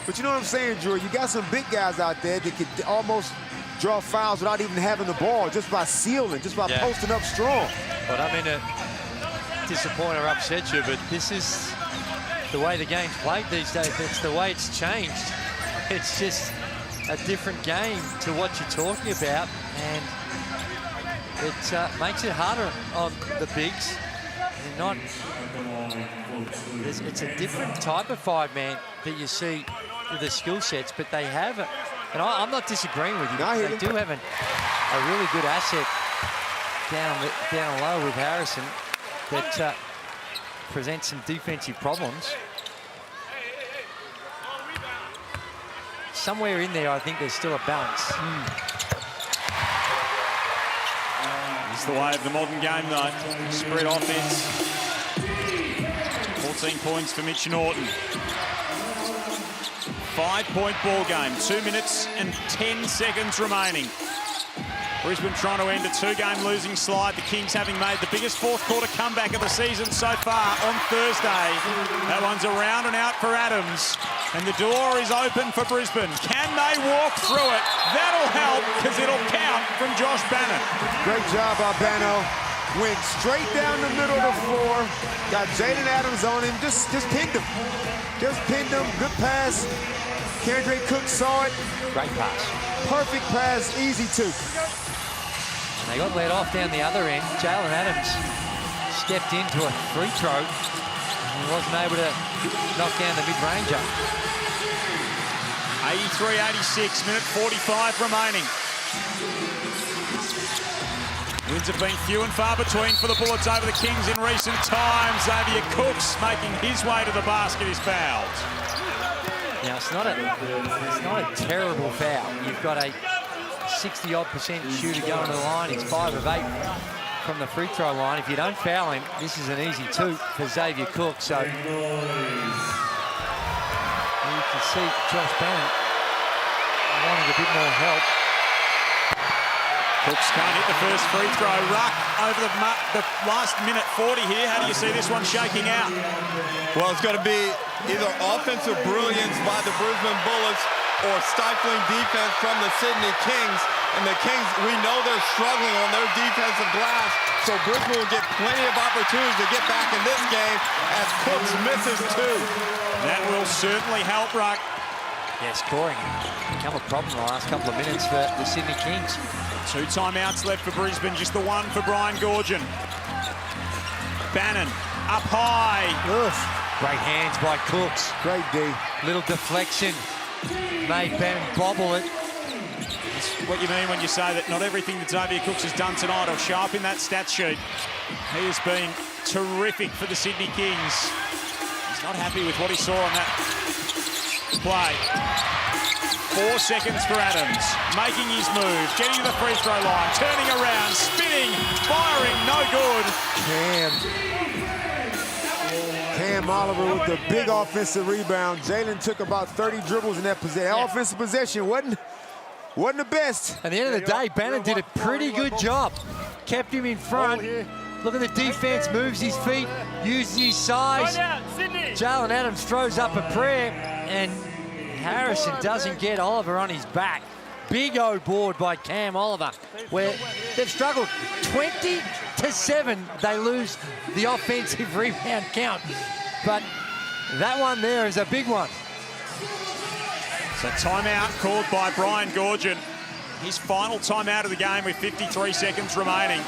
But you know what I'm saying, Drew? You got some big guys out there that could almost draw fouls without even having the ball, just by sealing, just by posting up strong. But I mean, disappoint or upset you, but this is the way the game's played these days. It's the way it's changed. It's just a different game to what you're talking about, and it makes it harder on the bigs. They're not. It's a different type of 5-man that you see with the skill sets, but they have it. And I'm not disagreeing with you. They do have a really good asset down low with Harrison that presents some defensive problems. somewhere in there, I think there's still a balance. It's the way of the modern game, though. Spread offense. 14 points for Mitch Norton. 5-point ball game. 2 minutes and 10 seconds remaining. Brisbane trying to end a 2-game losing slide. The Kings having made the biggest fourth-quarter comeback of the season so far on Thursday. That one's around and out for Adams. And the door is open for Brisbane. Can they walk through it? That'll help, because it'll count from Josh Bannon. Great job, Albano. Went straight down the middle of the floor. Got Jaden Adams on him. Just pinned him. Just pinned him. Good pass. Xavier Cooks saw it. Great pass. Perfect pass. Easy two. And they got let off down the other end. Jalen Adams stepped into a free throw and wasn't able to knock down the mid-ranger. 83-86, minute 45 remaining. Wins have been few and far between for the Bullets over the Kings in recent times. Xavier Cooks making his way to the basket is fouled. Now, it's not a terrible foul. You've got a 60-odd% shooter going to the line. He's 5 of 8 from the free throw line. If you don't foul him, this is an easy 2 for Xavier Cooks. So you can see Josh Bannon wanting a bit more help. Cooks can't hit the first free throw. Ruck over the last minute 40 here. How do you see this one shaking out? Well, it's going to be either offensive brilliance by the Brisbane Bullets or stifling defense from the Sydney Kings. And the Kings, we know they're struggling on their defensive glass, so Brisbane will get plenty of opportunities to get back in this game as Cooks misses 2. That will certainly help, Ruck. Yeah, scoring become a problem the last couple of minutes for the Sydney Kings. 2 timeouts left for Brisbane, just the one for Brian Goorjian. Bannon up high. Oof. Great hands by Cooks. Great D. Little deflection. Made Bannon bobble it. That's what you mean when you say that not everything that Xavier Cooks has done tonight will show up in that stat sheet. He has been terrific for the Sydney Kings. He's not happy with what he saw on that play. 4 seconds for Adams, making his move, getting to the free throw line, turning around, spinning, firing, no good. Cam Oliver with the big offensive rebound. Jalen took about 30 dribbles in that possession. That offensive possession wasn't the best. At the end of the day, Bannon did a pretty good job. Kept him in front. Look at the defense, moves his feet, uses his size. Jalen Adams throws up a prayer, and Harrison doesn't get Oliver on his back. Big O board by Cam Oliver, where they've struggled. 20-7, they lose the offensive rebound count. But that one there is a big one. So timeout called by Brian Goorjian. His final timeout of the game with 53 seconds remaining.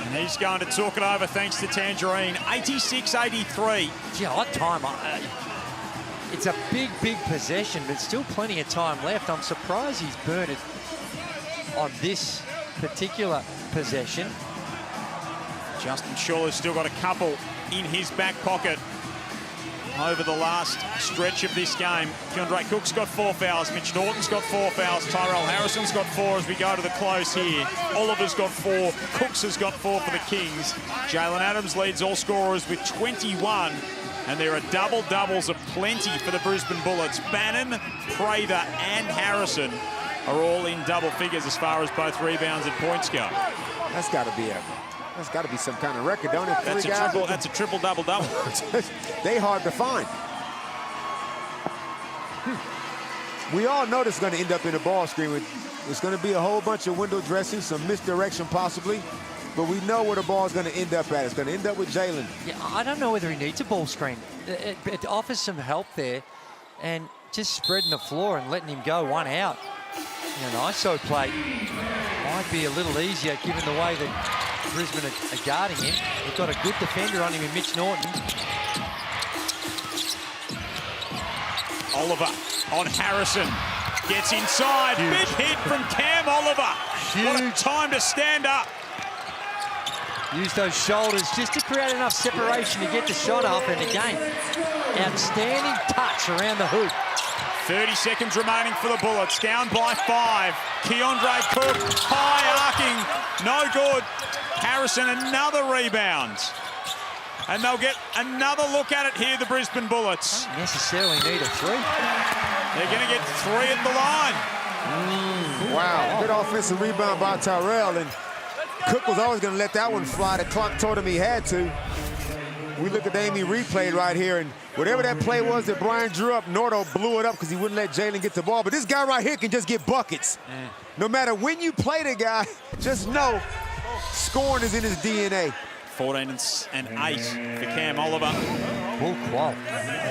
And he's going to talk it over thanks to Tangerine. 86-83. Yeah, odd time. It's a big, big possession, but still plenty of time left. I'm surprised he's burned it on this particular possession. Justin Shawler's still got a couple in his back pocket over the last stretch of this game. Xavier Cooks got 4 fouls. Mitch Norton's got 4 fouls. Tyrell Harrison's got 4 as we go to the close here. Oliver's got 4. Cooks has got 4 for the Kings. Jalen Adams leads all scorers with 21. And there are double-doubles aplenty for the Brisbane Bullets. Bannon, Prather and Harrison are all in double figures as far as both rebounds and points go. That's got to be some kind of record, don't it? That's a triple double-double. They hard to find. We all know this is going to end up in a ball screen. It's going to be a whole bunch of window dressing, some misdirection possibly. But we know where the ball is going to end up at. It's going to end up with Jalen. Yeah, I don't know whether he needs a ball screen. It offers some help there, and just spreading the floor and letting him go 1 out. An ISO play might be a little easier given the way that Brisbane are guarding him. They've got a good defender on him in Mitch Norton. Oliver on Harrison. Gets inside. Huge. Big hit from Cam Oliver. Huge. What a time to stand up. Use those shoulders just to create enough separation to get the shot off, and again, outstanding touch around the hoop. 30 seconds remaining for the Bullets. Down by 5. Keandre Cook, high arcing, no good. Harrison, another rebound. And they'll get another look at it here, the Brisbane Bullets. Don't necessarily need a 3. They're going to get 3 at the line. Wow, good offensive rebound by Tyrell, and Cook was always going to let that one fly. The clock told him he had to. We look at the Amy replay right here, and whatever that play was that Brian drew up, Nordo blew it up because he wouldn't let Jalen get the ball. But this guy right here can just get buckets. No matter when you play the guy, just know scoring is in his DNA. 14 and 8 for Cam Oliver. Bull Qual.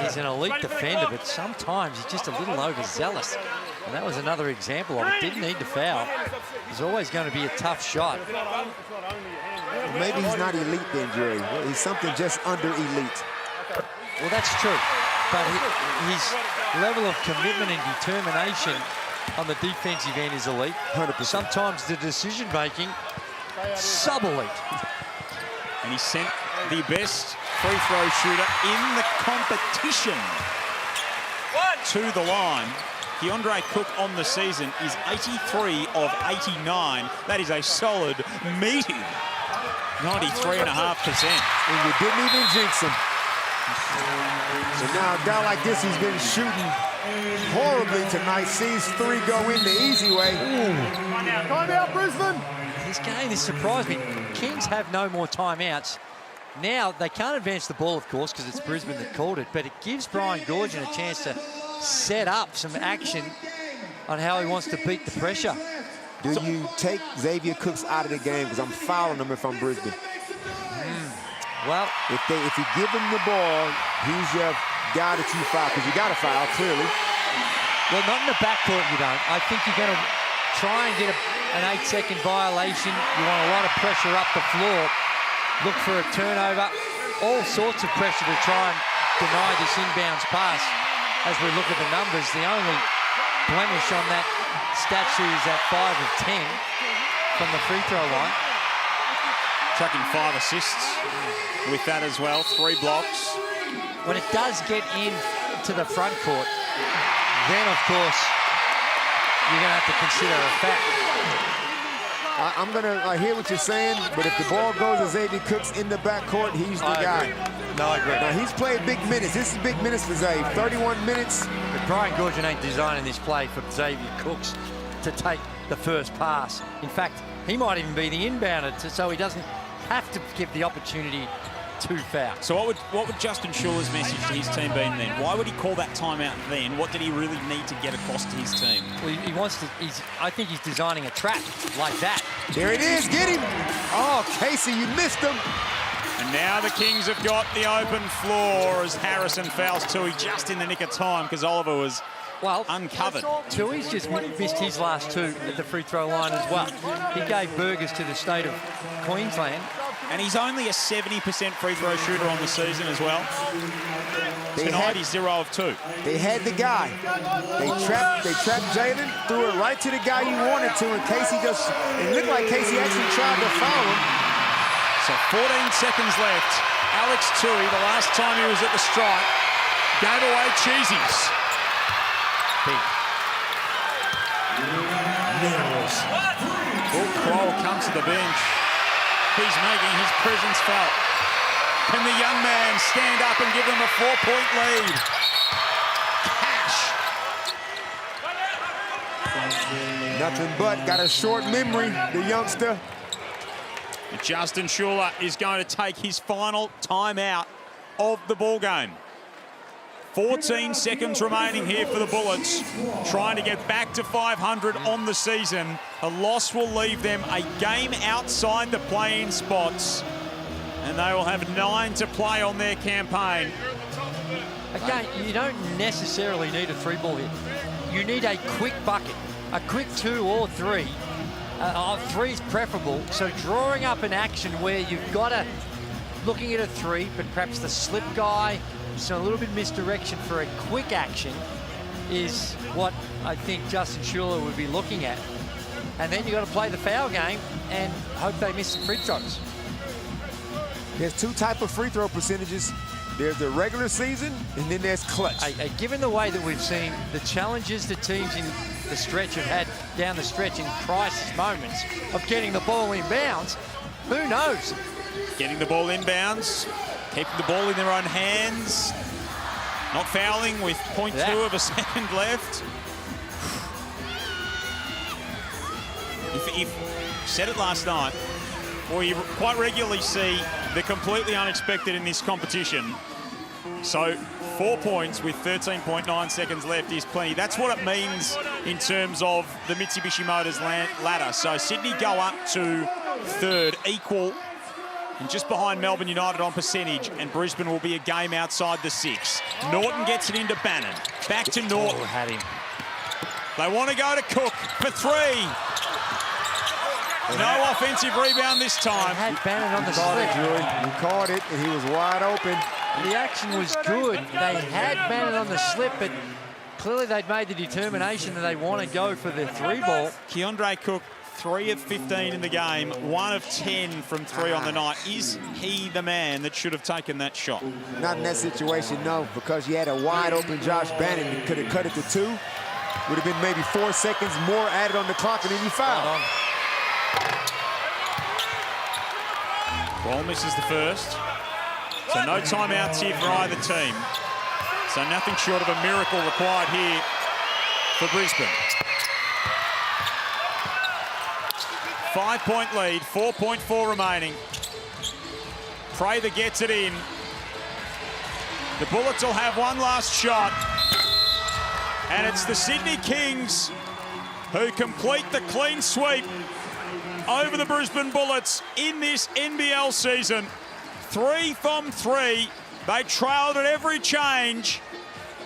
He's an elite defender, but sometimes he's just a little overzealous. And that was another example of it. Didn't need to foul. It's always going to be a tough shot. Maybe he's not elite then, Jerry. He's something just under elite. Well, that's true. But his level of commitment and determination on the defensive end is elite. 100%. Sometimes the decision-making, sub-elite. And he sent the best free throw shooter in the competition to the line. Keandre Cook on the season is 83 of 89. That is a solid, meaty 93.5%. And you didn't even jinx him. So now a guy like this, he's been shooting horribly tonight, sees 3 go in the easy way. Time out, Brisbane! This game has surprised me. Kings have no more timeouts. Now, they can't advance the ball, of course, because it's Brisbane that called it, but it gives Brian Goorjian a chance to set up some action on how he wants to beat the pressure. Do you take Xavier Cooks out of the game? Because I'm fouling him if I'm Brisbane. Well, if you give him the ball, he's your guy that you foul, because you got to foul, clearly. Well, not in the backcourt, you don't. I think you're going to try and get an 8-second violation. You want a lot of pressure up the floor. Look for a turnover. All sorts of pressure to try and deny this inbounds pass. As we look at the numbers, the only blemish on that stat sheet is that 5 of 10 from the free throw line. Chucking 5 assists with that as well, 3 blocks. When it does get in to the front court, then of course you're going to have to consider a foul. I hear what you're saying, but if the ball goes to Xavier Cooks in the backcourt, he's the guy. No, I agree. Now, he's played big minutes. This is big minutes for Xavier. 31 minutes. But Brian Goorjian ain't designing this play for Xavier Cooks to take the first pass. In fact, he might even be the inbounder, so he doesn't have to give the opportunity to foul. So what would Justin Schuler's message to his team been then? Why would he call that timeout then? What did he really need to get across to his team? Well, he wants to. I think he's designing a trap like that. There it is. Get him. Oh, Casey, you missed him. And now the Kings have got the open floor as Harrison fouls Tui just in the nick of time because Oliver was uncovered. Tui's just missed his last 2 at the free throw line as well. He gave burgers to the state of Queensland. And he's only a 70% free throw shooter on the season as well. Tonight he's 0 of 2. They had the guy. They trapped Jalen, threw it right to the guy you wanted to, and Casey it looked like Casey actually tried to foul him. So 14 seconds left. Alex Tui, the last time he was at the stripe, gave away cheesies. Big. Bull Kroll comes to the bench. He's making his presence felt. Can the young man stand up and give them a 4-point lead? Cash. Nothing but got a short memory, the youngster. Justin Schuler is going to take his final timeout of the ball game. 14 seconds remaining here for the Bullets, trying to get back to 500 on the season. A loss will leave them a game outside the play-in spots, and they will have 9 to play on their campaign. Again, you don't necessarily need a 3-ball hit. You need a quick bucket, a quick 2 or 3. 3 is preferable, so drawing up an action where you've got to, looking at a 3, but perhaps the slip guy, so a little bit misdirection for a quick action is what I think Justin Schuler would be looking at. And then you've got to play the foul game and hope they miss some free throws. There's 2 types of free throw percentages. There's the regular season, and then there's clutch. Given the way that we've seen the challenges the teams in the stretch have had down the stretch in crisis moments of getting the ball in bounds, who knows? Getting the ball in bounds, keeping the ball in their own hands, not fouling with 0.2 of a second left. If said it last night, well, you quite regularly see the completely unexpected in this competition. So 4 points with 13.9 seconds left is plenty. That's what it means in terms of the Mitsubishi Motors ladder. So Sydney go up to third, equal, and just behind Melbourne United on percentage, and Brisbane will be a game outside the 6. Norton gets it into Bannon. Back to Norton. Had him. They want to go to Cook for 3. No offensive rebound this time. Had Bannon on the slip. He caught it, and he was wide open. The action was good. They had Bannon on the slip, but clearly they'd made the determination that they want to go for the 3 ball. Keondre Cook, 3 of 15 in the game, 1 of 10 from 3 on the night. Is he the man that should have taken that shot? Not in that situation, no, because you had a wide open Josh Bannon who could have cut it to 2. Would have been maybe 4 seconds more added on the clock, and then you foul. Ball misses the first. So no timeouts here for either team. So nothing short of a miracle required here for Brisbane. 5-point lead, 4.4 remaining. Prather gets it in. The Bullets will have one last shot. And it's the Sydney Kings who complete the clean sweep over the Brisbane Bullets in this NBL season. 3 from 3. They trailed at every change.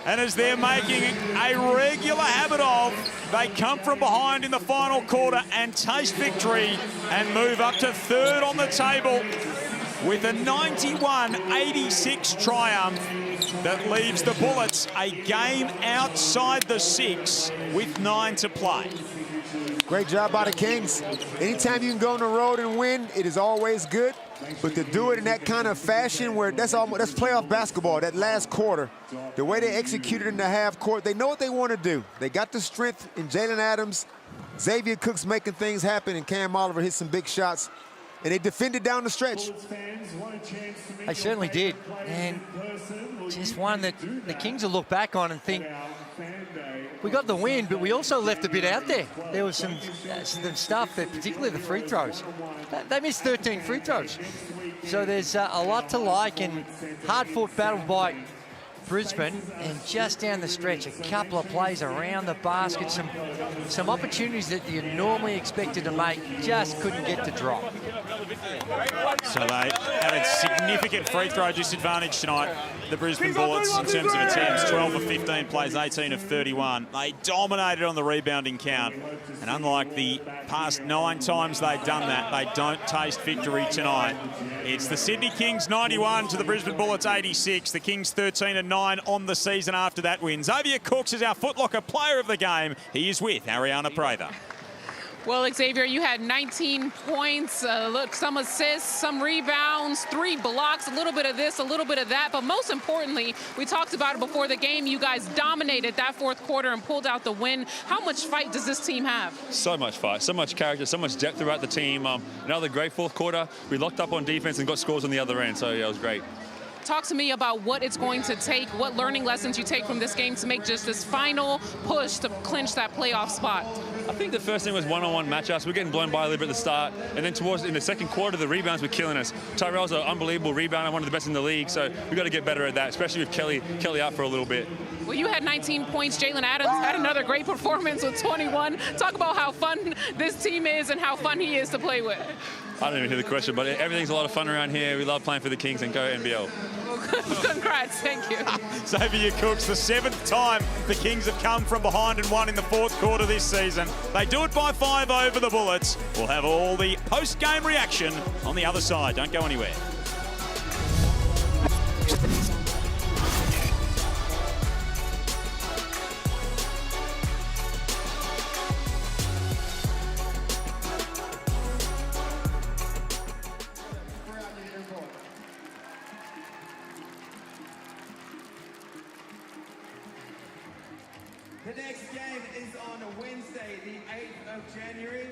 And as they're making a regular habit of, they come from behind in the final quarter and taste victory and move up to third on the table with a 91-86 triumph that leaves the Bullets a game outside the 6 with 9 to play. Great job by the Kings. Anytime you can go on the road and win, it is always good. But to do it in that kind of fashion where that's playoff basketball, that last quarter, the way they executed in the half court, they know what they want to do. They got the strength in Jalen Adams, Xavier Cooks making things happen, and Cam Oliver hit some big shots. And they defended down the stretch. They certainly did. And just one that the Kings will look back on and think, we got the win, but we also left a bit out there. There was some stuff, that, particularly the free throws. They missed 13 free throws. So there's a lot to like, and hard-fought battle by Brisbane, and just down the stretch, a couple of plays around the basket, some opportunities that you're normally expected to make, just couldn't get to drop. So they had a significant free throw disadvantage tonight, the Brisbane Bullets, in terms of attempts. 12 of 15 plays, 18 of 31. They dominated on the rebounding count. And unlike the past 9 times they've done that, they don't taste victory tonight. It's the Sydney Kings 91 to the Brisbane Bullets 86. The Kings 13-9 on the season after that win. Xavier Cooks is our Foot Locker player of the game. He is with Ariana Prather. Well, Xavier, you had 19 points, look, some assists, some rebounds, 3 blocks, a little bit of this, a little bit of that. But most importantly, we talked about it before the game, you guys dominated that 4th quarter and pulled out the win. How much fight does this team have? So much fight, so much character, so much depth throughout the team. Another great 4th quarter. We locked up on defense and got scores on the other end, so yeah, it was great. Talk to me about what it's going to take, what learning lessons you take from this game to make just this final push to clinch that playoff spot. I think the first thing was one-on-one matchups. We're getting blown by a little bit at the start, and then in the second quarter, the rebounds were killing us. Tyrell's an unbelievable rebounder, one of the best in the league, so we've got to get better at that, especially with Kelly out for a little bit. Well, you had 19 points. Jalen Adams had another great performance with 21. Talk about how fun this team is and how fun he is to play with. I don't even hear the question, but everything's a lot of fun around here. We love playing for the Kings, and go NBL. Congrats, thank you. Xavier Cooks, the 7th time the Kings have come from behind and won in the 4th quarter this season. They do it by 5 over the Bullets. We'll have all the post-game reaction on the other side. Don't go anywhere. The next game is on Wednesday, the 8th of January.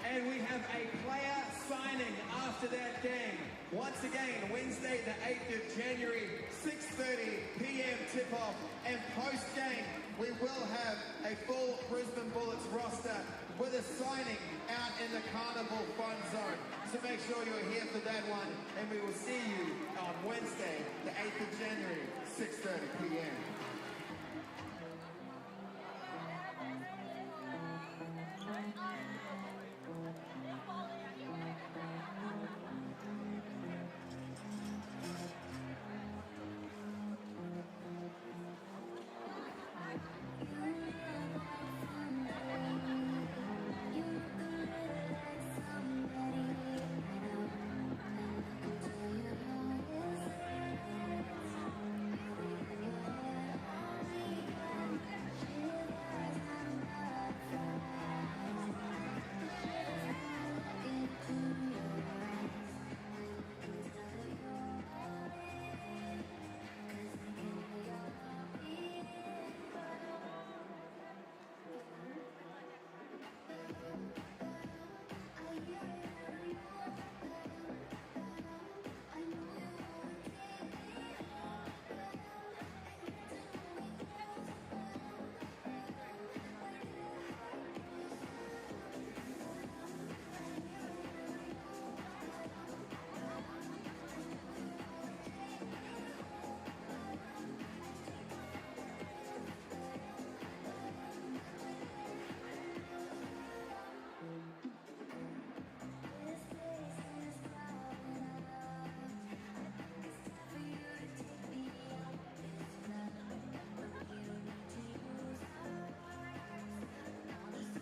And we have a player signing after that game. Once again, Wednesday, the 8th of January, 6:30 p.m. tip-off. And post-game, we will have a full Brisbane Bullets roster with a signing out in the Carnival Fun Zone. So make sure you're here for that one. And we will see you on Wednesday, the 8th of January, 6:30 p.m.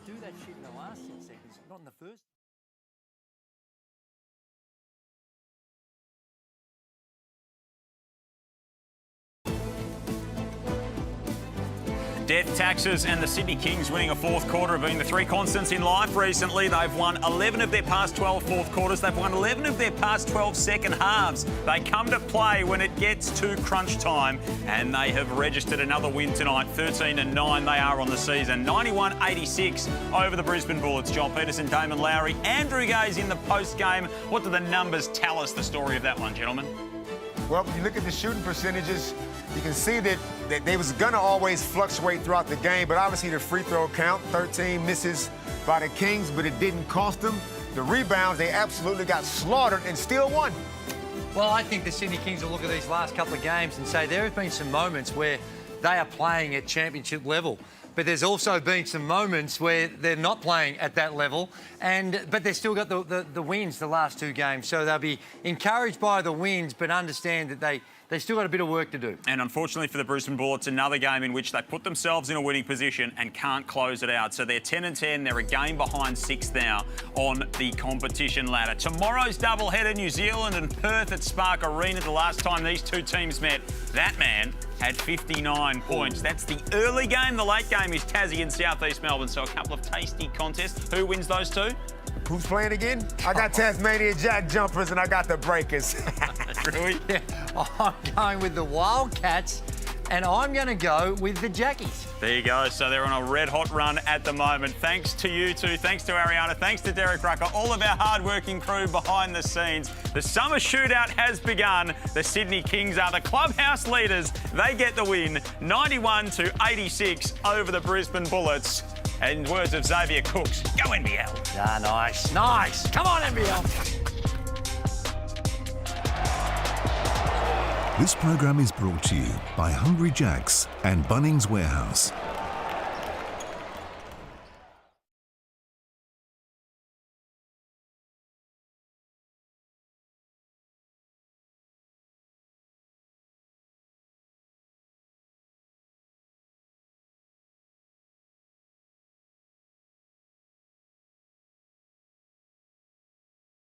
Do that shit in the last 6 seconds, not in the first. Death taxes and the Sydney Kings winning a fourth quarter have been the three constants in life recently. They've won 11 of their past 12 fourth quarters. They've won 11 of their past 12 second halves. They come to play when it gets to crunch time, and they have registered another win tonight. 13-9 they are on the season. 91-86 over the Brisbane Bullets. John Peterson, Damon Lowry, Andrew Gaze in the post-game. What do the numbers tell us, the story of that one, gentlemen? Well, when you look at the shooting percentages, you can see that they was going to always fluctuate throughout the game, but obviously the free throw count, 13 misses by the Kings, but it didn't cost them. The rebounds, they absolutely got slaughtered and still won. Well, I think the Sydney Kings will look at these last couple of games and say there have been some moments where they are playing at championship level. But there's also been some moments where they're not playing at that level, but they've still got the wins the last two games. So they'll be encouraged by the wins, but understand that they still got a bit of work to do. And unfortunately for the Brisbane Bullets, another game in which they put themselves in a winning position and can't close it out. So they're 10-10. They're a game behind sixth now on the competition ladder. Tomorrow's doubleheader, New Zealand and Perth at Spark Arena. The last time these two teams met, that man had 59 points. That's the early game. The late game is Tassie and South East Melbourne. So a couple of tasty contests. Who wins those two? Who's playing again? I got Tasmania Jack Jumpers and I got the Breakers. Really? Yeah, I'm going with the Wildcats and I'm going to go with the Jackies. There you go. So they're on a red-hot run at the moment. Thanks to you two. Thanks to Ariana. Thanks to Derek Rucker. All of our hard-working crew behind the scenes. The summer shootout has begun. The Sydney Kings are the clubhouse leaders. They get the win, 91-86 over the Brisbane Bullets. And in words of Xavier Cooks, go NBL. Ah, nice. Nice. Come on, NBL. This program is brought to you by Hungry Jack's and Bunnings Warehouse.